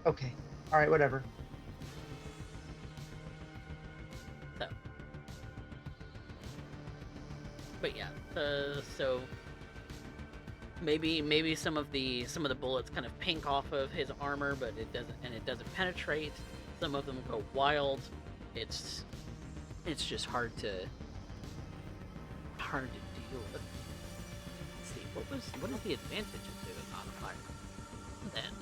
Okay. Alright, whatever.
So. But yeah, so maybe some of the bullets kind of pink off of his armor, but it doesn't penetrate. Some of them go wild. It's just hard to deal with. Let's see, what is the advantage of doing modifier? Then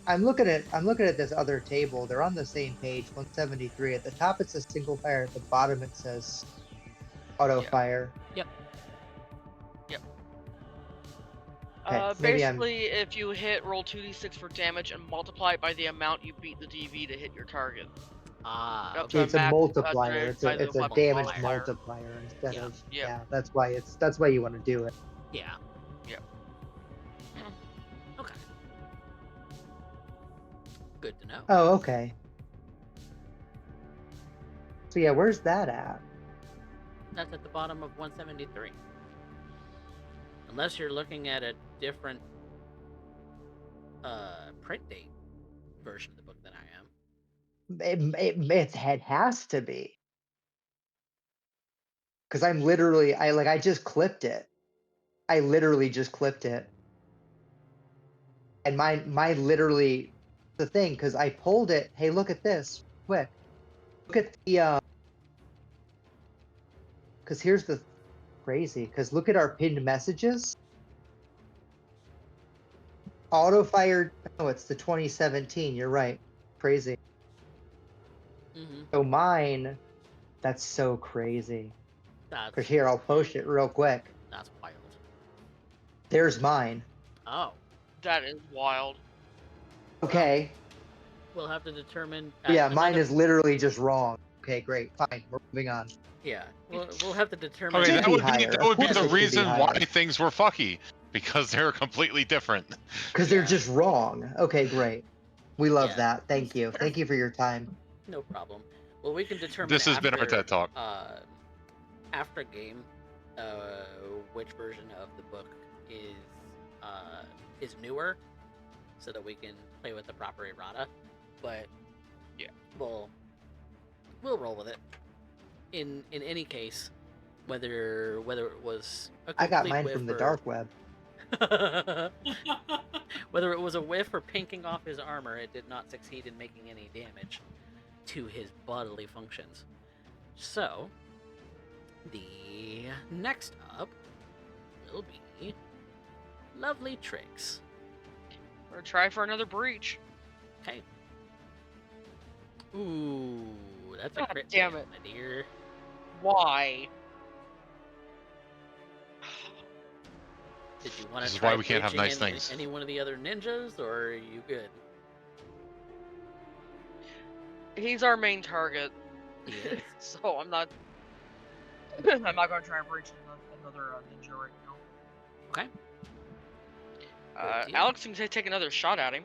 I'm looking at this other table. They're on the same page, 173. At the top it says single fire. At the bottom it says auto fire.
Yep.
Okay, maybe
Basically, if you hit, roll 2d6 for damage and multiply it by the amount you beat the DV to hit your target.
Up
See, it's a multiplier. It's a damage
modifier.
multiplier instead
Yeah,
of
yeah.
That's why you want to do it.
Yeah.
Yep.
Okay. Good to know.
Oh, okay. So yeah, where's that at?
That's at the bottom of 173. Unless you're looking at a different print date version of the book than I am.
It has to be. Because I just clipped it. I literally just clipped it. And my literally the thing, because I pulled it. Hey, look at this. Quick. Look at the because here's the crazy, because look at our pinned messages. Auto fired. Oh, it's the 2017. You're right. Crazy.
Mm-hmm.
So mine, that's so crazy.
That's
Here, I'll post it real quick.
That's wild.
There's mine.
Oh.
That is wild.
Okay.
We'll have to determine.
Yeah, mine is literally just wrong. Okay, great. Fine. We're moving on.
Yeah, we'll have to determine.
Okay,
Should
that
be
would
higher.
be
Of course
the
it should be
reason why
higher.
things were fucky, because they're completely different.
Because they're just wrong. Okay, great. We love
Yeah.
that. Thank you. Thank you for your time.
No problem. Well, we can determine.
This has been our
after,
TED Talk.
after game, which version of the book is newer, so that we can play with the proper errata. But
Yeah.
we'll roll with it. In any case, whether it was a
I got
complete
mine
whiff
from the
or-
dark web.
Whether it was a whiff or pinking off his armor, it did not succeed in making any damage to his bodily functions. So, the next up will be lovely Trix.
We're gonna try for another breach.
Okay. Ooh, that's a
God
crit
damn
fail,
it.
my dear.
Why?
Did you want
This
to
is
try
why we can't have
breaching
nice things.
any one of the other ninjas, or are you good?
He's our main target,
He is.
so I'm not. I'm not gonna try and breach another ninja right now.
Okay. Good deal.
Alex can take another shot at him.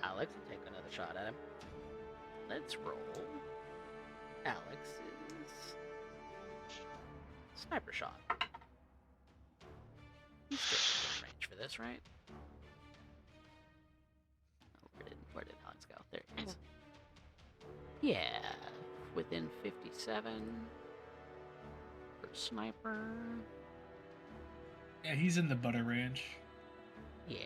Alex will take another shot at him. Let's roll Alex's sniper shot. He's still in range for this, right? Oh, where did Alex go? There he is. Yeah, within 57 for sniper.
Yeah, he's in the butter range.
Yeah,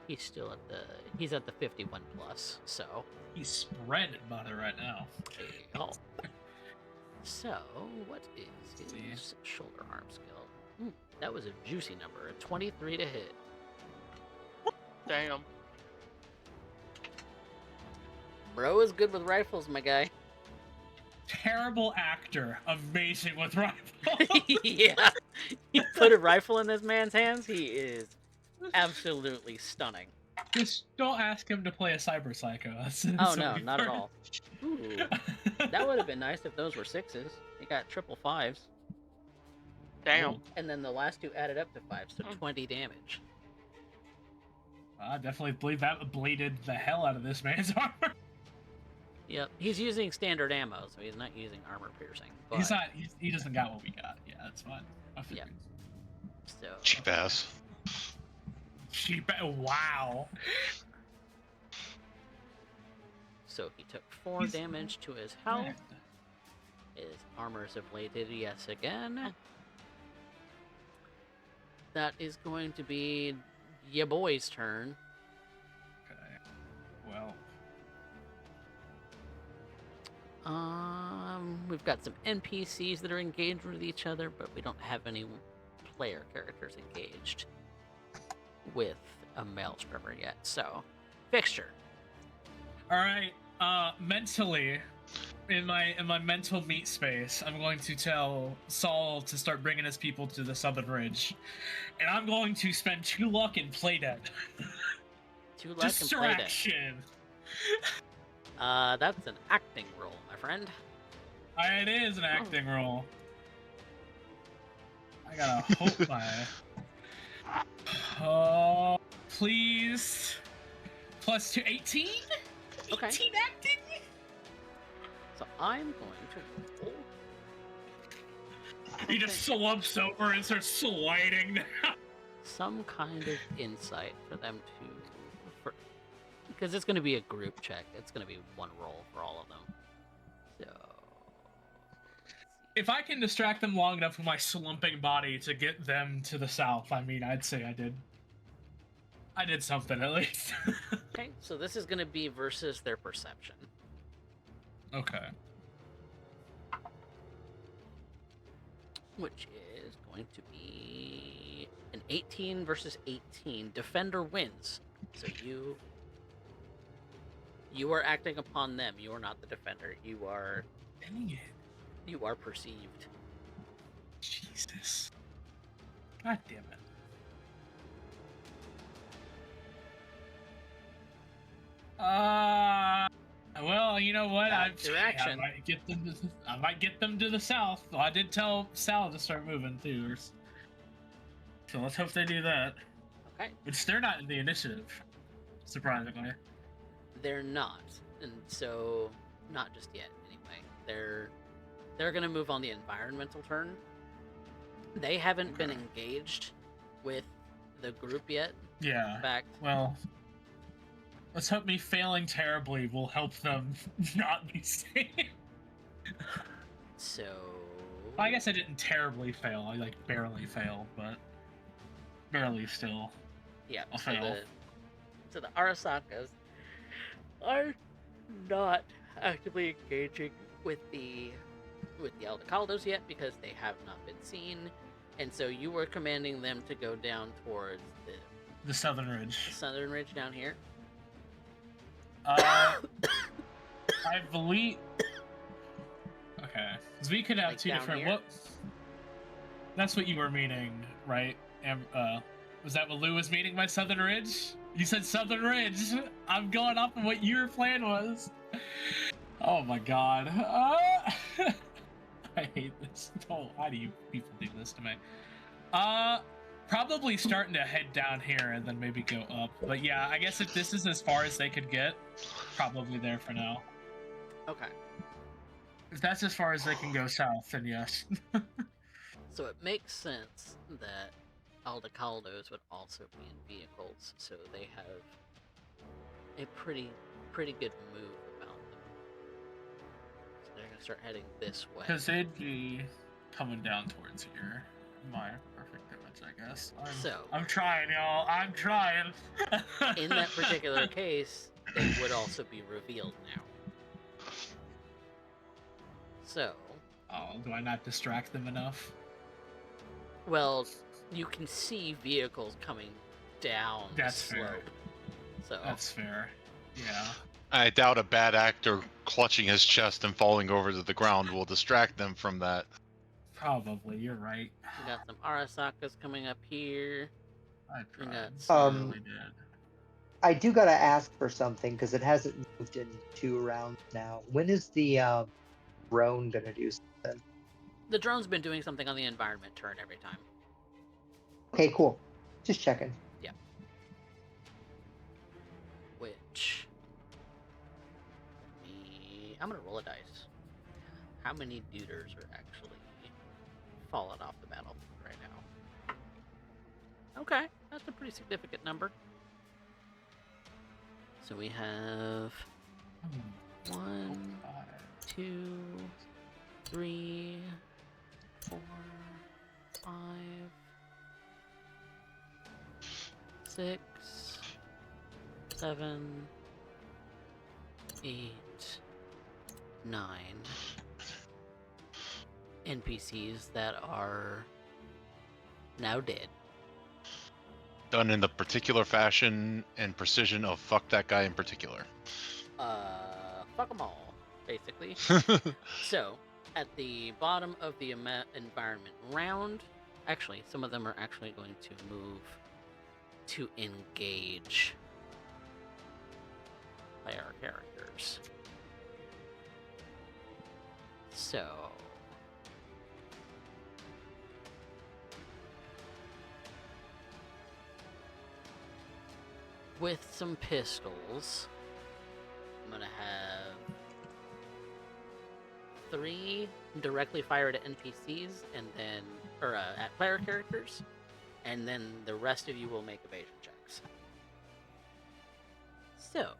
he's still at the 51 plus. So
He's spread butter right now.
there you go. So what is
See.
his shoulder arm skill? That was a juicy number, a 23 to hit.
Damn.
Bro is good with rifles, my guy.
Terrible actor, amazing with rifle.
Yeah, you put a rifle in this man's hands, he is absolutely stunning.
Just don't ask him to play a cyber psycho.
Oh no, not at all. Ooh, that would have been nice if those were sixes. You got triple fives,
Damn.
and then the last two added up to 5, so 20 damage.
I definitely believe that bleeded the hell out of this man's armor.
Yep, he's using standard ammo, so he's not using armor piercing. But,
He's not. He doesn't got what we got. Yeah, that's fine. I figured.
So
Cheap ass.
Cheap. Wow.
So he took 4
He's-
damage to his health. His armor's ablated yes again. That is going to be ya boy's turn.
Okay. Well,
We've got some NPCs that are engaged with each other, but we don't have any player characters engaged with a male scrubber yet. So, Fxture.
all right. Mentally, in my mental meat space, I'm going to tell Saul to start bringing his people to the southern ridge, and I'm going to spend 2 luck and play dead.
2 luck and play dead.
Distraction.
That's an acting roll, my friend.
It is an acting roll. I gotta hope my. Oh, please. Plus 2, 18?
Okay.
18 acting?
So I'm going to roll.
He just slumps over and starts sliding down.
Some kind of insight for them because it's going to be a group check. It's going to be 1 roll for all of them. So,
If I can distract them long enough with my slumping body to get them to the south, I mean, I'd say I did. I did something at least.
okay, so this is going to be versus their perception.
Okay.
Which is going to be an 18 versus 18. Defender wins. So you are acting upon them. You are not the defender. You are
Dang it.
You are perceived.
Jesus. God damn it. Well, you know what? I
Direction.
might get them to the south. Well, I did tell Sal to start moving too. So let's hope they do that.
Okay.
Which they're not in the initiative, surprisingly.
They're not, and so not just yet. Anyway, they're gonna move on the environmental turn, They haven't been engaged with the group yet.
Yeah.
In fact,
Well, let's hope me failing terribly will help them not be seen.
so
I guess I didn't terribly fail. I like barely failed, but barely still.
yeah.
I'll
So
fail.
the Arasakas are not actively engaging with the Aldecaldos yet because they have not been seen, and so you were commanding them to go down towards
The Southern Ridge.
the southern ridge down here.
I believe. Okay, because we could have
Like
two
down
different.
here?
What? That's what you were meaning, right? Was that what Lou was meaning by Southern Ridge? You said Southern Ridge. I'm going off of what your plan was. Oh my god. I hate this. Oh, why do you people do this to me? Probably starting to head down here and then maybe go up. But yeah, I guess if this is as far as they could get, probably there for now.
Okay.
If that's as far as they can go south, then yes.
So it makes sense that Aldecaldos would also be in vehicles, so they have a pretty good move about them. So they're gonna start heading this way.
Because they'd be coming down towards here. My perfect image, I guess. I'm trying, y'all. I'm trying.
In that particular case, they would also be revealed now. So.
Oh, do I not distract them enough?
Well, you can see vehicles coming down
That's
the slope.
fair.
So.
That's fair. Yeah.
I doubt a bad actor clutching his chest and falling over to the ground will distract them from that.
Probably, you're right.
We got some Arasakas coming up here.
I
We
tried.
got
I
some.
really did.
I do gotta ask for something because it hasn't moved in 2 rounds now. When is the drone gonna do something?
The drone's been doing something on the environment turn every time.
Okay, cool. Just checking.
Yeah. Which. I'm gonna roll a dice. How many duders are actually falling off the battlefield right now? Okay, that's a pretty significant number. So we have 1, 2, 3, 4, 5, 6, 7, 8, 9 NPCs that are now dead.
Done in the particular fashion and precision of fuck that guy in particular.
Fuck them all, basically. So, at the bottom of the environment round, actually, some of them are actually going to move to engage player characters. So, with some pistols, I'm gonna have 3 directly fired at NPCs, and then, or at player characters, and then the rest of you will make evasion checks. So,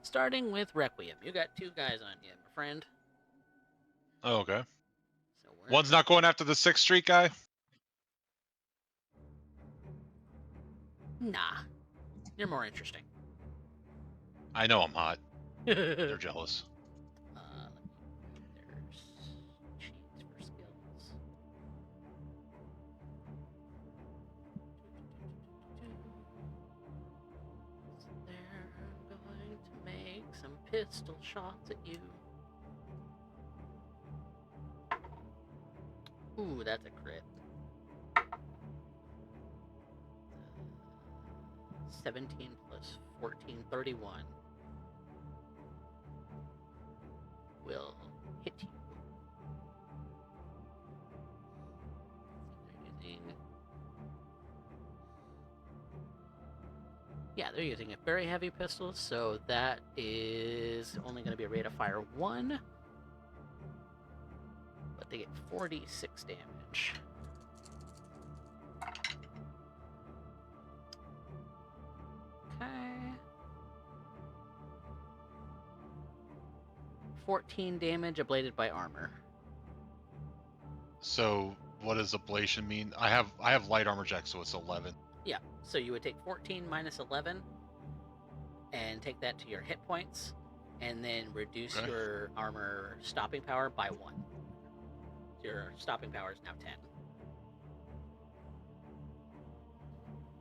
starting with Requiem, you got 2 guys on you, my friend.
Oh, okay.
So
One's not going after the 6th Street guy?
Nah, you're more interesting.
I know I'm hot. They're jealous.
There's sheets for skills. They're going to make some pistol shots at you. Ooh, that's a crit. 17 plus 14, 31 will hit you. They're using a very heavy pistol, so that is only going to be a rate of fire 1. But they get 46 damage. 14 damage ablated by armor.
So what does ablation mean? I have light armor check, so it's 11.
Yeah, so you would take 14 minus 11 and take that to your hit points, and then reduce
Okay.
your armor stopping power by 1. Your stopping power is now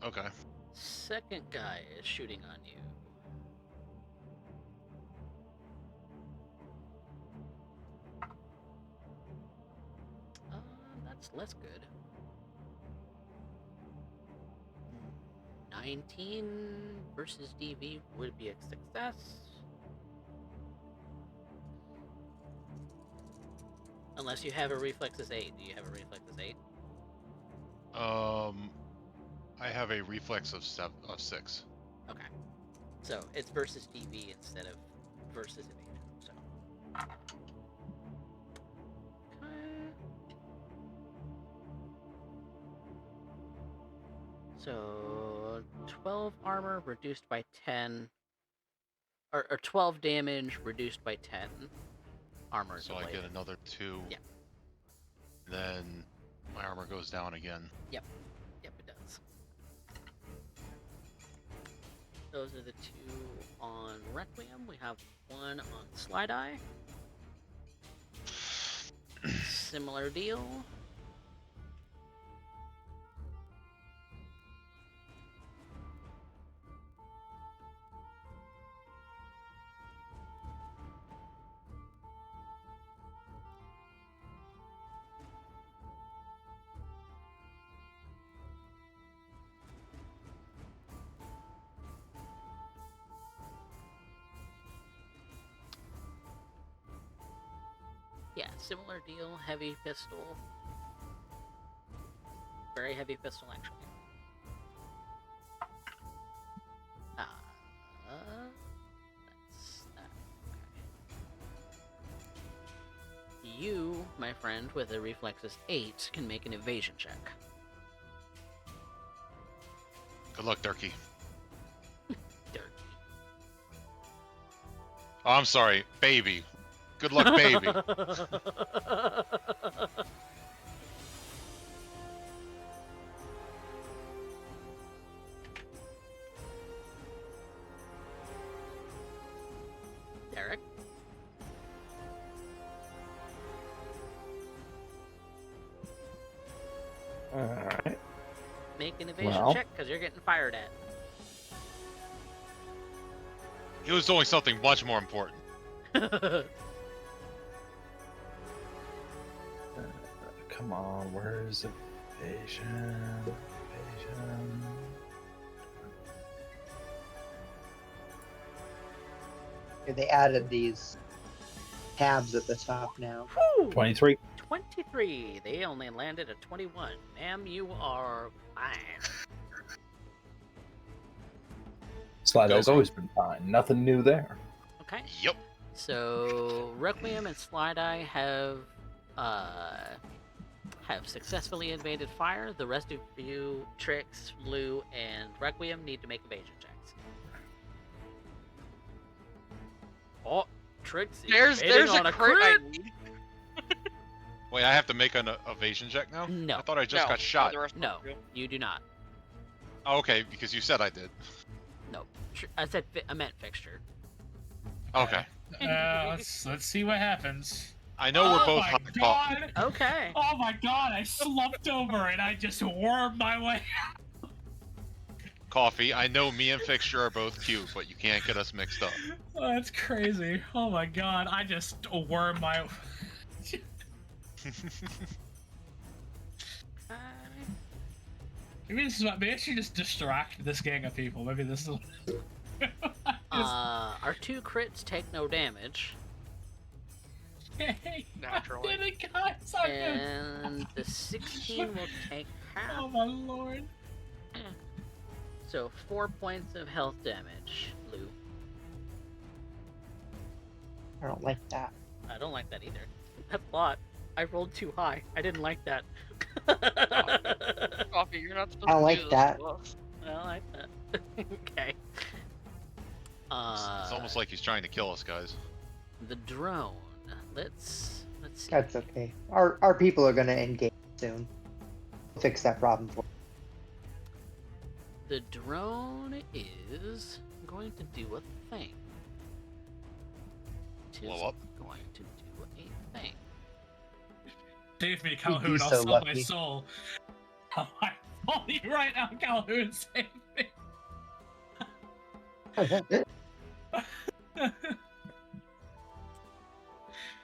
10.
Okay.
Second guy is shooting on you. That's less good. 19 versus DV would be a success. Unless you have a reflexes 8. Do you have a reflexes 8?
I have a reflex of 6.
Okay. So it's versus DV instead of versus evasion. So. Okay. So 12 armor reduced by 10, or 12 damage reduced by 10 armor.
So I get another 2.
Yeah.
Then my armor goes down again.
Yep, it does. Those are the 2 on Requiem. We have 1 on Slideye. Similar deal. Yeah, similar deal. Heavy pistol. Very heavy pistol, actually. That's that. Okay. You, my friend, with a reflexes 8, can make an evasion check.
Good luck, Durkee.
Dirty.
Oh, I'm sorry, baby. Good luck, baby.
Derek?
Alright.
Make an evasion
Well.
check, because you're getting fired at.
He was doing something much more important.
Come on, where's evasion? Evasion.
They added these tabs at the top now.
Whew!
23.
23. They only landed at 21. Ma'am, you are fine.
Slideye's always been fine. Nothing new there.
Okay.
Yep.
So Requiem and Slideye have successfully invaded fire. The rest of you, Trix, Loup, and Requiem, need to make evasion checks. Oh, Trix is
There's
evading
a
on a
crit I
crit.
need.
Wait, I have to make an evasion check now?
No.
I thought I just
No,
got shot.
the rest
No,
of you.
you do not.
Oh, okay, because you said I did.
No, I said I meant Fxture.
Okay.
Let's see what happens.
I know we're both
my
hot
god!
Okay.
Oh my god! I slumped over and I just wormed my way.
coffee. I know me and Fxture are both cute, but you can't get us mixed up.
Oh, that's crazy. Oh my god! I just wormed my. Maybe this is what. Maybe I should just distract this gang of people. Maybe this is.
Our 2 crits take no damage,
Naturally.
and the 16 will take half.
Oh my lord.
So 4 points of health damage, Loup.
I don't like that.
I don't like that either. That's a lot. I rolled too high. I didn't like that.
Coffee, you're not supposed
I don't
to
like
do this
that.
to us.
I don't like that. Okay.
It's almost like he's trying to kill us, guys.
The drone. Let's see.
That's okay. Our people are gonna engage soon. We'll fix that problem for.
The drone is going to do a thing. It is
Blow up?
going to do a thing.
Save me,
You'd
Calhoun.
be
I'll
so
sell my
lucky.
soul. I'm calling you right now, Calhoun. Save me.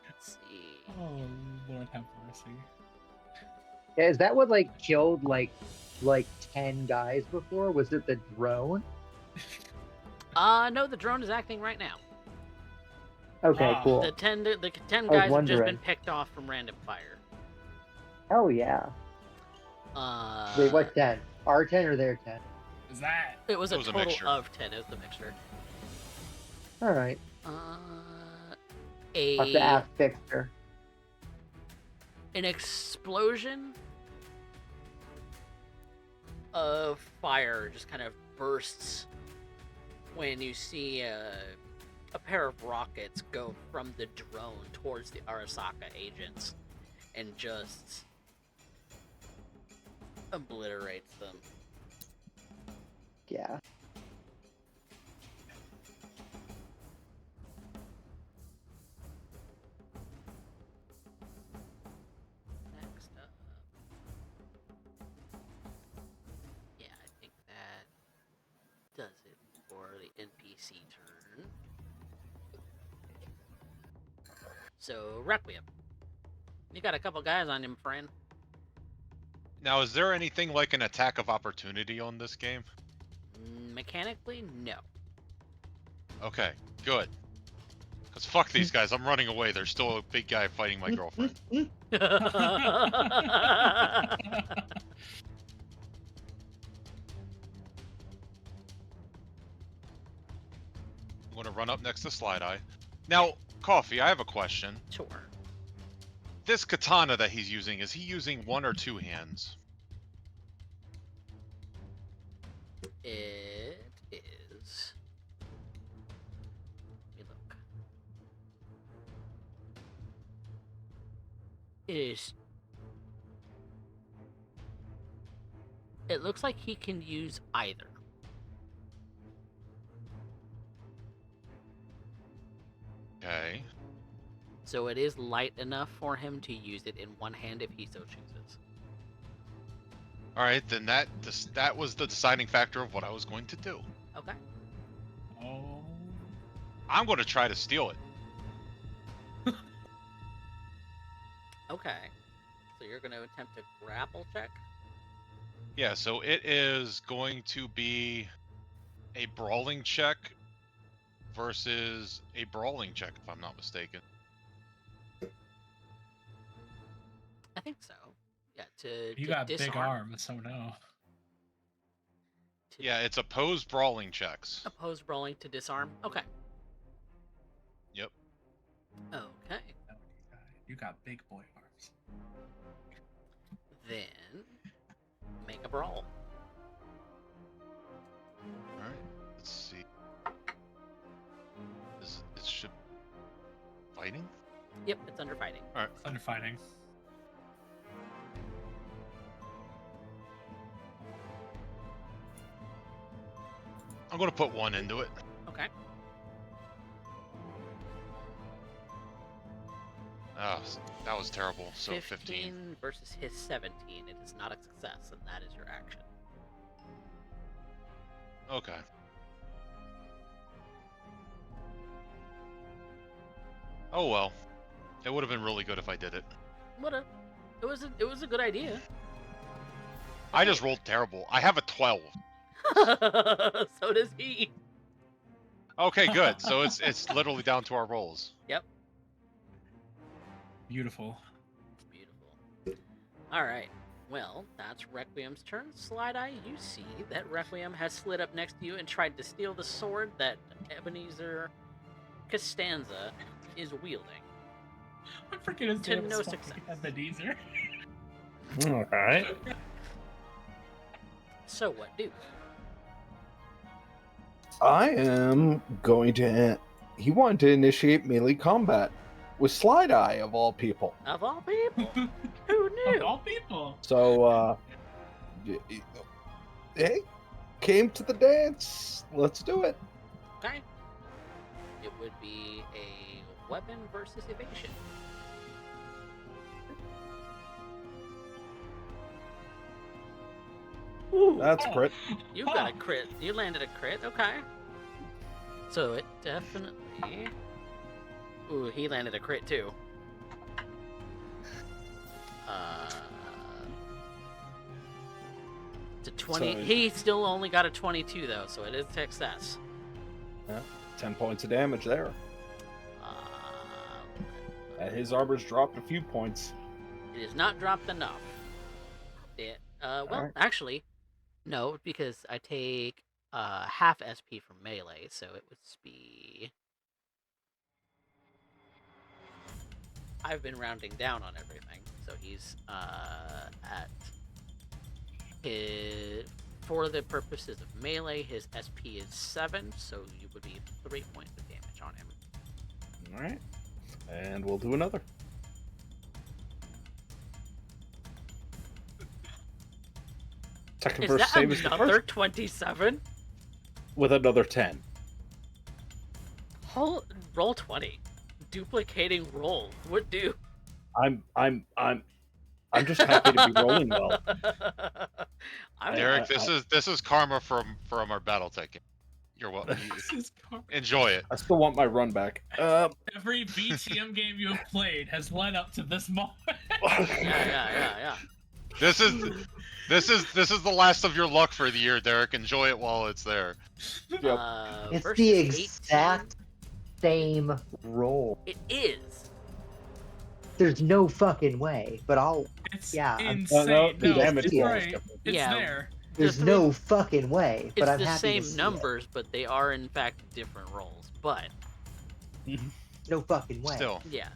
Let's see.
Oh, Lord have mercy.
Yeah, is that what like killed like 10 guys before? Was it the drone?
No, the drone is acting right now.
Okay,
Ah.
cool.
The 10
was
guys have just
wondering.
been picked off from random fire.
Oh yeah. Wait, what 10? Our 10 or their 10?
Is that?
It was
It
a
was a
total
mixture.
of 10. It was the mixture.
All right.
Uh,
I'll have to ask Fxture.
an explosion of fire just kind of bursts when you see a pair of rockets go from the drone towards the Arasaka agents and just obliterates them.
Yeah.
Next up. Yeah, I think that does it for the NPC turn. So, Requiem. You got a couple guys on him, friend.
Now, is there anything like an attack of opportunity on this game?
Mechanically, no.
Okay, good. Because fuck these guys, I'm running away. There's still a big guy fighting my girlfriend. I'm going to run up next to Slideye. Now, Coffee, I have a question.
Sure.
This katana that he's using, is he using one or two hands?
It is. Let me look. It is. It looks like he can use either.
Okay.
So it is light enough for him to use it in one hand if he so chooses.
Alright, then that was the deciding factor of what I was going to do.
Okay.
Oh.
I'm going to try to steal it.
Okay. So you're going to attempt to grapple check?
Yeah, so it is going to be a brawling check versus a brawling check, if I'm not mistaken.
I think so. Yeah, to
You
to
got big
disarm.
arms, so no.
To
Yeah, it's opposed brawling checks.
Opposed brawling to disarm? Okay.
Yep.
Okay.
You got big boy arms.
Then make a brawl.
Alright, let's see. It should... Fighting?
Yep, it's under fighting.
Alright.
Under fighting.
I'm going to put one into it.
Okay.
Ah, that was terrible. So 15.
Versus his 17. It is not a success, and that is your action.
Okay. Oh well. It would have been really good if I did it.
It was a good idea.
I just rolled terrible. I have a 12.
So does he.
Okay, good. So it's literally down to our rolls.
Yep.
Beautiful.
Beautiful. Alright. Well, that's Requiem's turn. Slideye, you see that Requiem has slid up next to you and tried to steal the sword that Ebenezer Costanza is wielding.
I forget his
To
name.
no
It's
success.
Ebenezer.
Alright.
So what do?
I am going to he wanted to initiate melee combat with Slideye of all people.
Of all people, who knew?
Of all people.
So, hey, came to the dance. Let's do it.
Okay. It would be a weapon versus evasion. Ooh,
That's a crit.
you got a crit. You landed a crit. Okay. So it definitely. Ooh, he landed a crit too. To 20.
So-
He still only got a 22 though, so it is a success.
Yeah, 10 points of damage there. His armor's dropped a few points.
It is not dropped enough. It, well,
Alright.
actually, no, because I take half SP from melee, so it would be. I've been rounding down on everything, so he's at his. For the purposes of melee, his SP is 7, so you would be 3 points of damage on him.
Alright. And we'll do another. Second
Is
versus
that
same as the
another
first
27?
with another 10.
Roll 20. Duplicating roll would do.
I'm just happy to be rolling well.
Derek, this is karma from our battle tech. You're welcome.
This is
Enjoy it.
I still want my run back.
Every BTM game you have played has led up to this moment.
Yeah.
This is the last of your luck for the year, Derek. Enjoy it while it's there.
Yep.
It's
Versus
the
18.
exact same roll.
It is.
There's no fucking way, but
It's
Yeah,
insane.
no, the damage
it's
roll is
right.
different.
It's
Yeah.
there.
there's
The
no fucking way.
It's
But I'm
the
happy to
same
see
numbers, but they are in fact different rolls. But
it. No fucking way.
Still,
yeah,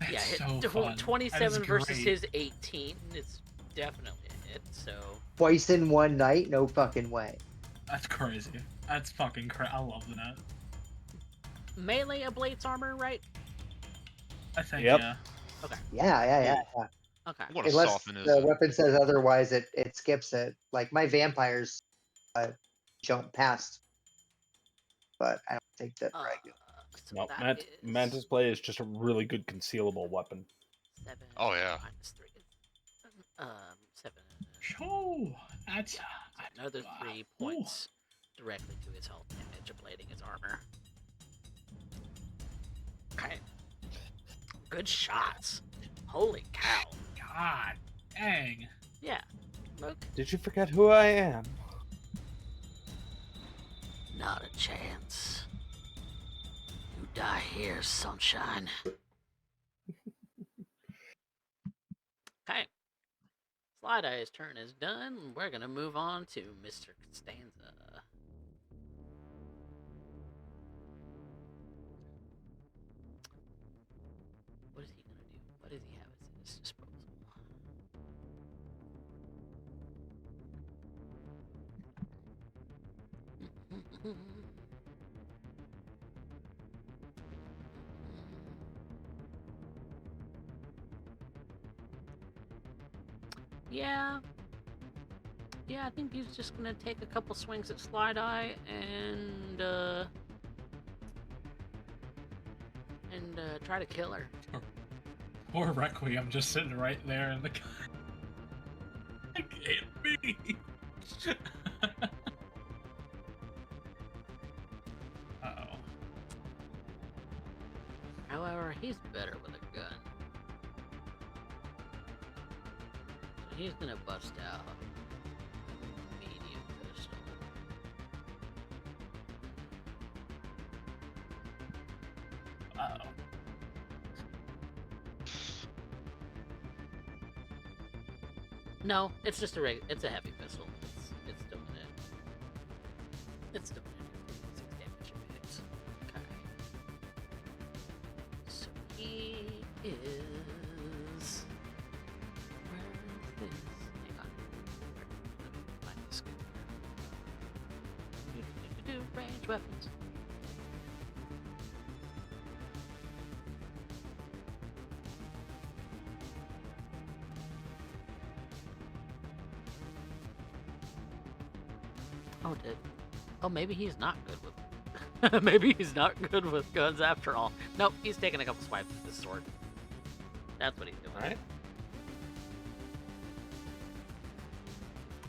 That's
yeah.
so fun. That
27
is
versus
great.
his 18 is definitely a hit. So
Twice in one night, no fucking way.
That's crazy. That's fucking crazy. I love that.
melee ablates armor, right?
I think,
Yep.
yeah.
Yeah.
Okay.
what a
Unless
soften is
the
it?
weapon says otherwise, it skips it. Like my vampires jump past, but I don't think that
Uh,
regular.
so
No,
that is
Mantis Blade is just a really good concealable weapon.
7
Oh, yeah.
minus 3 is 7.
Oh, that's
So another 3 points directly to his health damage, ablating his armor. Okay. Good shots. Holy cow.
God dang.
Yeah. Look,
Did you forget who I am?
not a chance. You die here, sunshine. Okay. Slideye's turn is done. We're gonna move on to Mr. Costanza. What is he gonna do? What does he have at his disposal? Yeah, I think he's just gonna take a couple swings at Slideye and try to kill her.
Poor Requiem just sitting right there in the. Hit me. Uh-oh.
However, he's better with a gun. So he's gonna bust out a medium pistol.
Uh-oh.
No, it's just it's a heavy pistol. It's still gonna. It's still gonna do 6 damage if it hits. Okay. So he is. Where is this? Hang on. Let me find this guy. Range weapons. Oh, maybe he's not good with. Maybe he's not good with guns after all. Nope, he's taking a couple swipes with his sword. That's what he's doing.
Alright.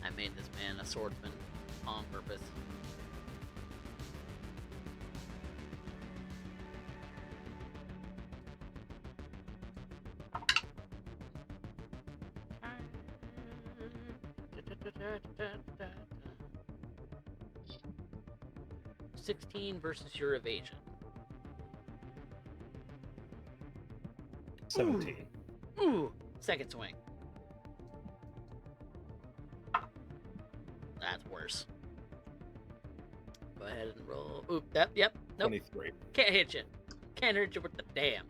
I made this man a swordsman on purpose. $16 versus your evasion.
17.
Ooh, second swing. That's worse. Go ahead and roll. Oop, yep, nope.
23.
Can't hit you. Can't hit you with the damn.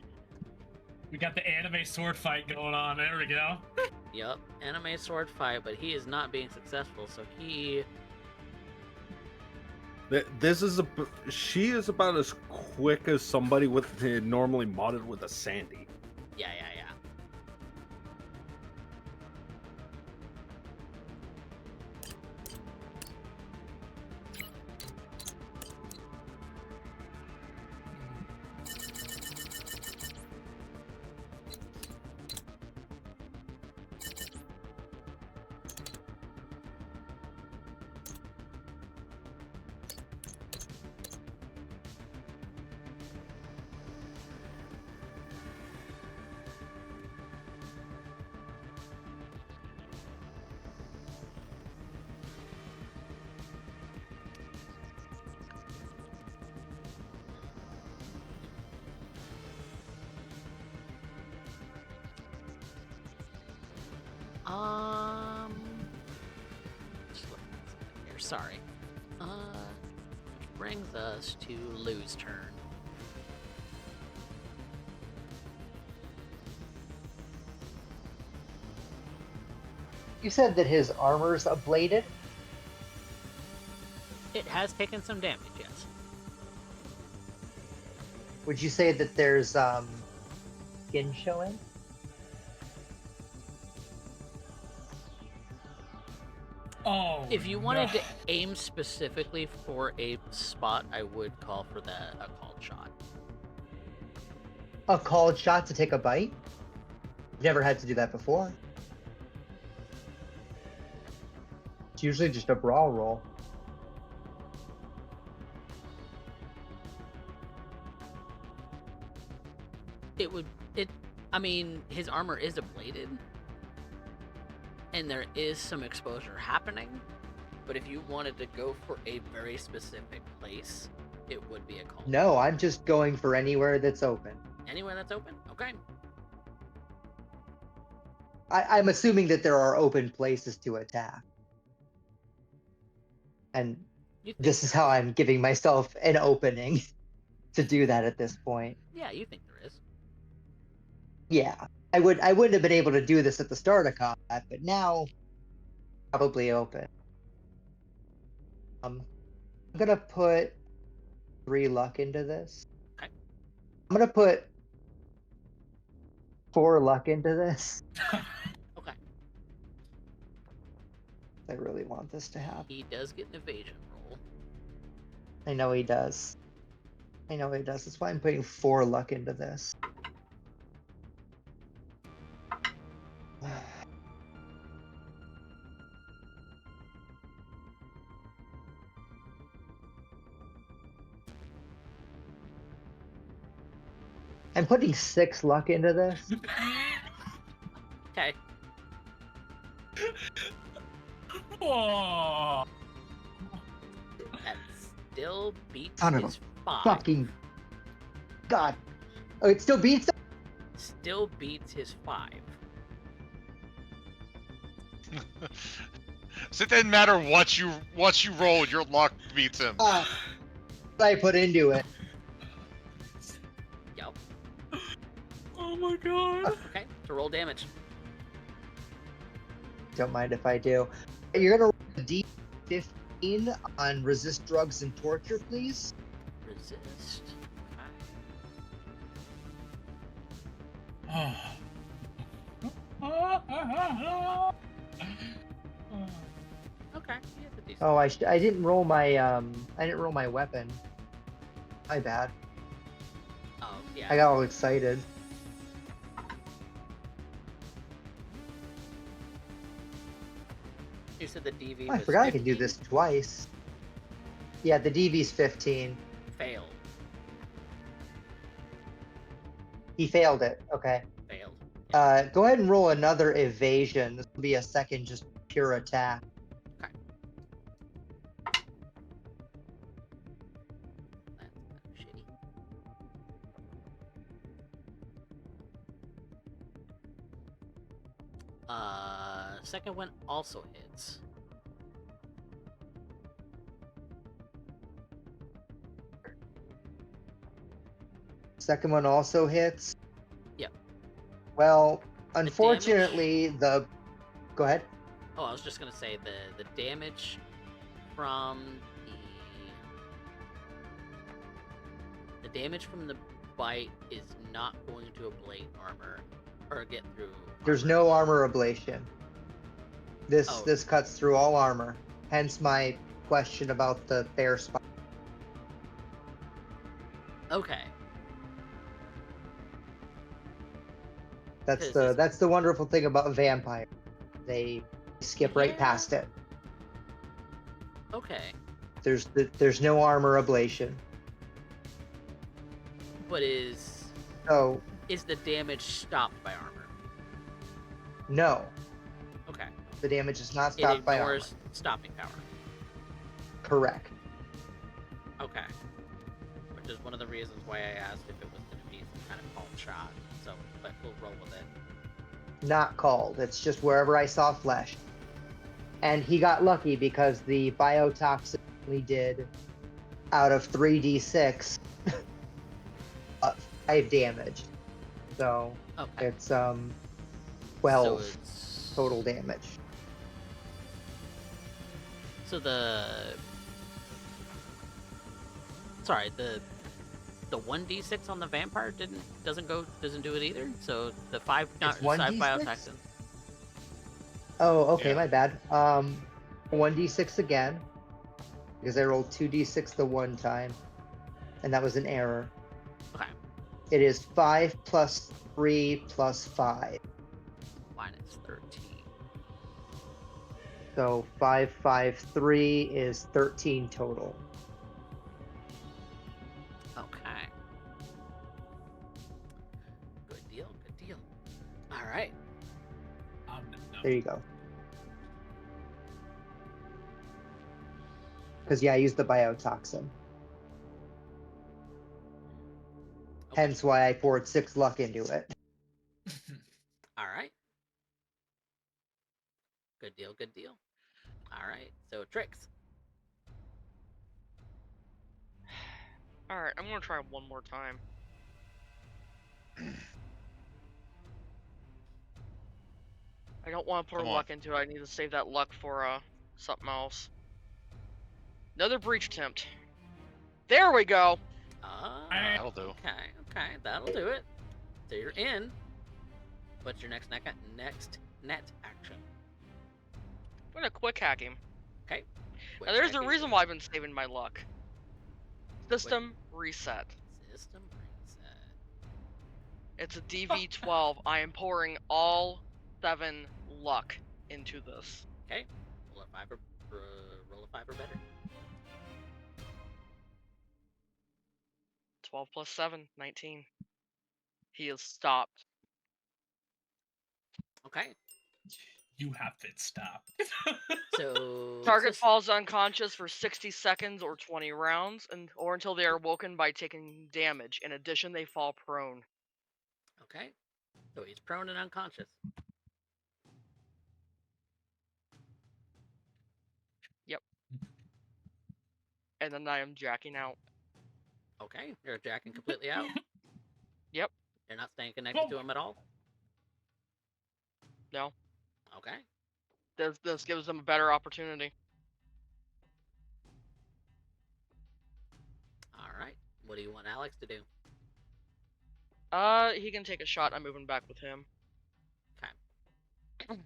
We got the anime sword fight going on. There we go.
Yup, anime sword fight, but he is not being successful, so he...
She is about as quick as somebody with normally modded with a Sandy.
Yeah. Just looking at something here. Sorry. Which brings us to Lou's turn.
You said that his armor's ablated.
It has taken some damage, yes.
Would you say that there's skin showing?
Oh.
If you wanted to aim specifically for a spot, I would call for a called shot.
A called shot to take a bite? Never had to do that before. It's usually just a brawl roll.
I mean, his armor is ablated, and there is some exposure happening, but if you wanted to go for a very specific place, it would be a call.
No, I'm just going for anywhere that's open.
Anywhere that's open? Okay.
I'm assuming that there are open places to attack. And this is how I'm giving myself an opening to do that at this point.
Yeah, you think there is.
Yeah. I wouldn't have been able to do this at the start of combat, but now probably open. I'm gonna put 3 luck into this.
Okay.
I'm gonna put 4 luck into this.
Okay.
I really want this to happen.
He does get an evasion roll.
I know he does. That's why I'm putting 4 luck into this. I'm putting 6 luck into this.
Okay.
Oh.
That still beats
Son of a
his 5.
Fucking God. Oh, it still beats him?
Still beats his 5.
So it didn't matter what you roll, your luck beats him.
What I put into it.
Yep.
Oh my god.
Okay, to roll damage.
Don't mind if I do. You're gonna roll a D15 on resist drugs and torture, please.
Resist.
Oh.
Okay. Okay. He has a decent.
Oh, I didn't roll my weapon. My bad.
Oh yeah.
I got all excited.
You said the DV
Oh, I
was
forgot
15?
I could do this twice. Yeah, the DV's 15.
Failed.
He failed it. Okay.
Failed.
Go ahead and roll another evasion. This will be a second just pure attack.
Okay. That's shitty. Second one also hits.
Second one also hits.
Yep.
Well,
damage-
unfortunately, Go ahead.
Oh, I was just gonna say the damage from the bite is not going to ablate armor or get through.
There's
armor.
no armor ablation. This
Oh.
this cuts through all armor. Hence my question about the fair spot.
Okay.
That's
'Cause
the
it's-
that's the wonderful thing about vampire. They skip right
Yeah.
past it.
Okay.
There's no armor ablation.
But is
So
the damage stopped by armor?
no,
Okay.
the damage is not
It
stopped by armor.
ignores stopping power.
Correct.
Okay. Which is one of the reasons why I asked if it was going to be some kind of called shot. So, but we'll roll with it.
Not called. It's just wherever I saw flesh. And he got lucky because the biotoxin only did out of 3d6 5 damage. So
Okay.
it's 12
So it's
total damage.
So the 1d6 on the vampire doesn't do it either. So the 5
It's
5
1d6?
biotoxin.
Oh, okay,
Yeah.
my bad. 1d6 again. Because I rolled 2d6 the one time. And that was an error.
Okay.
It is 5 plus 3 plus 5.
Minus 13.
So 5, 5, 3 is 13 total.
Okay. Good deal. Good deal. All right.
There you go. Because, yeah, I used the biotoxin.
Okay.
Hence why I poured 6 luck into it.
All right. Good deal. Good deal. All right. So Trix.
Alright, I'm gonna try one more time. I don't want to pour
Come on.
luck into it. I need to save that luck for something else. Another breach attempt. There we go.
That'll do.
Okay, that'll do it. So you're in. What's your next net action?
I'm gonna quick hack him.
Okay.
Now there's a reason why I've been saving my luck. System reset.
System reset.
It's a DV12. I am pouring all 7 luck into this.
Okay. Roll a 5 or better.
12 plus 7, 19. He is stopped.
Okay.
You have it stopped.
So
Target falls unconscious for 60 seconds or 20 rounds, or until they are woken by taking damage. In addition, they fall prone.
Okay. So he's prone and unconscious.
And then I am jacking out.
Okay. You're jacking completely out.
Yep.
You're not staying connected to him at all.
No.
Okay.
This gives them a better opportunity.
All right. What do you want Alex to do?
He can take a shot. I'm moving back with him.
Okay.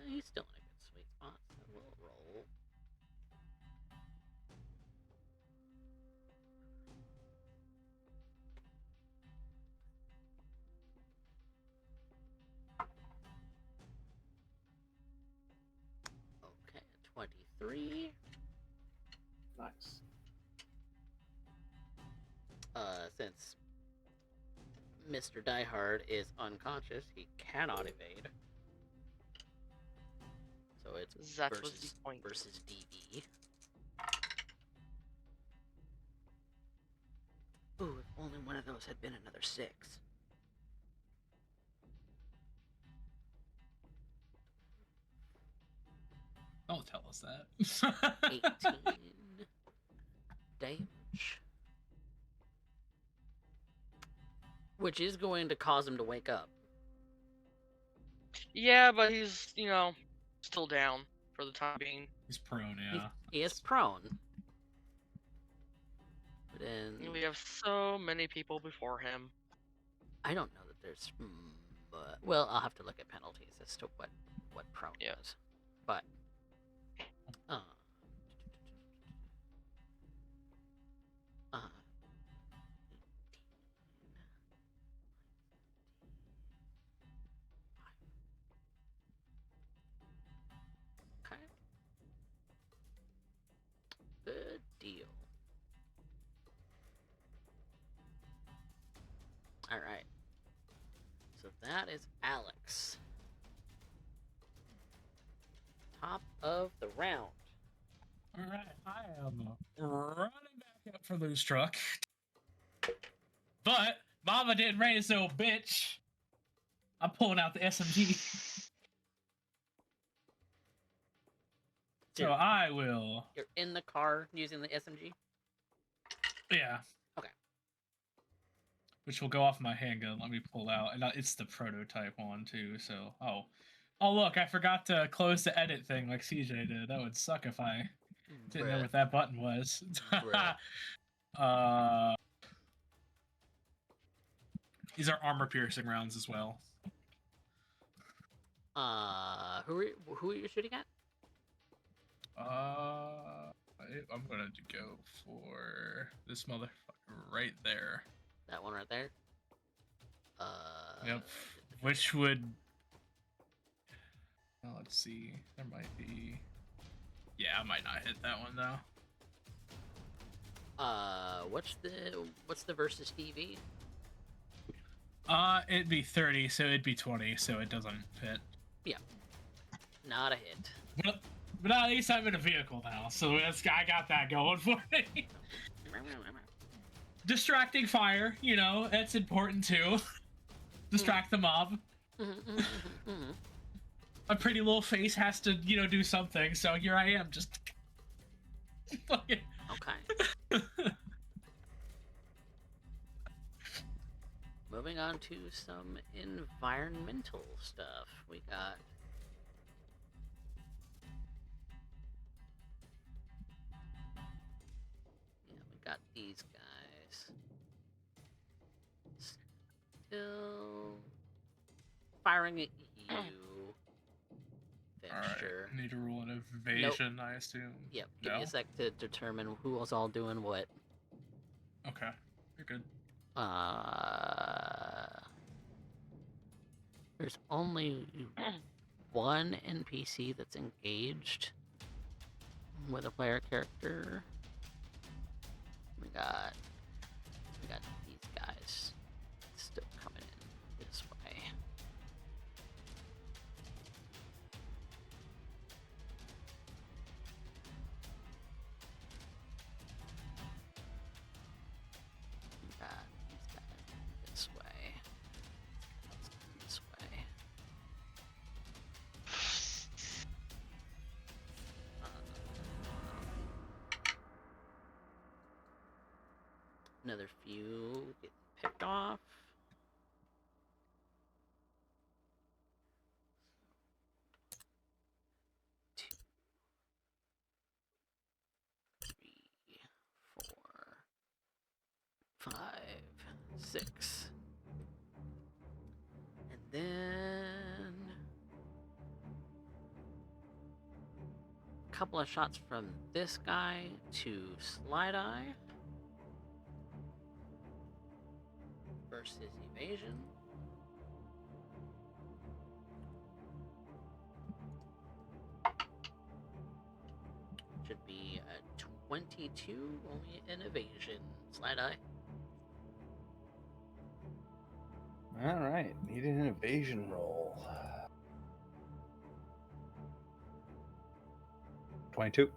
He's still in a good since Mr. Diehard is unconscious, he cannot evade. So it's
That was the point.
versus DB. Ooh, if only one of those had been another 6.
Don't tell us that.
18 damage. Which is going to cause him to wake up.
Yeah, but he's, still down for the time being.
He's prone, yeah.
He is prone. But then...
We have so many people before him.
I don't know that there's... well, I'll have to look at penalties as to what prone is. But... Okay. Good deal. Alright. So that is Alex. Top of the round.
Alright, I am running back up for Lou's truck. But Mama didn't raise no bitch. I'm pulling out the SMG. So I will.
You're in the car using the SMG?
Yeah.
Okay.
Which will go off my handgun. Let me pull out. And it's the prototype one, too. So, oh, look, I forgot to close the edit thing like CJ did. That would suck if I didn't know what that button was. These are armor-piercing rounds as well.
Who are you shooting at?
I'm gonna go for this motherfucker right there.
That one right there?
Yep. Which would... Well, let's see. There might be... Yeah, I might not hit that one, though.
What's the versus DV?
It'd be 30, so it'd be 20, so it doesn't fit.
Yeah. Not a hit.
But at least I'm in a vehicle now, so I got that going for me. Distracting fire, that's important too. Distract the mob. A pretty little face has to, do something, so here I am, just...
Okay. Moving on to some environmental stuff. We got... got these guys. Still firing at you, Fxture.
Alright, need to roll an evasion, I assume.
Yep, give me a sec to determine who was all doing what.
Okay, you're good.
There's only one NPC that's engaged with a player character. We got these guys still coming in this way. We got these guys this way. This way. Another few get picked off. Two, three, 4, 5, 6. And then a couple of shots from this guy to Slideye. Versus evasion. Should be a 22, only an evasion. Slideye.
All right, need an evasion roll. 22.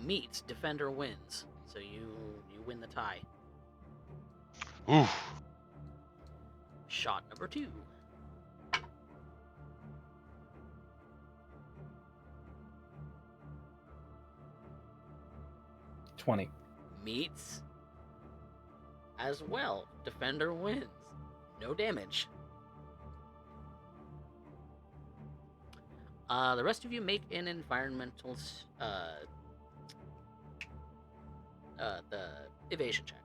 Meets defender wins, so you win the tie.
Oof.
Shot number 2.
20.
Meets as well. Defender wins. No damage. The rest of you make an environmental the evasion check.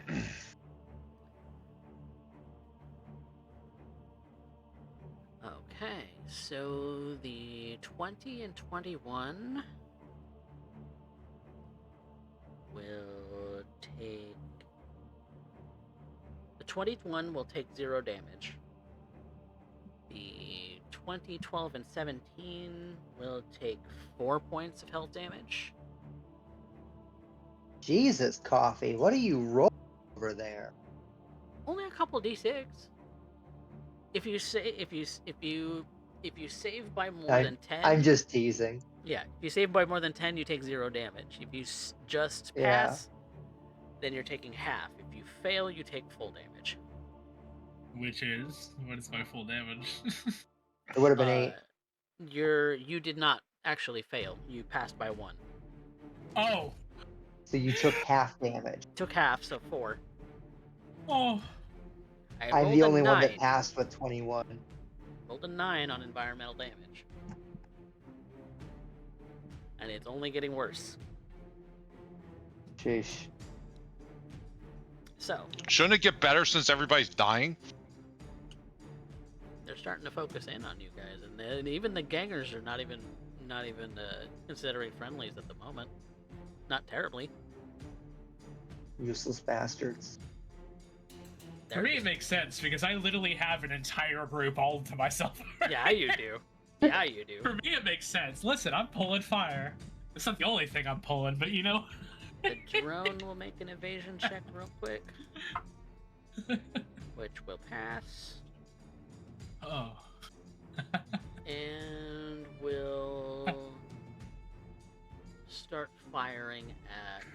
Okay. Okay, so the 20 and 21 will take... The 21 will take 0 damage. The 20, 12, and 17 will take 4 points of health damage.
Jesus, Coffee, what are you rolling over there?
Only a couple d6. If you save by more than 10,
I'm just teasing.
yeah. If you save by more than 10, you take 0 damage. If you just
Yeah.
pass, then you're taking half. If you fail, you take full damage.
Which is what is my full damage?
It would have been 8.
You did not actually fail. You passed by 1.
Oh,
So you took half damage.
Took half, so 4.
oh,
I
I'm
rolled
the
a
only one that
9.
passed with 21.
Rolled a 9 on environmental damage. And it's only getting worse.
Sheesh.
So,
Shouldn't it get better since everybody's dying?
they're starting to focus in on you guys, and even the gangers are not even considering friendlies at the moment. Not terribly.
Useless bastards.
for me it makes sense because I literally have an entire group all to myself.
Yeah, you do. Yeah, you do.
For me it makes sense. Listen, I'm pulling fire. It's not the only thing I'm pulling, but you know.
The drone will make an evasion check real quick, which will pass,
Oh.
and will start firing at...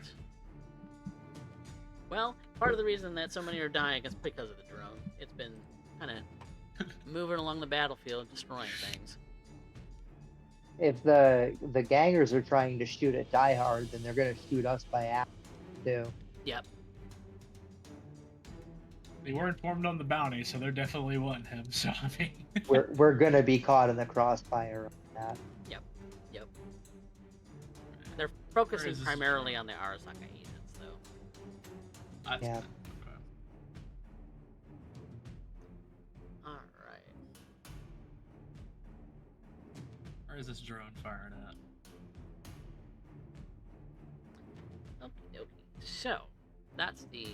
Well, part of the reason that so many are dying is because of the drone. It's been kind of moving along the battlefield, destroying things.
If the gangers are trying to shoot at Die Hard, then they're gonna shoot us by accident too.
Yep.
They were informed on the bounty, so they're definitely wanting him. So I mean,
We're gonna be caught in the crossfire of that.
Yep. They're focusing
is this
primarily on the Arasaka agents, though.
that's
Yeah.
good. Okay.
Alright.
Where is this drone firing at?
Okie dokie. So, that's the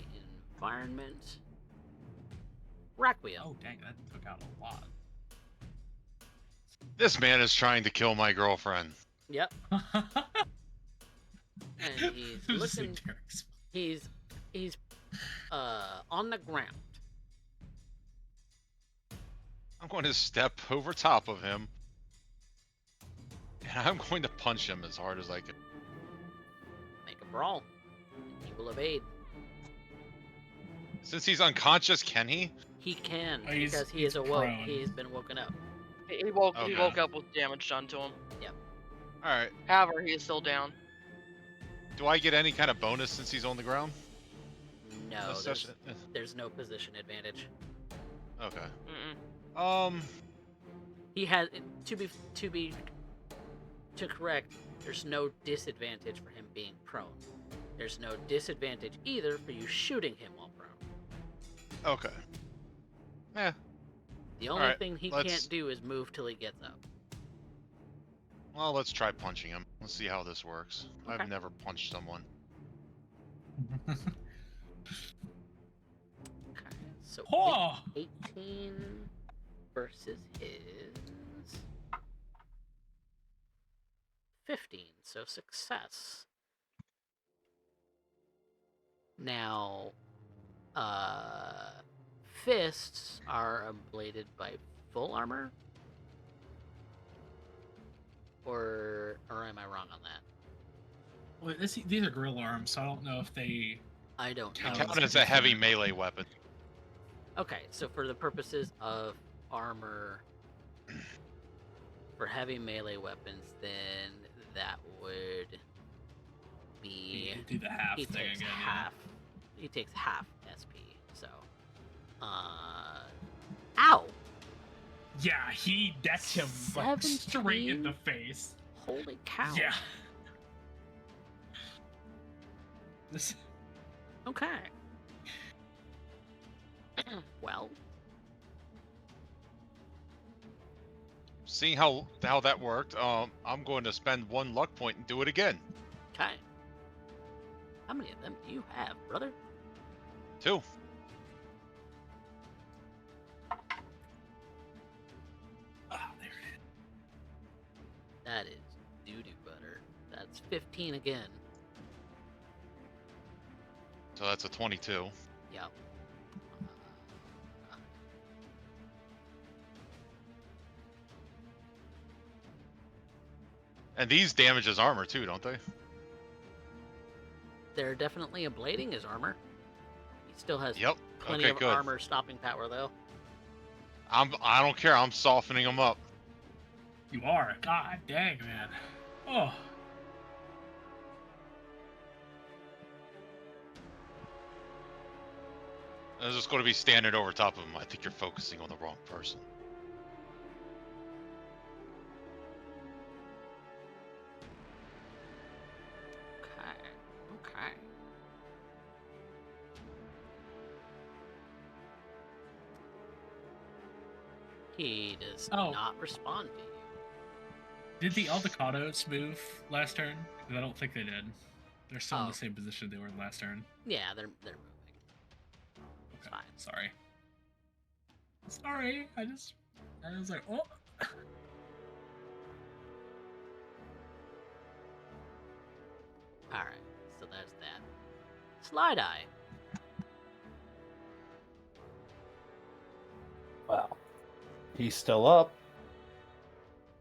environment. Requiem.
Oh dang, that took out a lot.
This man is trying to kill my girlfriend.
Yep. And he's
Just
looking.
like Derek's-
He's on the ground.
I'm going to step over top of him. And I'm going to punch him as hard as I can.
Make a brawl. He will evade.
Since he's unconscious, can he?
He can
Oh, he's-
because he is
he's
awoke.
prone.
He's been woken up.
He woke
Okay.
up with damage done to him.
Alright.
However, he is still down.
Do I get any kind of bonus since he's on the ground?
No,
This
there's,
session-
there's no position advantage.
Okay.
Mm-mm.
He has to correct. There's no disadvantage for him being prone. There's no disadvantage either for you shooting him while prone.
Okay. Yeah.
The only
Alright,
thing he
let's-
can't do is move till he gets up.
Well, let's try punching him. Let's see how this works.
Okay.
I've never punched someone.
Okay, so
Oh!
18 versus his 15, so success. Now, fists are ablated by full armor, or am I wrong on that?
Well, these are gorilla arms, so I don't know if they.
I don't
Oh,
know.
Count
it's
as a heavy
different.
melee weapon.
Okay, so for the purposes of armor, for heavy melee weapons, then that would be
You do the half
he
thing
takes
again.
half. He takes half SP. So, ow!
Yeah, he decks him like, straight in the face.
Holy cow!
Yeah. This.
Okay. Well,
Seeing how that worked, I'm going to spend 1 luck point and do it again.
okay. How many of them do you have, brother?
2.
Ah, there it is.
That is doo-doo butter. That's 15 again.
So that's a 22.
Yep.
And these damage his armor too, don't they?
They're definitely ablating his armor. He still has
Yep.
plenty
Okay,
of
good.
armor stopping power, though.
I don't care. I'm softening them up.
You are. God dang, man. Oh.
I'm just going to be standing over top of him. I think you're focusing on the wrong person.
Okay. He does not respond to you.
Did the Aldecados move last turn? Because I don't think they did. They're still in the same position they were in last turn.
Yeah, they're moving. It's
Okay.
fine.
Sorry. Sorry. I was like, oh.
Alright, so that's that. Slideye.
Well, he's still up.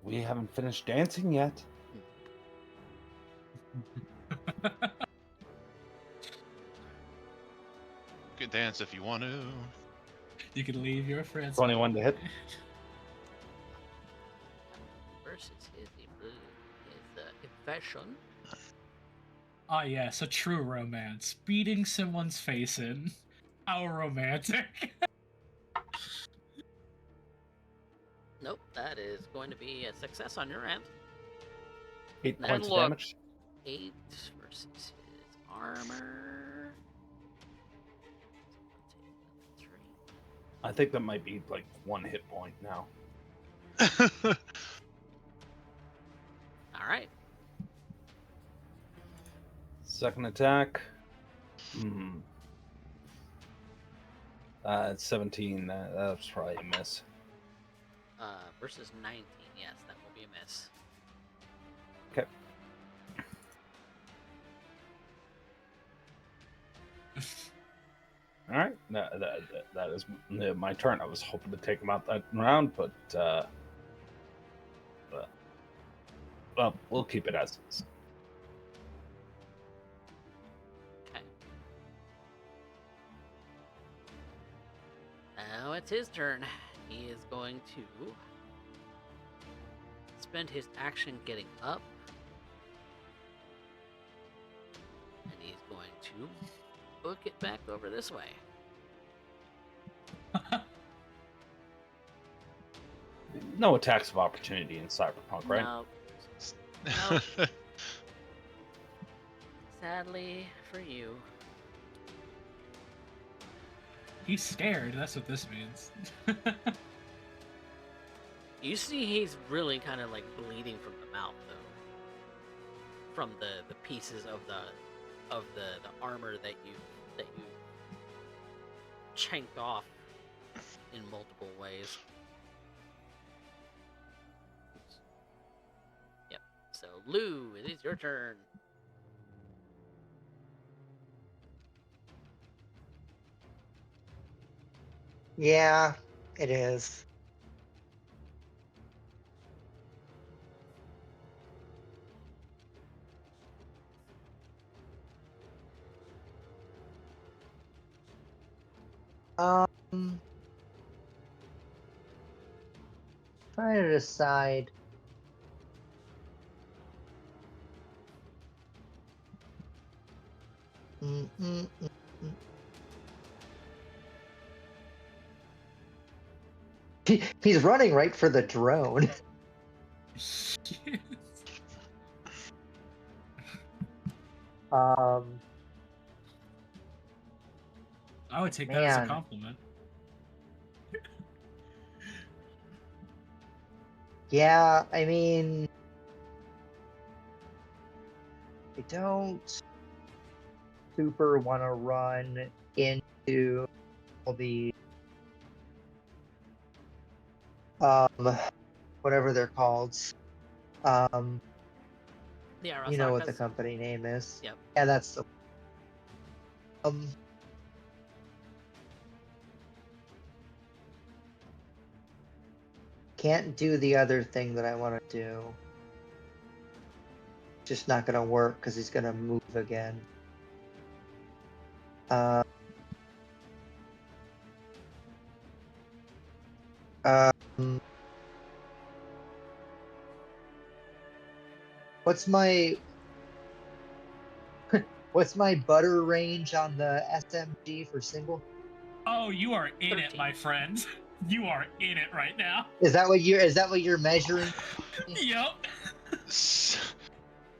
We haven't finished dancing yet.
You can dance if you want to.
You can leave your friends.
21 to hit.
Versus his evasion.
Ah, yes, a true romance. Beating someone's face in. How romantic.
Nope, that is going to be a success on your end.
8
And
points of
look.
damage.
8 versus his armor.
I think that might be like 1 hit point now.
Alright.
Second attack. 17. That's probably a miss.
Versus 19, yes, that will be a miss.
Okay. All right. That is my turn. I was hoping to take him out that round, but well, we'll keep it as is.
Okay. Now it's his turn. He is going to spend his action getting up. And he's going to book it back over this way.
No attacks of opportunity in Cyberpunk, right?
No. No. Sadly for you.
He's scared, that's what this means.
You see he's really kind of like bleeding from the mouth though. From the pieces of the armor that you chanked off in multiple ways. Lou, it is your turn.
Yeah, it is. Um, trying to decide. Mm, mm, mm, mm. He's running right for the drone. Um,
I would take that as a
Man.
compliment.
yeah, I mean, I don't super want to run into all the whatever they're called.
The
You know what the
Arasakas.
company name is.
Yep.
Yeah, that's the can't do the other thing that I want to do. Just not gonna work because he's gonna move again. Um, what's my what's my butter range on the SMG for single?
Oh, you are in
13.
it, my friend. You are in it right now.
Is that what you're measuring?
Yep.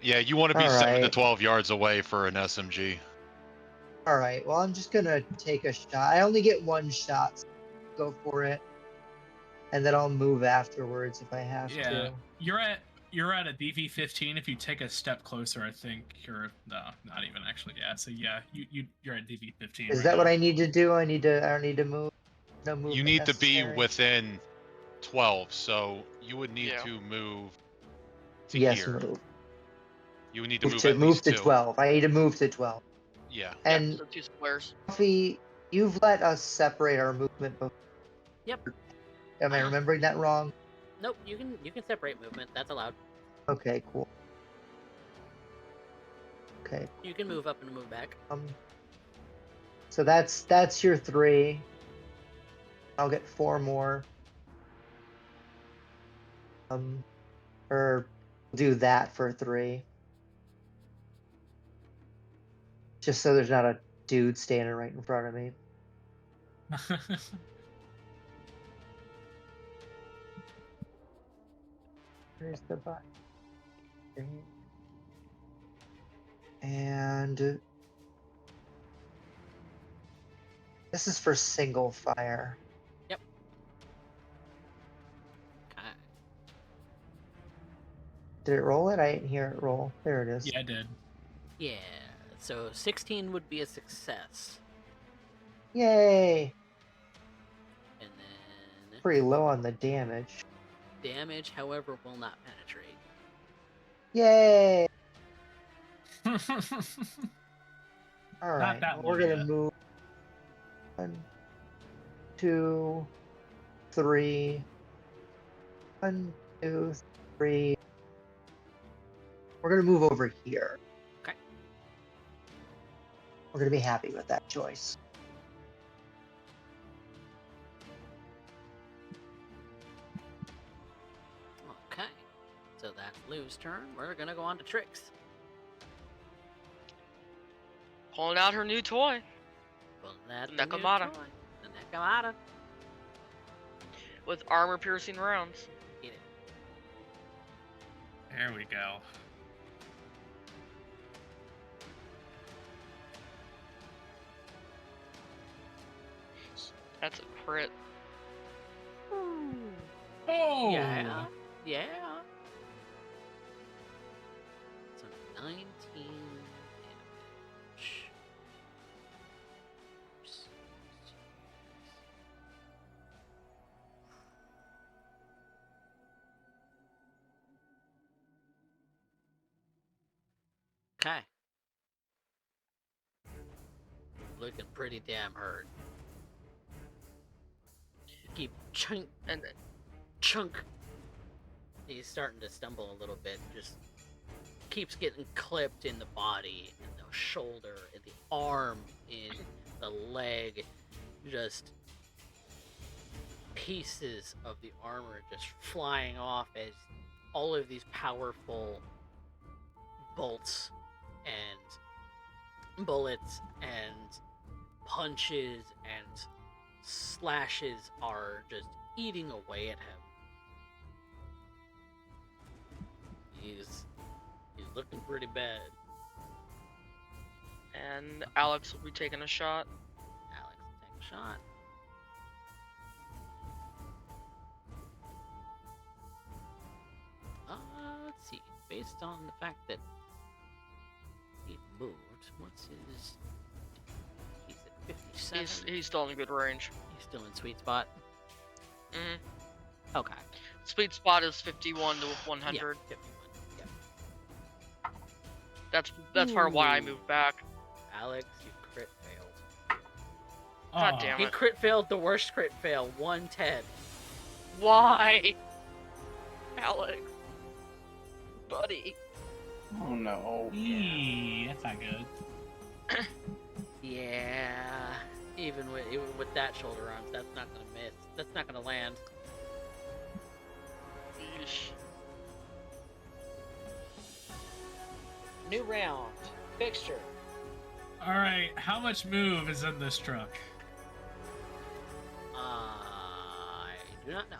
Yeah, you want to be
All
7 to
right.
12 yards away for an SMG.
All right. Well, I'm just gonna take a shot. I only get one shot. So go for it, and then I'll move afterwards if I have
Yeah.
to.
You're at a DV-15. If you take a step closer, I think you're not even actually. Yeah. So yeah, you're at DV-15.
Is
right
that what
now.
I need to do? I don't need to move. No movement
You need to be
necessary?
within 12, so you would need
Yeah.
to move to
Yes,
here.
move.
You would need to move
To
at
move
least
to
2.
12. I need to move to 12.
Yeah.
And
Yeah, so 2 squares.
Coffee, you've let us separate our movement before.
Yep.
Am I
Uh-huh.
remembering that wrong?
Nope, you can separate movement. That's allowed.
Okay, cool. Okay.
You can move up and move back.
So that's your 3. I'll get 4 more. Or do that for 3. Just so there's not a dude standing right in front of me. Where's the button? And this is for single fire.
Yep. Okay.
Did it roll it? I didn't hear it roll. There it is.
Yeah, I did.
Yeah. So 16 would be a success,
Yay!
and then
Pretty low on the damage.
damage, however, will not penetrate.
Yay! All
Not
right,
that
we're
low
gonna
yet.
move 1, 2, 3. 1, 2, 3. We're gonna move over here.
Okay.
We're gonna be happy with that choice.
Okay. So that's Lou's turn. We're gonna go on to Trix.
Pulling out her new toy.
Well, that's
The
the new
Nakamata.
toy. The Nakamata.
With armor-piercing rounds.
Get it.
There we go.
That's a crit.
Oh.
Yeah. Yeah. So 19 damage. Okay. Looking pretty damn hurt. Keep chunk. He's starting to stumble a little bit. Just keeps getting clipped in the body, in the shoulder, in the arm, in the leg. Just pieces of the armor just flying off as all of these powerful bolts and bullets and punches and slashes are just eating away at him. He's looking pretty bad.
And Alex will be taking a shot.
Alex, take a shot. Let's see. Based on the fact that he moved, what's his? He's at 57.
He's still in good range.
He's still in sweet spot.
Mm-hmm.
Okay.
Sweet spot is 51 to 100.
Yeah, 51. Yeah.
That's part of why I moved back.
Alex, you crit failed.
God damn
He
it.
crit failed the worst crit fail, 110.
Why? Alex. Buddy.
Oh no.
That's not good.
Yeah. Even with that shoulder arms, that's not gonna miss. That's not gonna land.
Yeesh.
New round. Fxture.
Alright, how much move is in this truck?
I do not know.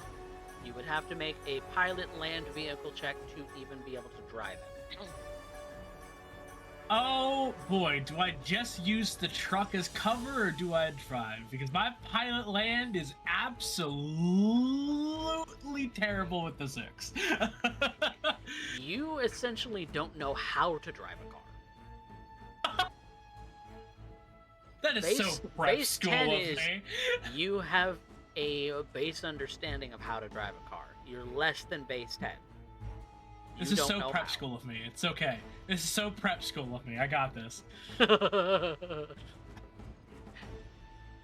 You would have to make a pilot land vehicle check to even be able to drive it.
Oh boy, do I just use the truck as cover or do I drive? Because my pilot land is absolutely terrible with the 6.
You essentially don't know how to drive a car.
That is so prep
base
school
10
of
is
me.
you have a base understanding of how to drive a car. You're less than base 10.
This is so prep school of me. It's okay. This is so prep school of me. I got this.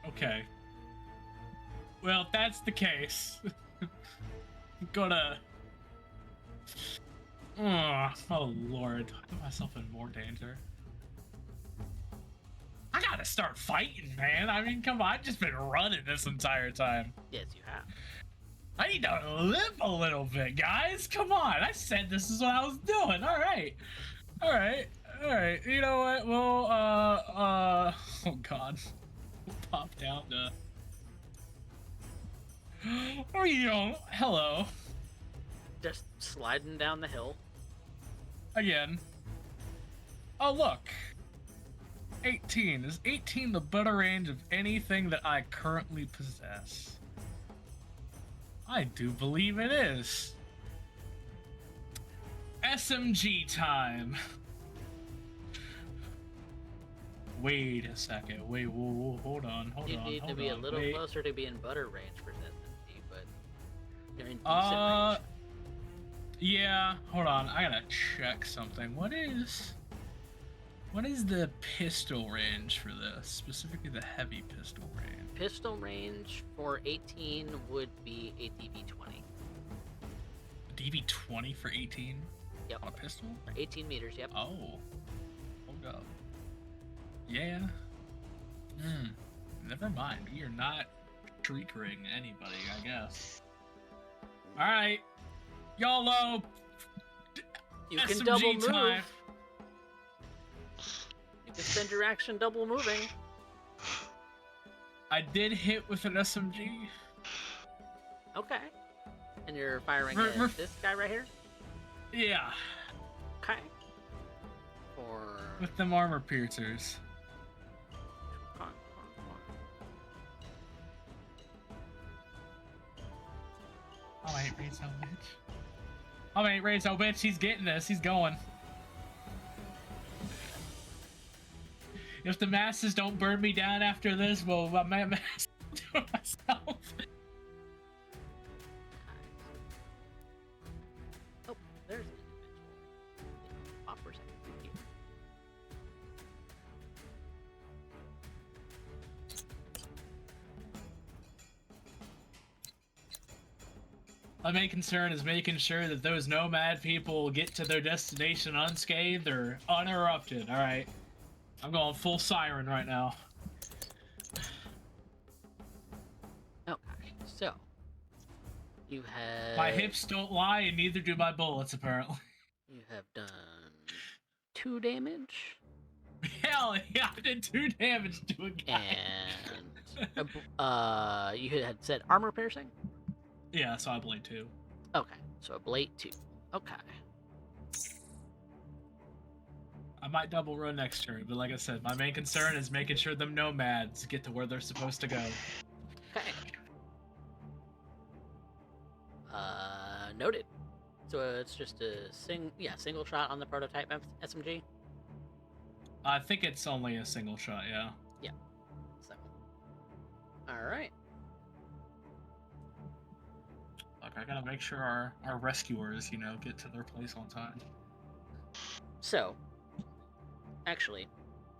Okay. Well, if that's the case, I'm gonna... Oh, Lord. I put myself in more danger. I gotta start fighting, man. I mean, come on. I've just been running this entire time.
Yes, you have.
I need to live a little bit, guys. Come on. I said this is what I was doing. All right. You know what? Well, oh, God. Pop down to... Hello.
Just sliding down the hill.
Again. Oh, look. 18. Is 18 the better range of anything that I currently possess? I do believe it is. SMG time. Wait a second. Wait, whoa, hold on.
You need to be a little closer to being butter range for SMG, but you're in decent range.
Yeah, hold on. I gotta check something. What is the pistol range for this? Specifically the heavy pistol range.
Pistol range for 18 would be a DB20.
DB20 for 18?
Yep.
On a pistol?
18 meters, yep.
Oh. Hold up. Yeah. Never mind. We are not triggering anybody, I guess. Alright. YOLO!
You can
SMG
double move.
time.
You can spend your action double moving.
I did hit with an SMG.
Okay. And you're firing at this guy right here?
Yeah.
Okay. For...
With them armor piercers.
Come on.
Oh, ain't Ray's no bitch. Oh, ain't Ray's no bitch. He's getting this. He's going. If the masses don't burn me down after this, well, my mass will do it myself.
Oh, there's an individual. Pop for a second. Here.
My main concern is making sure that those nomad people get to their destination unscathed or uninterrupted. All right, I'm going full siren right now.
Okay, so you have
My hips don't lie, and neither do my bullets, apparently.
You have done 2 damage.
Hell yeah, I did 2 damage to a guy.
And you had said armor piercing?
Yeah, so I blade 2.
Okay, so a blade 2. Okay.
I might double run next turn, but like I said, my main concern is making sure them nomads get to where they're supposed to go.
Okay. Noted. So it's just a single shot on the prototype SMG.
I think it's only a single shot, yeah.
Yeah. So. All right.
Look, I gotta make sure our rescuers, get to their place on time.
So, actually,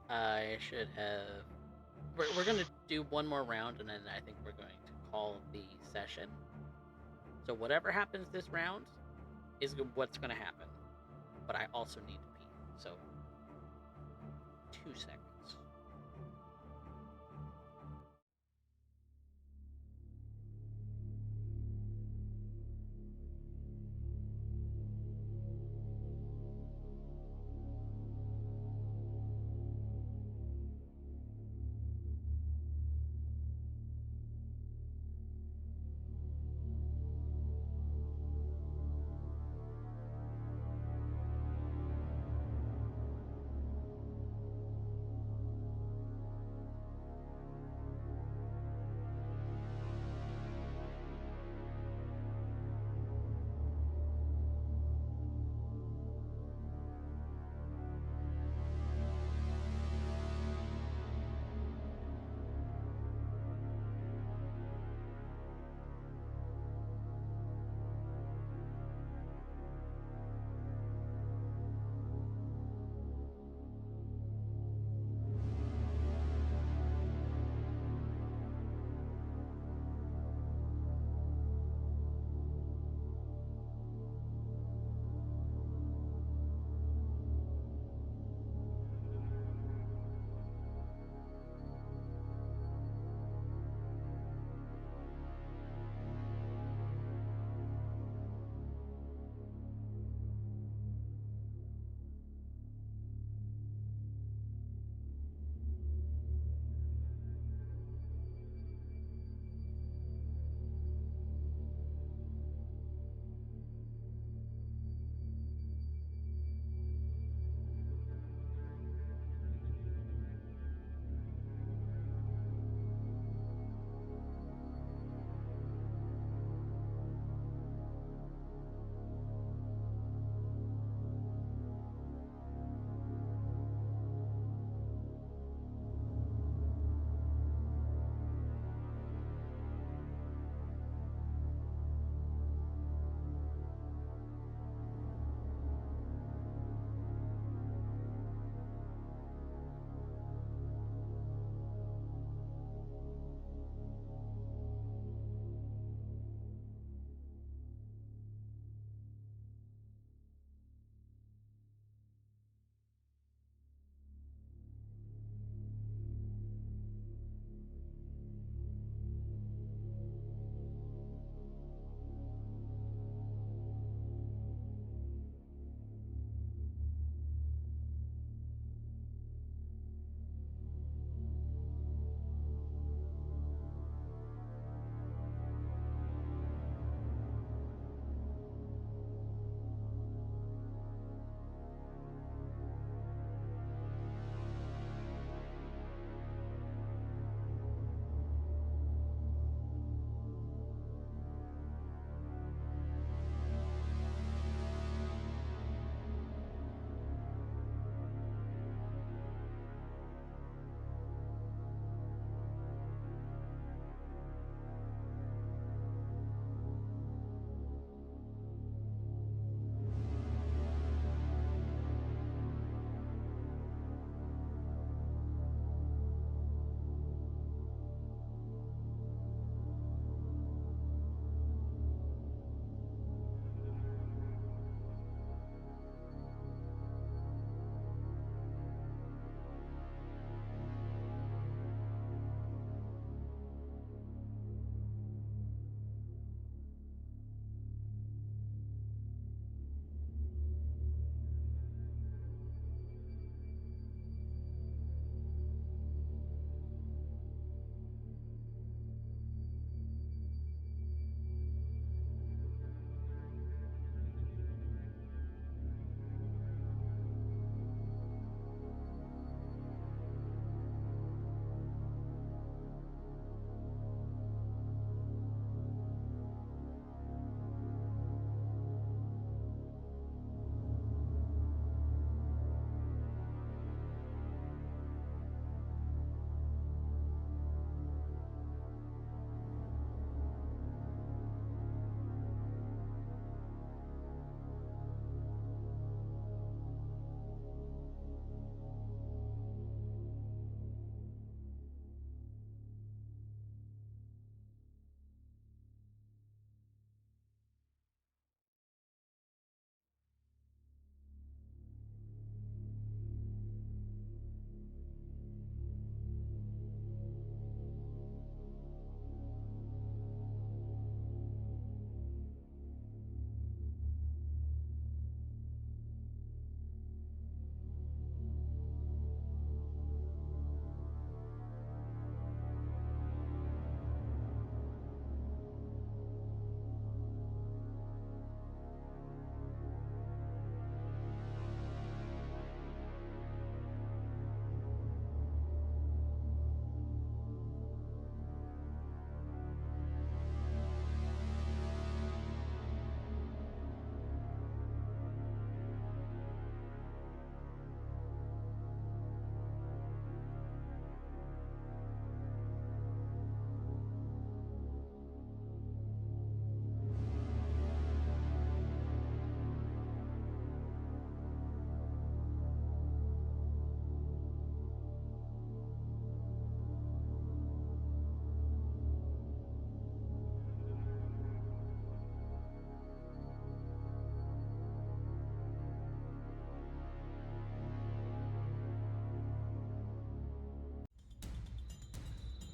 I should have. We're gonna do one more round, and then I think we're going to call the session. So whatever happens this round is what's gonna happen. But I also need to pee. So, 2 seconds.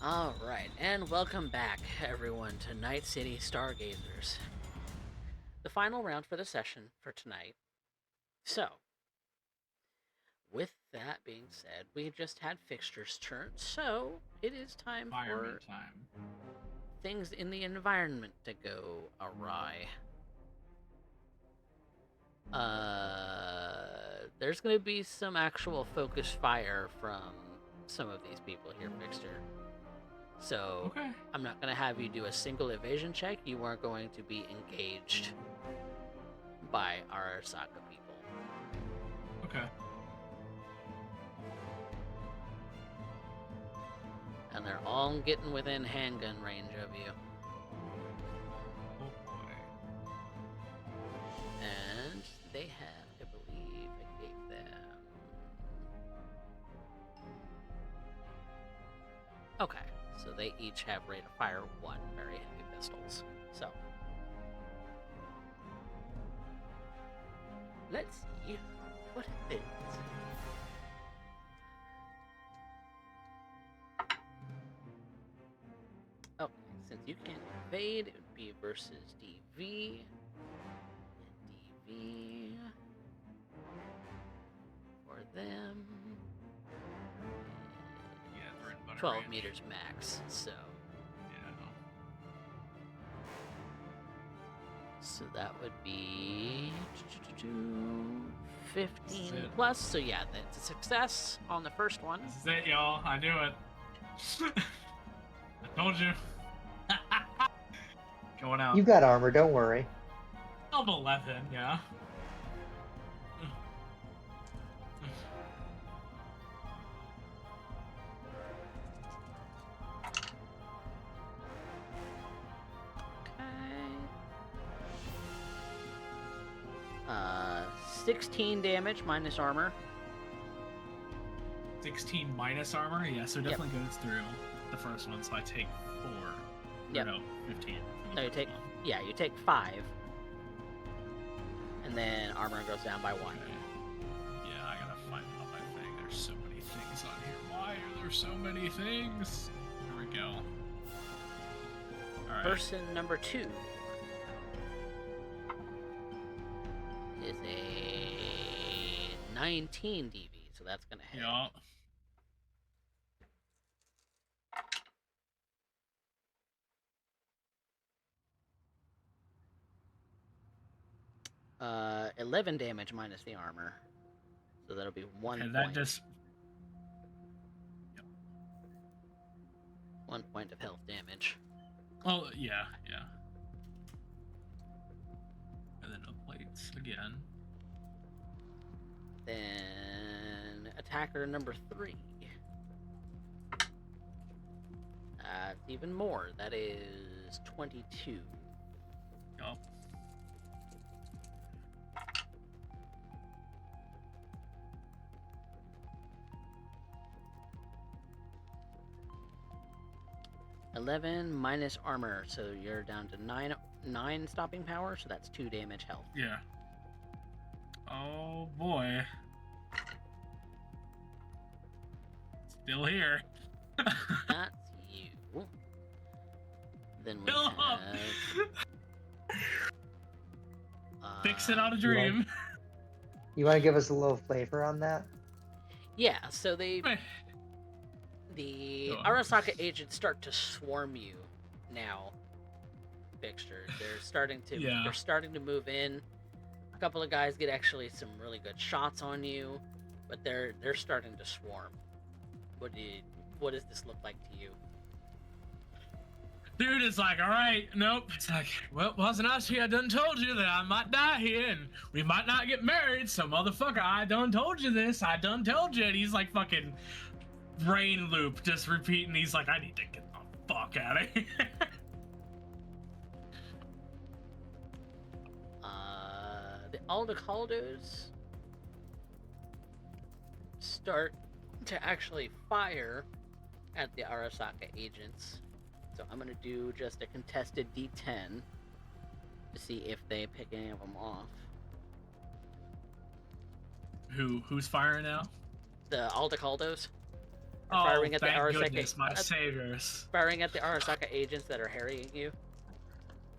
Alright, and welcome back, everyone, to Night City Stargazers. The final round for the session for tonight. So, with that being said, we just had Fxture's turn, so it is time
Environment
for
time.
things in the environment to go awry. There's gonna be some actual focused fire from some of these people here, Fxture. So,
Okay.
I'm not gonna have you do a single evasion check. You are going to be engaged by Arasaka people.
Okay.
And they're all getting within handgun range of you.
Oh boy.
And they have, I believe, I gave them... Okay, so they each have rate of fire 1 very heavy pistols. So, let's see what it is. Okay, since you can't evade, it would be versus DV. And DV for them.
Yeah, they're in butter
12
range.
meters max, so.
Yeah.
So that would be 15
That's it.
plus. So yeah, that's a success on the first one.
This is it, y'all. I knew it. I told you. Going out.
You got armor, don't worry.
Up 11, yeah.
Okay. 16 damage minus armor.
16 minus armor? Yeah, so it definitely goes through the first one, so I take 4.
Yep.
No, 15.
No, you take, yeah, you take 5. And then armor goes down by 1.
Okay. Yeah, I gotta find out my thing. There's so many things on here. Why are there so many things? Here we go. Alright.
Person number 2 is a 19 DV, so that's gonna hit.
Yeah.
Uh, 11 damage minus the armor, so that'll be 1
And
point.
that just
1 point of health damage.
oh yeah. And then the plates again.
Then attacker number 3. That's even more. That is 22.
Yup.
$11 minus armor, so you're down to 9 stopping power, so that's 2 damage health.
Yeah. Oh boy. Still here.
That's you. Then we
Fill up.
have...
Fix it on a dream.
You want to give us a little flavor on that?
Yeah, so the
Go on.
Arasaka agents start to swarm you now. Fxture. They're starting to
Yeah.
they're starting to move in. A couple of guys get actually some really good shots on you, but they're starting to swarm. What does this look like to you?
Dude is like, all right, nope. It's like, well, wasn't I here? I done told you that I might die here and we might not get married. So, motherfucker, I done told you this. I done told you. And he's like fucking brain loop, just repeating. He's like, I need to get the fuck out of here.
The Aldecaldos start to actually fire at the Arasaka agents. So I'm gonna do just a contested D10 to see if they pick any of them off.
Who's firing now?
The Aldecaldos.
Oh,
firing at the
thank
Arasaka,
goodness, my saviors.
firing at the Arasaka agents that are harrying you.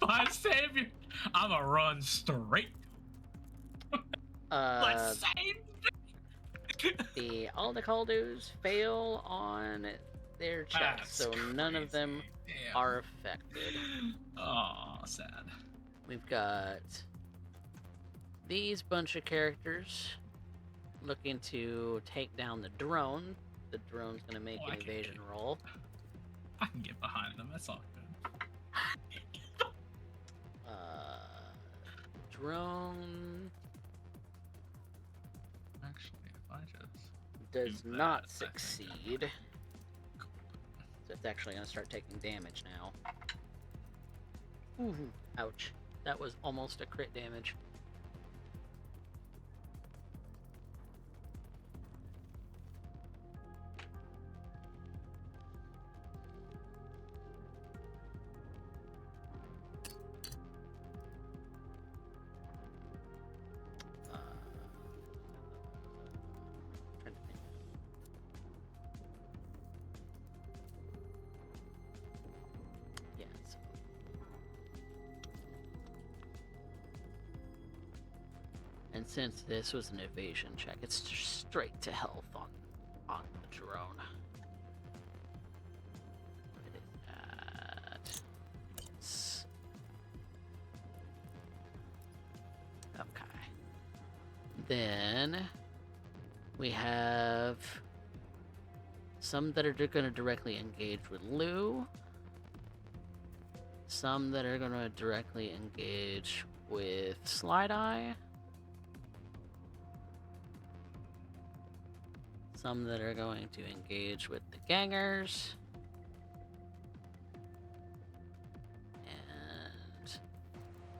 My savior! I'ma run straight. Let's save
the all the Kaldos fail on their checks, so none of them are affected.
Oh, sad.
We've got these bunch of characters looking to take down the drone. The drone's going to make an evasion roll.
I can get behind them. That's all good.
Drone
Actually, if I just
does
do that,
not
I
succeed.
think
So it's actually going to start taking damage now. Ooh, ouch. That was almost a crit damage. Trying to think. Yes. And since this was an evasion check, it's just straight to health on the drone. It is at... Yes. Okay. Then we have some that are going to directly engage with Loup. Some that are going to directly engage with Slideye. Some that are going to engage with the gangers. And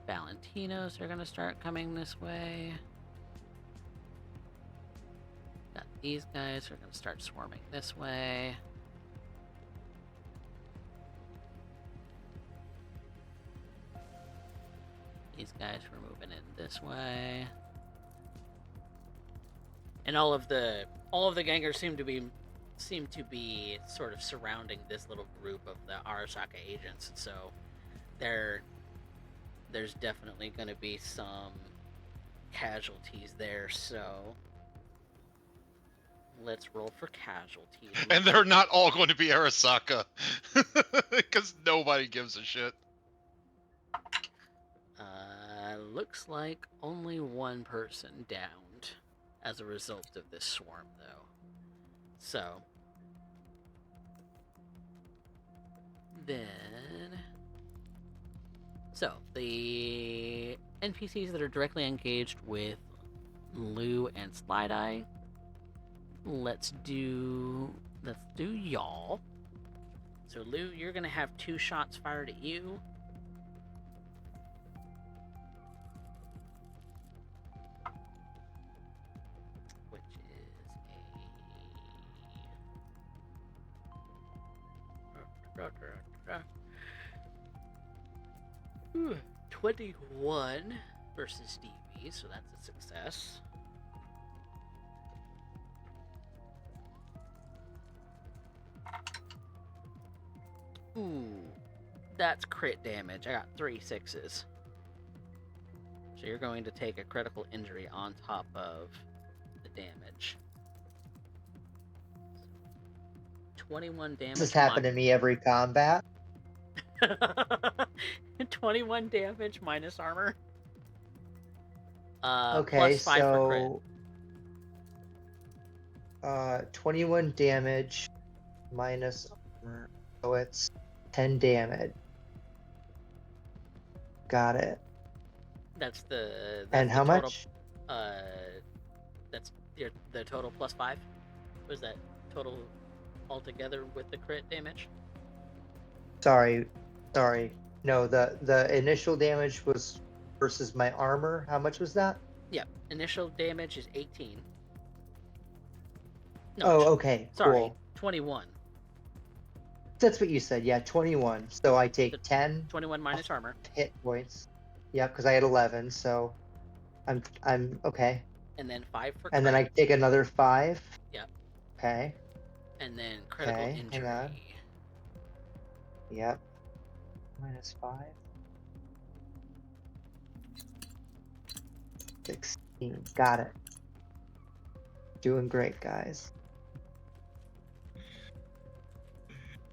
Valentinos are going to start coming this way. Got these guys who are going to start swarming this way. These guys were moving in this way. And all of the gangers seem to be sort of surrounding this little group of the Arasaka agents. So there's definitely going to be some casualties there. So let's roll for casualties.
And they're not all going to be Arasaka. Because nobody gives a shit.
Looks like only one person downed as a result of this swarm, though. So the NPCs that are directly engaged with Loup and Slideye, let's do y'all. So Loup, you're gonna have 2 shots fired at you. Ooh, 21 versus Stevie, so that's a success. Ooh, that's crit damage. I got 3 6s. So you're going to take a critical injury on top of the damage. 21 damage.
This has happened to me every combat.
21 damage minus armor.
Okay,
plus 5 for
so 21 damage minus armor, so it's 10 damage. Got it.
That's the.
And
the
how
total,
much?
That's the total plus 5. Was that total altogether with the crit damage?
Sorry. No, the initial damage was versus my armor. How much was that?
Yep. Initial damage is 18. No,
Oh, okay.
sorry,
Cool.
21.
That's what you said. Yeah, 21. So I take 10
21 minus armor.
hit points. Yeah, because I had 11. So I'm okay.
And then 5 for crit.
And then I take another 5.
Yep.
Okay.
And then critical
Okay,
injury.
hang on. Yep. -5. 16. Got it. Doing great, guys.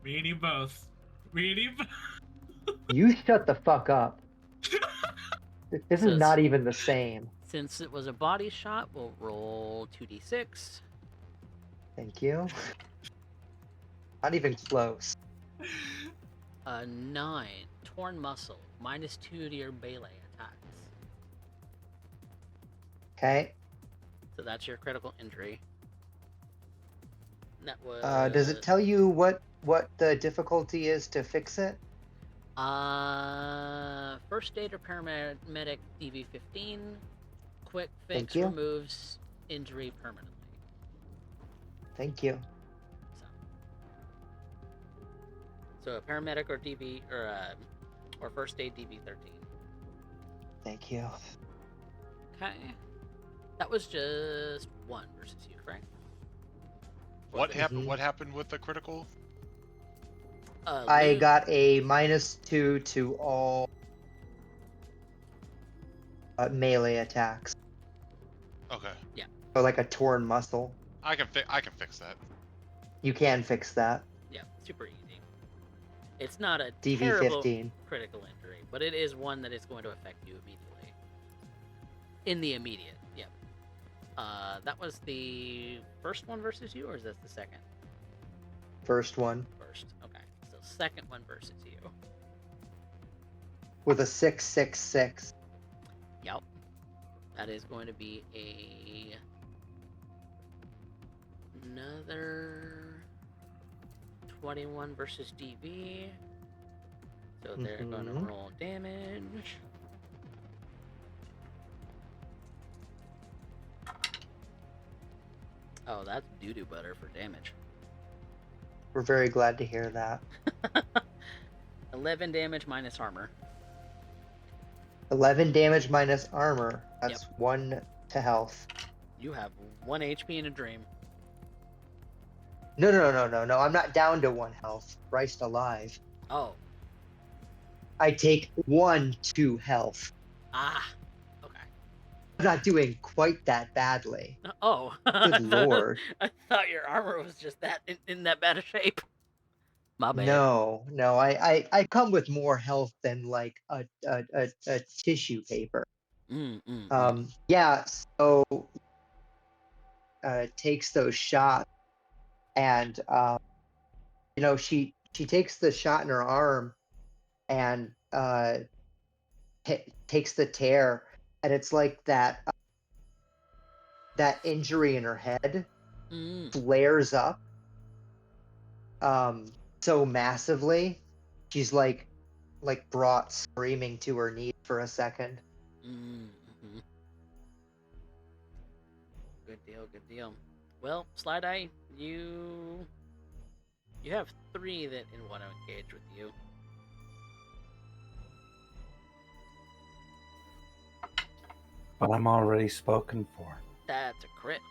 Me and you both. Me and you both.
You shut the fuck up. This
So
is not even the same.
Since it was a body shot, we'll roll 2d6.
Thank you. Not even close.
A 9. Torn muscle. -2 to your melee attacks.
Okay.
So that's your critical injury. And that was...
Does it tell you what the difficulty is to fix it?
First aid or paramedic DV15. Quick
Thank
fix
you.
removes injury permanently.
Thank you.
So a paramedic or DV or first aid DV13.
Thank you.
Okay. That was just 1 versus you, correct?
What happened?
Mhm.
What happened with the critical?
I
Loup-
got a -2 to all melee attacks.
Okay,
So like a torn muscle.
I can fix that.
You can fix that.
Yeah, super easy. It's not a
DV
terrible
15.
critical injury, but it is one that is going to affect you immediately. In the immediate, yep. That was the first one versus you, or is that the second?
First one.
First, okay. So second one versus you.
With a 666.
Yep. That is going to be another 21 versus DV. So they're going to
Mhm.
roll damage. Oh, that's doo-doo butter for damage.
We're very glad to hear that.
11 damage minus armor.
11 damage minus armor. That's 1 to health.
You have 1 HP in a dream.
No. I'm not down to 1 health. Christ alive.
Oh.
I take 1 to health.
Ah. Okay.
I'm not doing quite that badly.
Oh.
Good lord.
I thought your armor was just that in that bad a shape. My bad.
No. I come with more health than like a tissue paper. Yeah, so takes those shots and she takes the shot in her arm and takes the tear, and it's like that injury in her head flares up so massively, she's like brought screaming to her knees for a second.
Good deal. Well, Slideye, you have 3 that want to engage with you.
But I'm already spoken for.
That's a crit.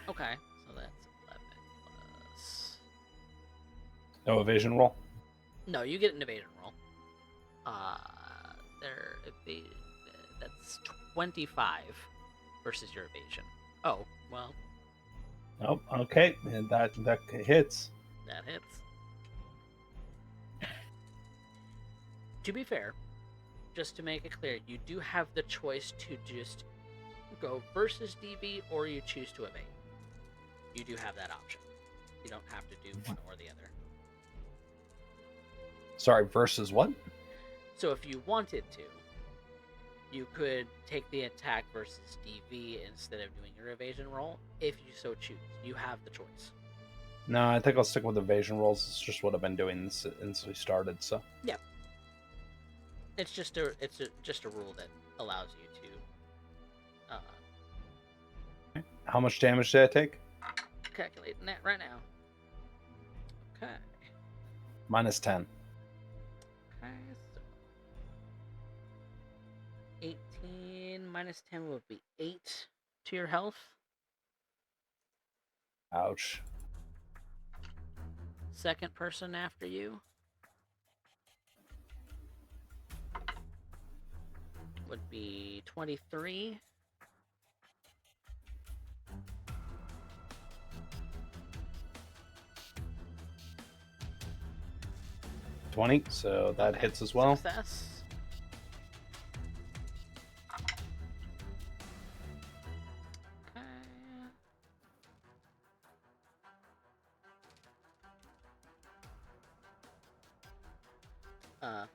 Okay, so that's 11 plus...
No evasion roll?
No, you get an evasion roll. That's 25 versus your evasion. Oh, well.
Oh, okay. And that hits.
That hits. To be fair, just to make it clear, you do have the choice to just go versus DV, or you choose to evade. You do have that option. You don't have to do one or the other.
Sorry, versus what?
So if you wanted to, you could take the attack versus DV instead of doing your evasion roll, if you so choose. You have the choice.
No, I think I'll stick with evasion rolls. It's just what I've been doing since we started, so.
Yeah. It's just a rule that allows you to
How much damage did I take?
calculating that right now. Okay.
Minus 10.
Okay, so 18 minus 10 would be 8 to your health.
Ouch.
Second person after you would be 23.
So that hits as well.
Success. Okay.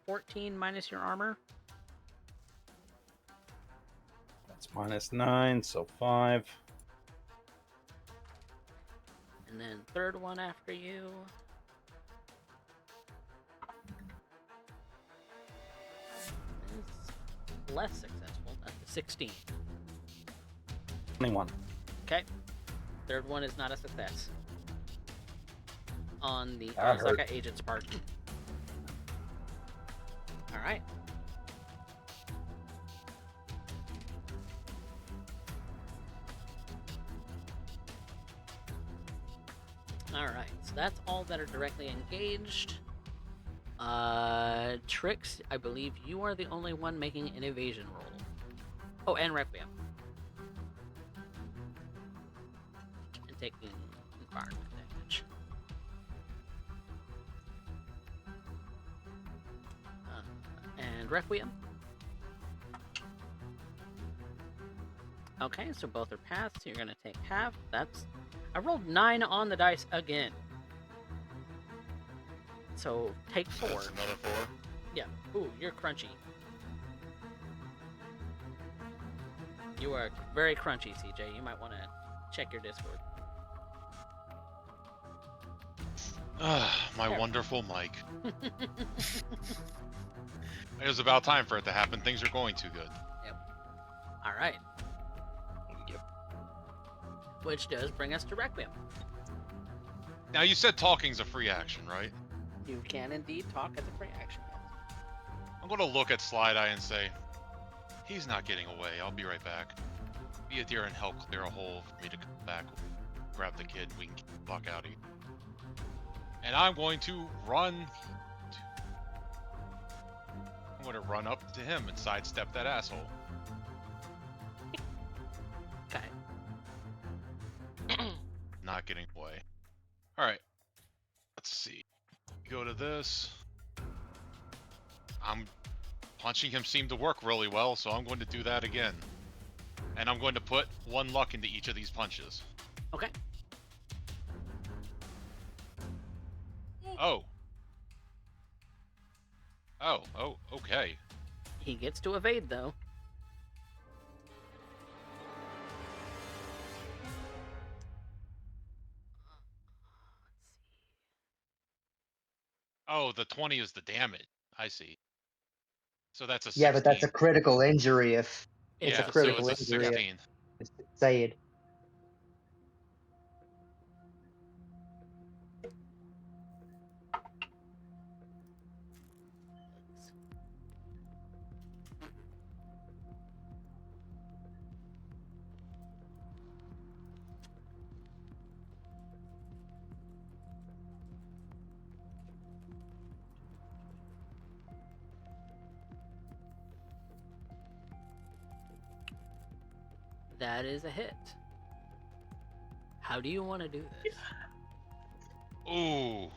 14 minus your armor.
That's -9, so 5.
And then third one after you. Is less successful. That's a 16.
21.
Okay. Third one is not a success. On the
That hurt.
Osaka agent's part. Alright. Alright, so that's all that are directly engaged. Trix, I believe you are the only one making an evasion roll. Oh, and Requiem. And taking environment damage. And Requiem. Okay, so both are passed, so you're gonna take half. I rolled 9 on the dice again. So take 4.
That's another 4.
Yeah. Ooh, you're crunchy. You are very crunchy, CJ. You might want to check your Discord.
My
There.
wonderful mic. It was about time for it to happen. Things are going too good.
All right.
Yep.
Which does bring us to Requiem.
Now, you said talking's a free action, right?
You can indeed talk as a free action.
I'm going to look at Slideye and say, he's not getting away. I'll be right back. Be a dear and help clear a hole for me to come back, grab the kid, we can get the fuck out of here. And I'm going to run. I'm going to run up to him and sidestep that asshole.
Okay.
Not getting away. Alright. Let's see. Go to this. Punching him seemed to work really well, so I'm going to do that again. And I'm going to put 1 luck into each of these punches.
Okay.
Oh. Oh, okay.
He gets to evade, though.
Oh, the 20 is the damage. I see. So that's a 16.
Yeah, but that's a critical injury if it's
yeah,
a critical
so it's a
injury.
16.
If it's Said.
That is a hit. How do you want to do this?
Ooh.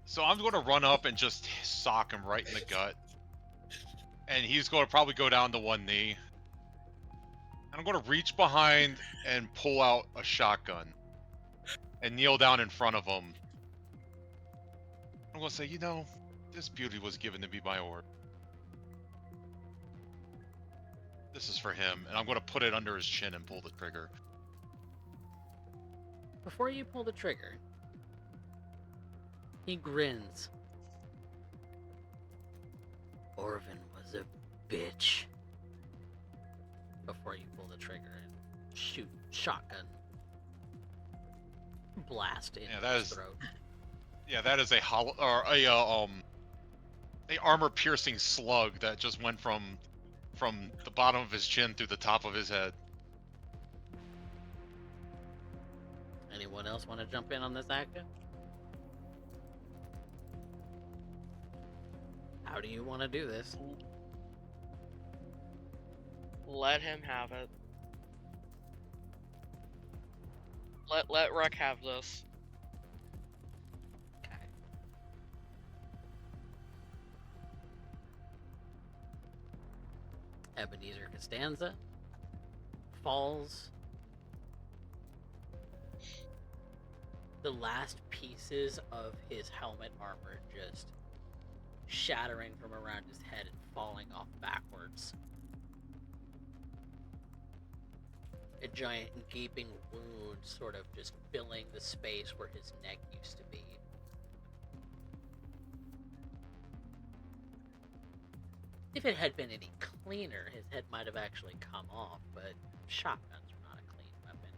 So I'm going to run up and just sock him right in the gut. And he's going to probably go down to 1 knee. And I'm going to reach behind and pull out a shotgun. And kneel down in front of him. I'm going to say, you know, this beauty was given to me by Orb. This is for him. And I'm going to put it under his chin and pull the trigger.
Before you pull the trigger, he grins. Orvin was a bitch. Before you pull the trigger and shoot shotgun. Blast in his throat.
Yeah, that is a armor-piercing slug that just went from the bottom of his chin through the top of his head.
Anyone else want to jump in on this action? How do you want to do this?
Let him have it. Let Rec have this.
Okay. Ebenezer Costanza falls. The last pieces of his helmet armor just shattering from around his head and falling off backwards. A giant gaping wound sort of just filling the space where his neck used to be. If it had been any cleaner, his head might have actually come off, but shotguns are not a clean weapon.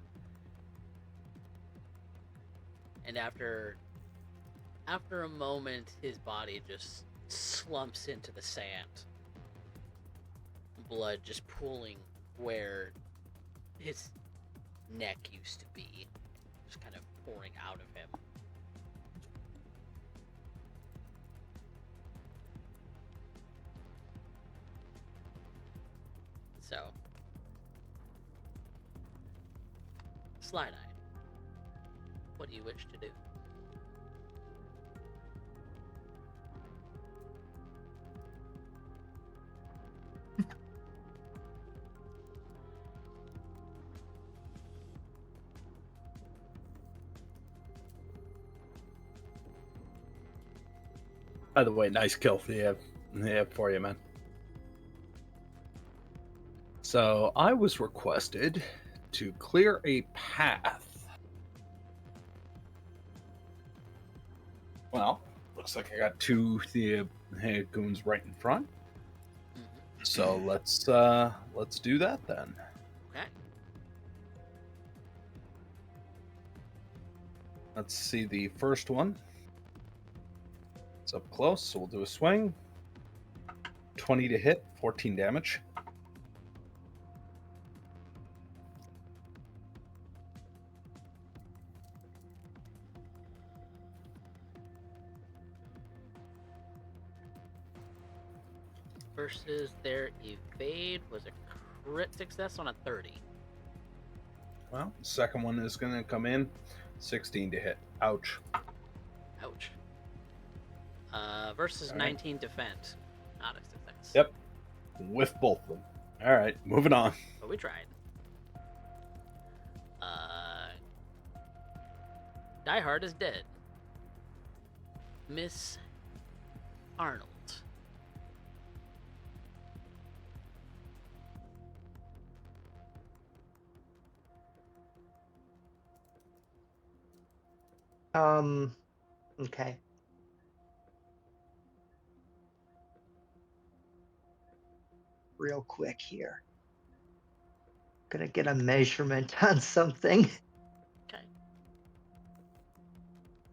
And after a moment, his body just slumps into the sand. Blood just pooling where his neck used to be, just kind of pouring out of him. So, Slideye, what do you wish to do?
By the way, nice kill for you. Yeah, for you, man. So I was requested to clear a path. Well, looks like I got two goons right in front. So let's do that then.
Okay.
Let's see the first one. It's up close, so we'll do a swing. 20 to hit, 14 damage.
Versus their evade was a crit success on a 30.
Well, the second one is going to come in. 16 to hit. Ouch.
Ouch. Versus
All right.
19 defend. Not a success.
Yep. With both of them. All right, moving on.
But we tried. Die Hard is dead. Miss Arnold.
Okay. Real quick here. Gonna get a measurement on something.
Okay.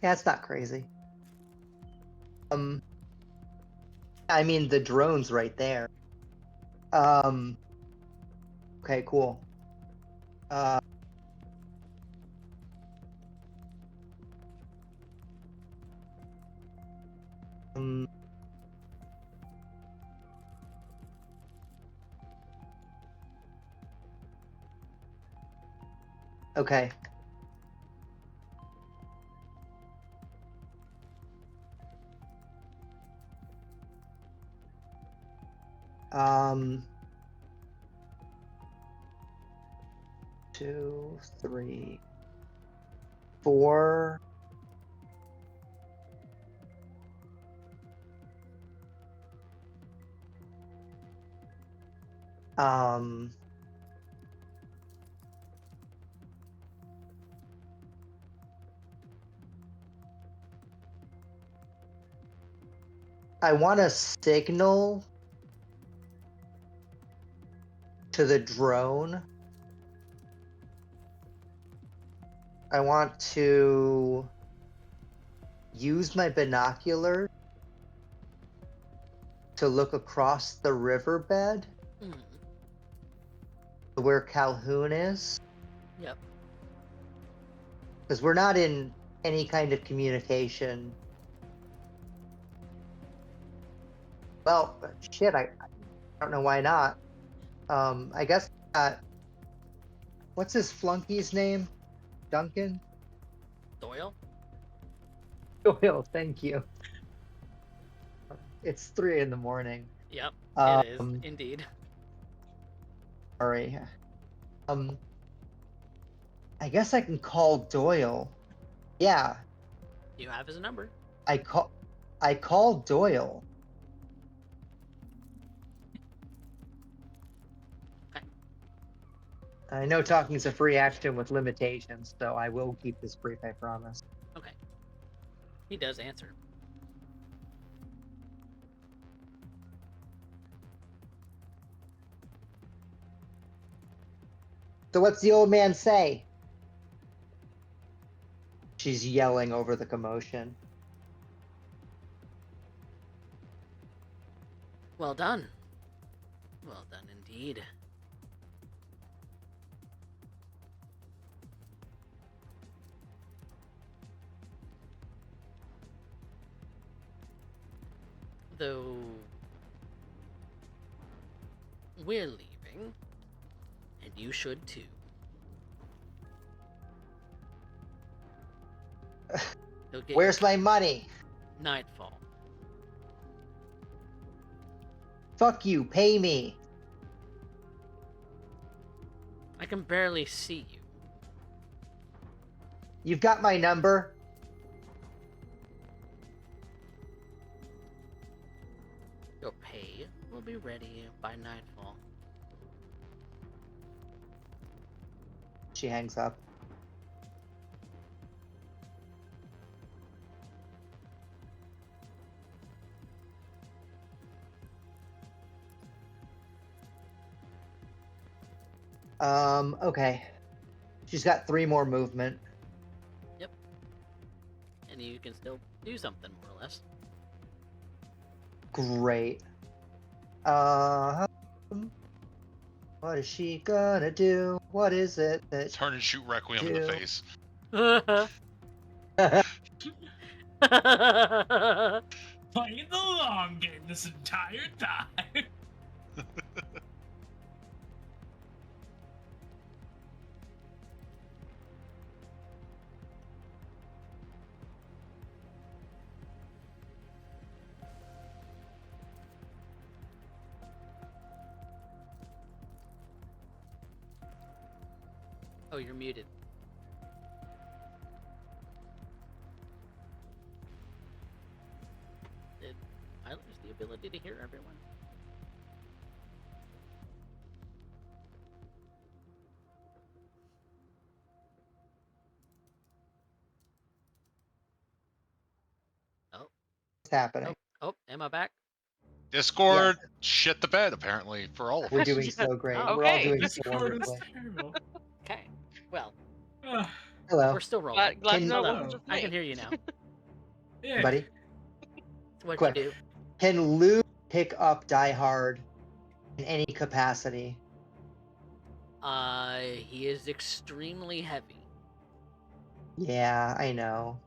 Yeah, it's not crazy. I mean, the drone's right there. Okay, cool. Okay. Two, three, four. I want to signal to the drone. I want to use my binocular to look across the riverbed where Calhoun is.
Yep.
Because we're not in any kind of communication. Well, shit, I don't know why not. I guess what's his flunky's name? Duncan?
Doyle?
Doyle, thank you. It's 3 in the morning.
Yep, it is,
Um,
indeed.
Sorry. I guess I can call Doyle. Yeah,
You have his number.
I call Doyle.
Okay.
I know talking is a free action with limitations, so I will keep this brief, I promise.
Okay. He does answer.
So what's the old man say? She's yelling over the commotion.
Well done. Well done indeed. Though we're leaving, and you should too. You'll get
Where's my money?
nightfall.
Fuck you, pay me.
I can barely see you.
You've got my number.
Your pay will be ready by nightfall.
She hangs up. Okay. She's got 3 more movement.
Yep. And you can still do something, more or less.
Great. What is she gonna do? What is it that
Turn and shoot Requiem in the
do?
face.
Playing the long game this entire time.
Oh, you're muted. Did I lose the ability to hear everyone? Oh,
What's happening?
am I back?
Discord shit the bed apparently for all of
We're
us.
doing so great.
Oh,
We're all
okay.
doing so
Discord is
wonderfully.
terrible.
Okay. Well,
Hello,
we're still rolling.
Glad to
Can-
know it
Hello.
wasn't just
I can
me.
hear you now.
Yeah.
buddy.
What'd
Quick.
you do?
Can Loup pick up Die Hard in any capacity?
He is extremely heavy.
Yeah, I know.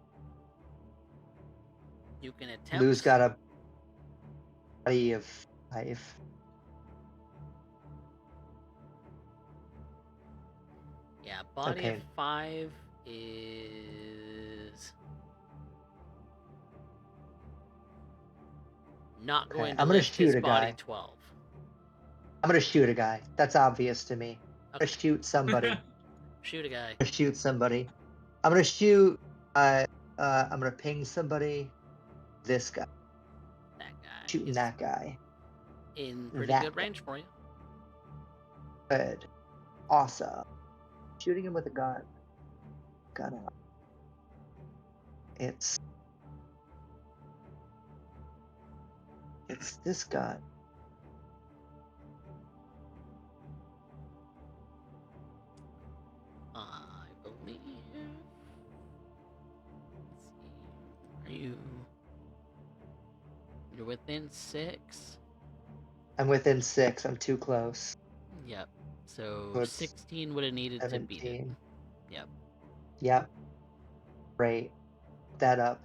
You can attempt.
Lou's got a body of 5.
Yeah, body of
Okay.
5 is not
Okay,
going to
I'm gonna
lift his
shoot a
body
guy.
12.
I'm gonna shoot a guy. That's obvious to me. I'm
Okay.
gonna shoot somebody.
Shoot a guy.
I'm gonna shoot somebody. I'm gonna shoot. I'm gonna ping somebody. This guy.
That guy.
Shooting
is
that guy.
in pretty
that
good
guy.
range for you.
Good. Awesome. Shooting him with a gun. Gun out. It's this gun.
I believe. Let's see. You're within 6?
I'm within 6. I'm too close.
Yep. So
So it's
16 would have needed to beat it.
17.
Yep.
Yep. Great. Put that up.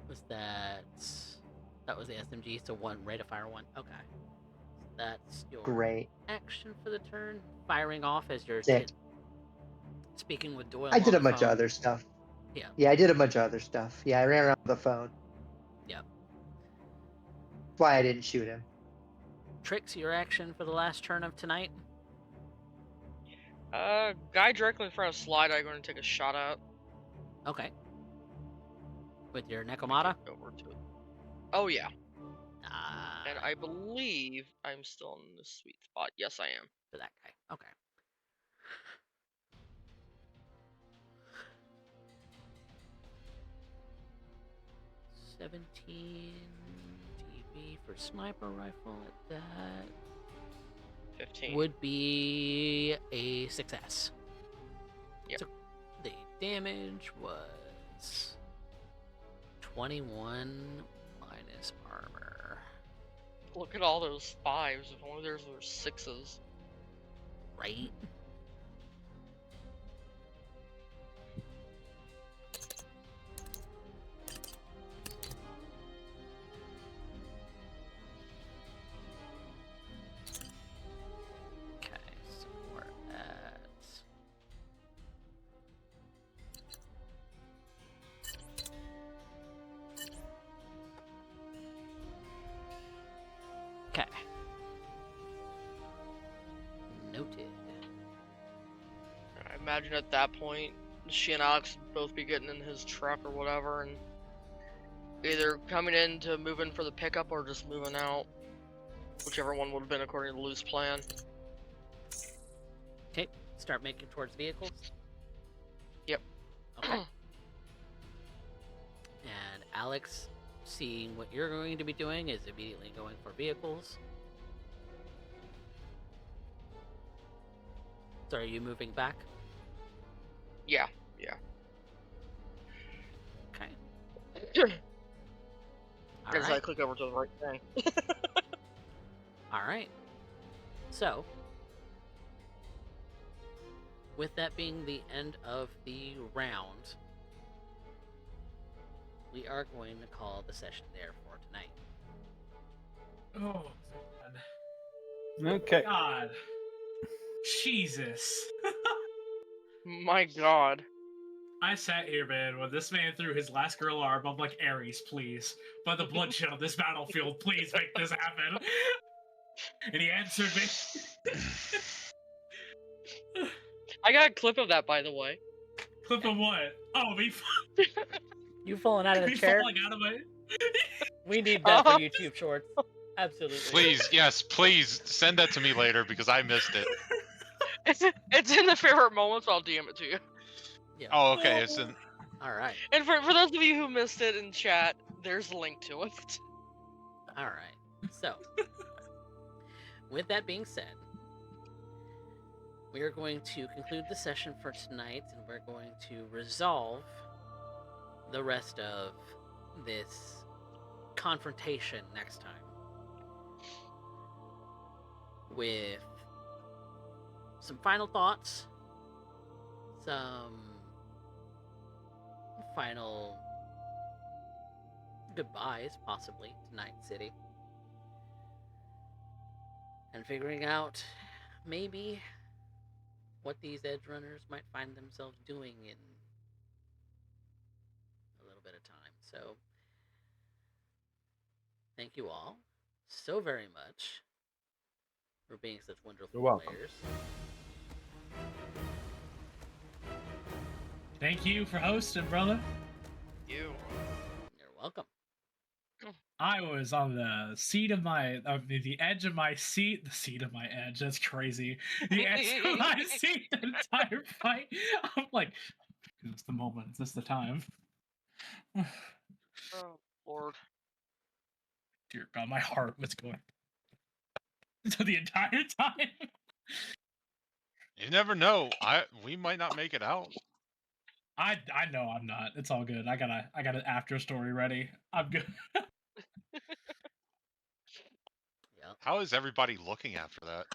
Was that was the SMG, so 1 rate of fire 1. Okay. That's your
Great.
action for the turn. Firing off as you're
Sick.
speaking with Doyle.
I did
on
a
the
bunch of
phone.
other stuff.
Yeah.
Yeah, I did a bunch of other stuff. Yeah, I ran around with the phone.
Yep.
That's why I didn't shoot him.
Trix, your action for the last turn of tonight.
Guy directly in front of Slideye going to take a shot at.
Okay. With your Nekomata?
Over to it. Oh yeah.
Ah.
And I believe I'm still in the sweet spot. Yes, I am.
For that guy. Okay. $17 DB for sniper rifle at that
15.
would be a success.
Yep.
So the damage was 21 minus armor.
Look at all those 5s. If only those were 6s.
Right? Okay, so we're at... Okay. Noted.
I imagine at that point, she and Alex would both be getting in his truck or whatever, and either coming in to move in for the pickup or just moving out. Whichever one would have been according to Lou's plan.
Okay, start making towards vehicles.
Yep.
Okay. And Alex, seeing what you're going to be doing, is immediately going for vehicles. So are you moving back?
Yeah.
Okay. All
As I
right.
click over to the right thing.
All right. So, with that being the end of the round, we are going to call the session there for tonight.
Oh, God.
Okay.
God. Jesus.
My God.
I sat here, man, when this man threw his last girl arm. I'm like, Ares, please. By the bloodshed on this battlefield, please make this happen. And he answered me.
I got a clip of that, by the way.
Clip of what? Oh, me,
You falling out of the
me
chair?
falling out of my...
We need that for YouTube Shorts. Absolutely.
Please, yes, please send that to me later because I missed it.
It's in the favorite moments. I'll DM it to you.
Yeah.
Oh, okay. It's in.
All right.
And for those of you who missed it in chat, there's a link to it.
All right. So, with that being said, we are going to conclude the session for tonight, and we're going to resolve the rest of this confrontation next time with some final thoughts, some final goodbyes, possibly, to Night City. And figuring out, maybe, what these edge runners might find themselves doing in a little bit of time. So, thank you all so very much for being such wonderful
You're welcome.
players.
Thank you for hosting, brother.
You.
You're welcome.
I was on the seat of my, the edge of my seat. The seat of my edge. That's crazy. The edge of my seat the entire fight. I'm like, is this the moment? Is this the time?
Oh, Lord.
Dear God, my heart was going the entire time.
You never know. We might not make it out.
I know I'm not. It's all good. I got an after story ready. I'm good.
Yep.
How is everybody looking after that?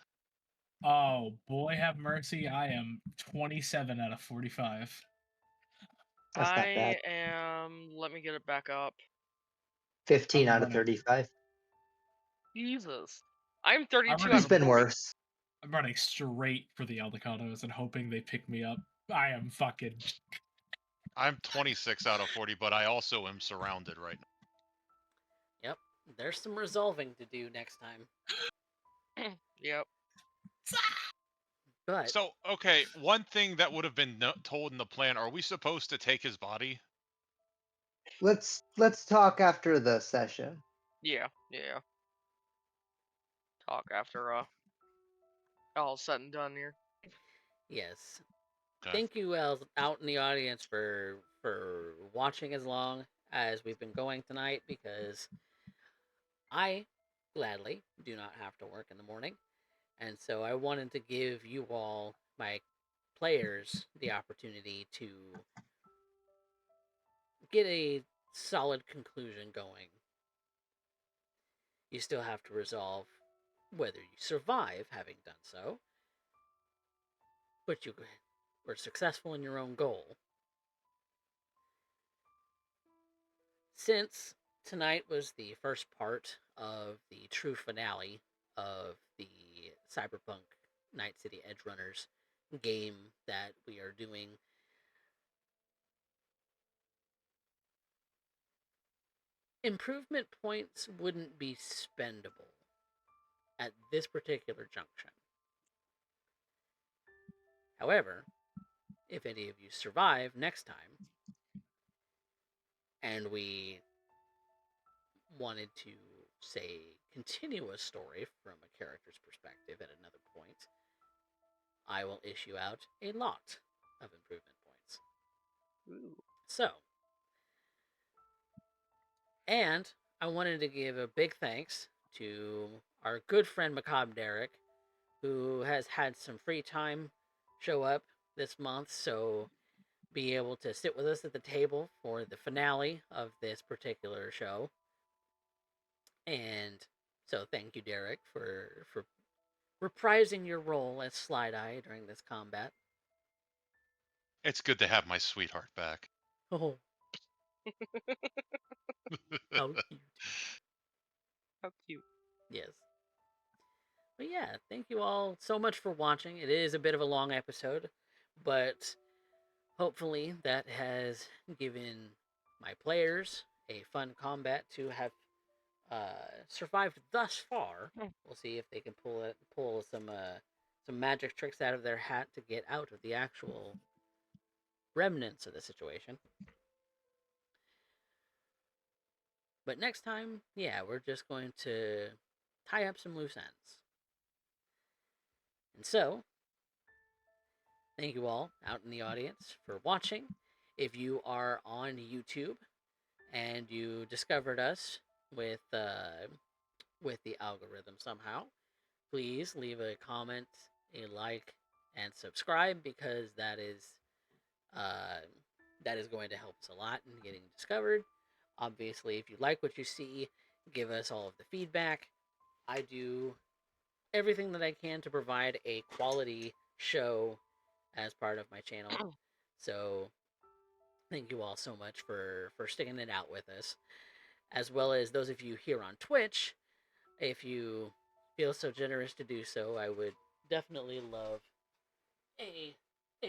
Oh, boy have mercy. I am 27 out of 45.
That's not bad.
I am. Let me get it back up.
15
I'm
out of
running.
35.
Jesus. I'm 32
running-
out
Who's
of
been
40.
worse?
I'm running straight for the Aldecados and hoping they pick me up. I am fucking.
I'm 26 out of 40, but I also am surrounded right now.
Yep. There's some resolving to do next time.
Yep.
But
So, okay, one thing that would have been told in the plan, are we supposed to take his body?
Let's talk after the session.
Yeah. Yeah. Talk after all said and done here.
yes,
Okay.
thank you out in the audience for watching as long as we've been going tonight, because I gladly do not have to work in the morning, and so I wanted to give you all, my players, the opportunity to get a solid conclusion going. You still have to resolve whether you survive having done so, but you were successful in your own goal. Since tonight was the first part of the true finale of the Cyberpunk Night City Edge Runners game that we are doing, improvement points wouldn't be spendable at this particular junction. However, if any of you survive next time, and we wanted to, say, continue a story from a character's perspective at another point, I will issue out a lot of improvement points.
Ooh.
So, and I wanted to give a big thanks to our good friend MacabreDerek, who has had some free time show up this month, so be able to sit with us at the table for the finale of this particular show. And so thank you, Derek, for reprising your role as Slideye during this combat.
It's good to have my sweetheart back.
Oh, how cute.
How cute.
Yes. But yeah, thank you all so much for watching. It is a bit of a long episode, but hopefully that has given my players a fun combat to have survived thus far. We'll see if they can pull some magic tricks out of their hat to get out of the actual remnants of the situation. But next time, yeah, we're just going to tie up some loose ends. And so, thank you all out in the audience for watching. If you are on YouTube and you discovered us with the algorithm somehow, please leave a comment, a like, and subscribe, because that is going to help us a lot in getting discovered. Obviously, if you like what you see, give us all of the feedback. I do everything that I can to provide a quality show as part of my channel. So thank you all so much for sticking it out with us, as well as those of you here on Twitch. If you feel so generous to do so, I would definitely love a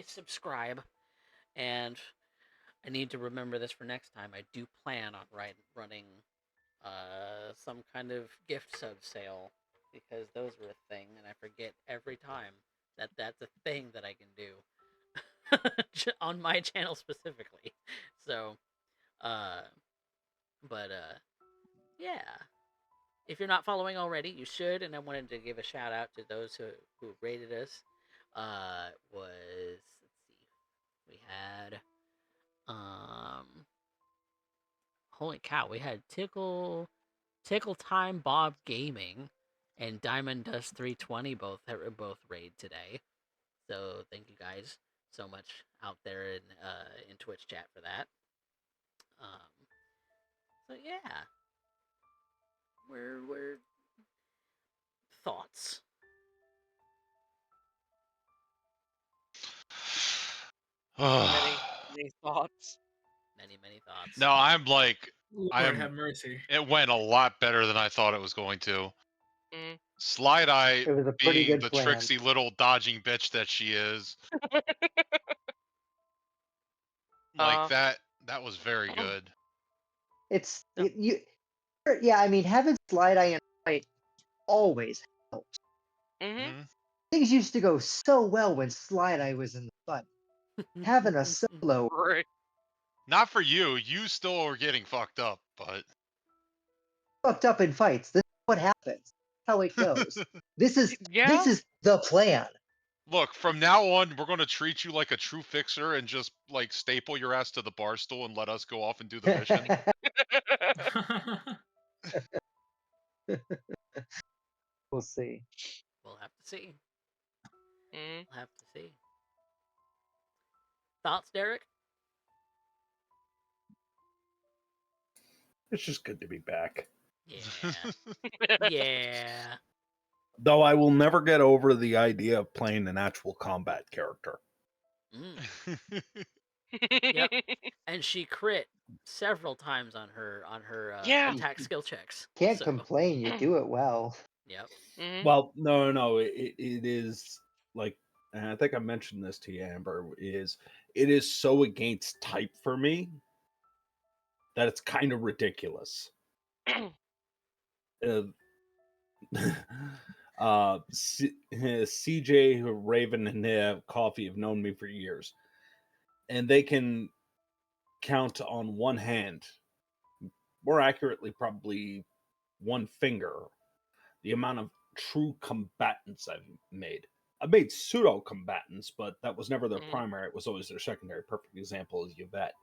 subscribe. And I need to remember this for next time. I do plan on running some kind of gift sub sale, because those are a thing, and I forget every time that that's a thing that I can do on my channel specifically. So, yeah. If you're not following already, you should, and I wanted to give a shout out to those who rated us. Let's see, we had holy cow, we had Tickle Time Bob Gaming and Diamond Dust 320 both raid today. So thank you guys so much out there in Twitch chat for that. So yeah, we're thoughts.
Many thoughts.
Many thoughts.
No, I'm like,
Lord have mercy.
it went a lot better than I thought it was going to.
Mm.
Slideye,
It was a pretty
being
good
the
plan.
tricksy little dodging bitch that she is, like that was very good.
It's yeah. I mean, having Slideye in fight always helps.
Mm-hmm.
Things used to go so well when Slideye was in the fight. Having a solo
Right.
Not for you. You still are getting fucked up, but
fucked up in fights. This is what happens. How it goes. This is
Yeah.
the plan.
look, from now on, we're going to treat you like a true fixer and just like staple your ass to the bar stool and let us go off and do the mission.
We'll see.
We'll have to see.
Mm.
We'll have to see. Thoughts, Derek?
It's just good to be back.
Yeah. Yeah.
Though I will never get over the idea of playing an actual combat character.
Mm. Yep. And she crit several times on her
Yeah.
attack skill checks.
Can't
so,
complain. You do it well.
Yep.
Mhm.
Well, no, it is like, and I think I mentioned this to you, Amber, it is so against type for me that it's kind of ridiculous. CJ, Raven, and Coffee have known me for years, and they can count on one hand, more accurately, probably one finger, the amount of true combatants I've made. I've made pseudo combatants, but that was never their primary. It was always their secondary. Perfect example is Yvette.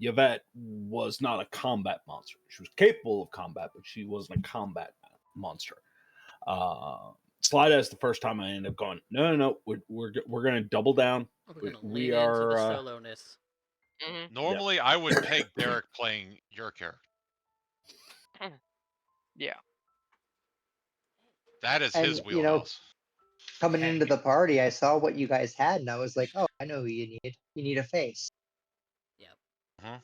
Yvette was not a combat monster. She was capable of combat, but she wasn't a combat monster. Slideye is the first time I ended up going, no, we're going to double down.
We're gonna
We
lean
are
into the solo-ness.
Normally, I would peg Derek playing your character.
Yeah.
That is
And,
his
you know,
wheelhouse.
Coming into the party, I saw what you guys had, and I was like, "Oh, I know who you need. You need a face."
Yep.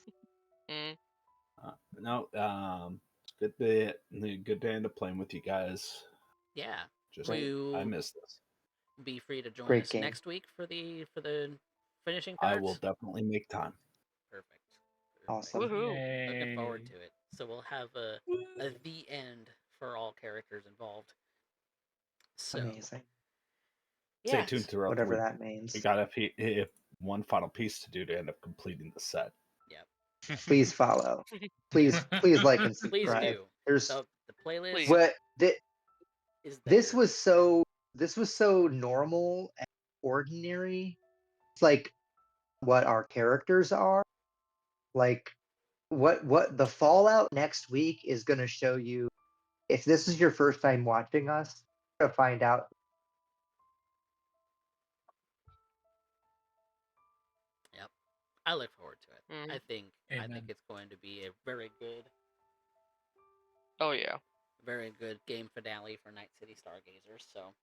Mm.
No, it's good to end up playing with you guys.
Yeah.
Just
Will
I miss this.
be free to join
Great
us
game.
next week for the finishing
I
parts.
will definitely make time.
Perfect.
Awesome.
Woohoo.
Looking forward to it. So we'll have a the end for all characters involved. So
Amazing.
Stay
yeah.
tuned throughout
Whatever
the week.
that means.
We got one final piece to do to end up completing the set.
Yep.
Please follow. Please like and
Please
subscribe.
do.
There's
The playlist
Please.
what
is there.
this was so normal and ordinary. It's like what our characters are. Like what the fallout next week is going to show you. If this is your first time watching us, you're gonna find out.
Yep. I look forward to it.
Mhm.
I think
Amen.
it's going to be a very good
Oh yeah.
game finale for Night City Stargazers. So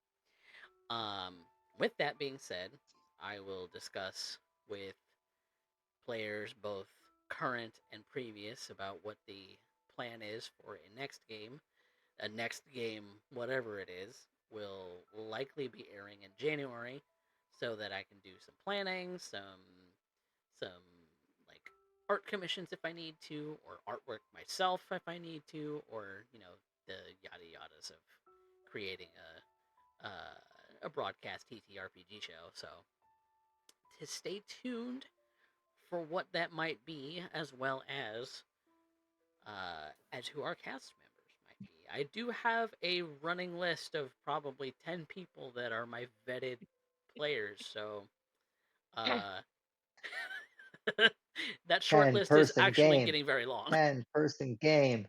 with that being said, I will discuss with players both current and previous about what the plan is for a next game. A next game, whatever it is, will likely be airing in January, so that I can do some planning, some like art commissions if I need to, or artwork myself if I need to, or the yada yadas of creating a broadcast TTRPG show. So to stay tuned for what that might be, as well as who our cast members might be. I do have a running list of probably 10 people that are my vetted players, so that short list is
10-person
actually
game.
getting very long.
10-person game.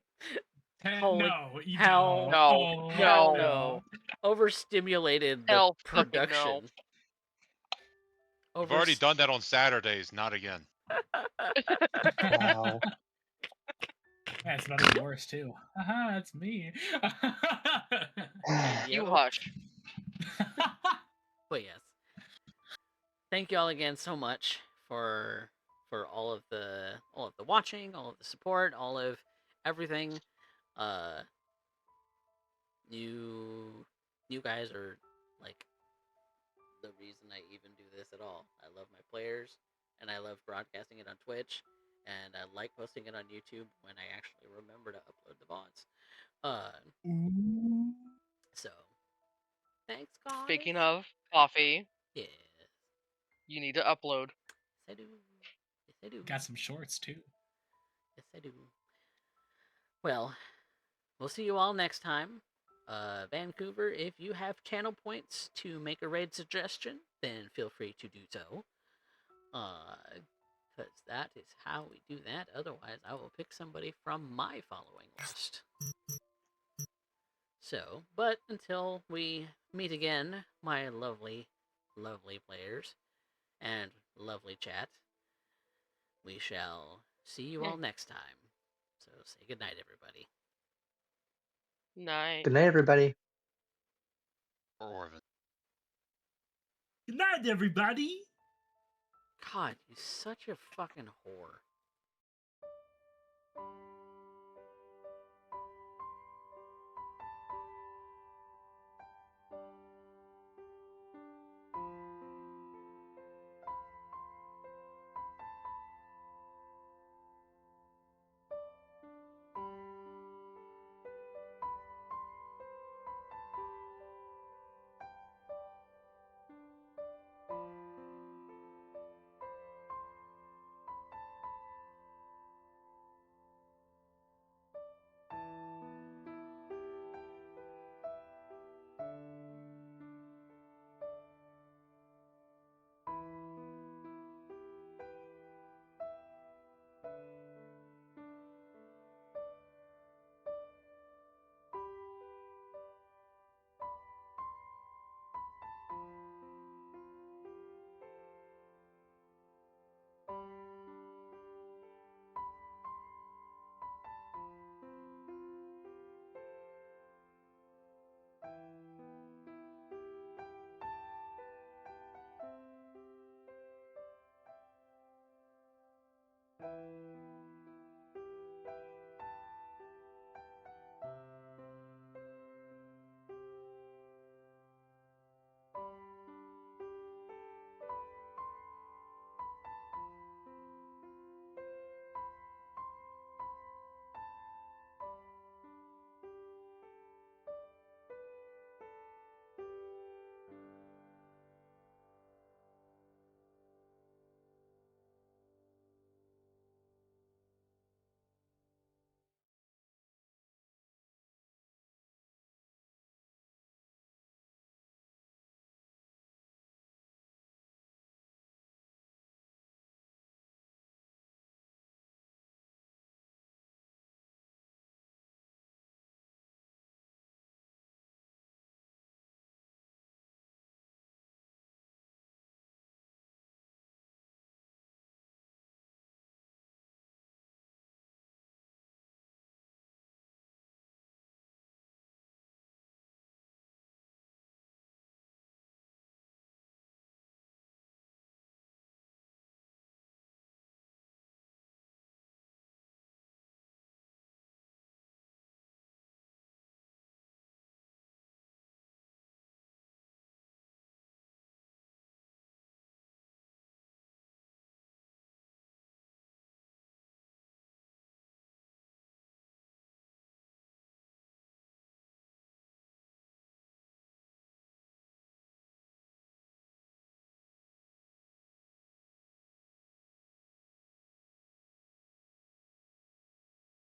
Holy
No, you
hell
don't.
No.
Oh,
hell
no.
Overstimulated the
Hell fucking
production.
We've already done that on Saturdays, not again.
Wow.
That's about to be worse too. Haha, that's me.
You hush.
But yes. thank you all again so much for all of the watching, all of the support, all of everything. Uh, you guys are like the reason I even do this at all. I love my players, and I love broadcasting it on Twitch, and I like posting it on YouTube when I actually remember to upload the VODs. So thanks, guys.
Speaking of coffee,
yes,
you need to upload.
yes I do. Yes I do.
Got some shorts too.
Yes I do. Well, we'll see you all next time. Vancouver, if you have channel points to make a raid suggestion, then feel free to do so. Because that is how we do that. Otherwise, I will pick somebody from my following list. So, but until we meet again, my lovely, lovely players and lovely chat, we shall see you all next time. So, say goodnight, everybody.
Night.
Good night, everybody.
Or Orvin.
Good night, everybody.
God, you're such a fucking whore.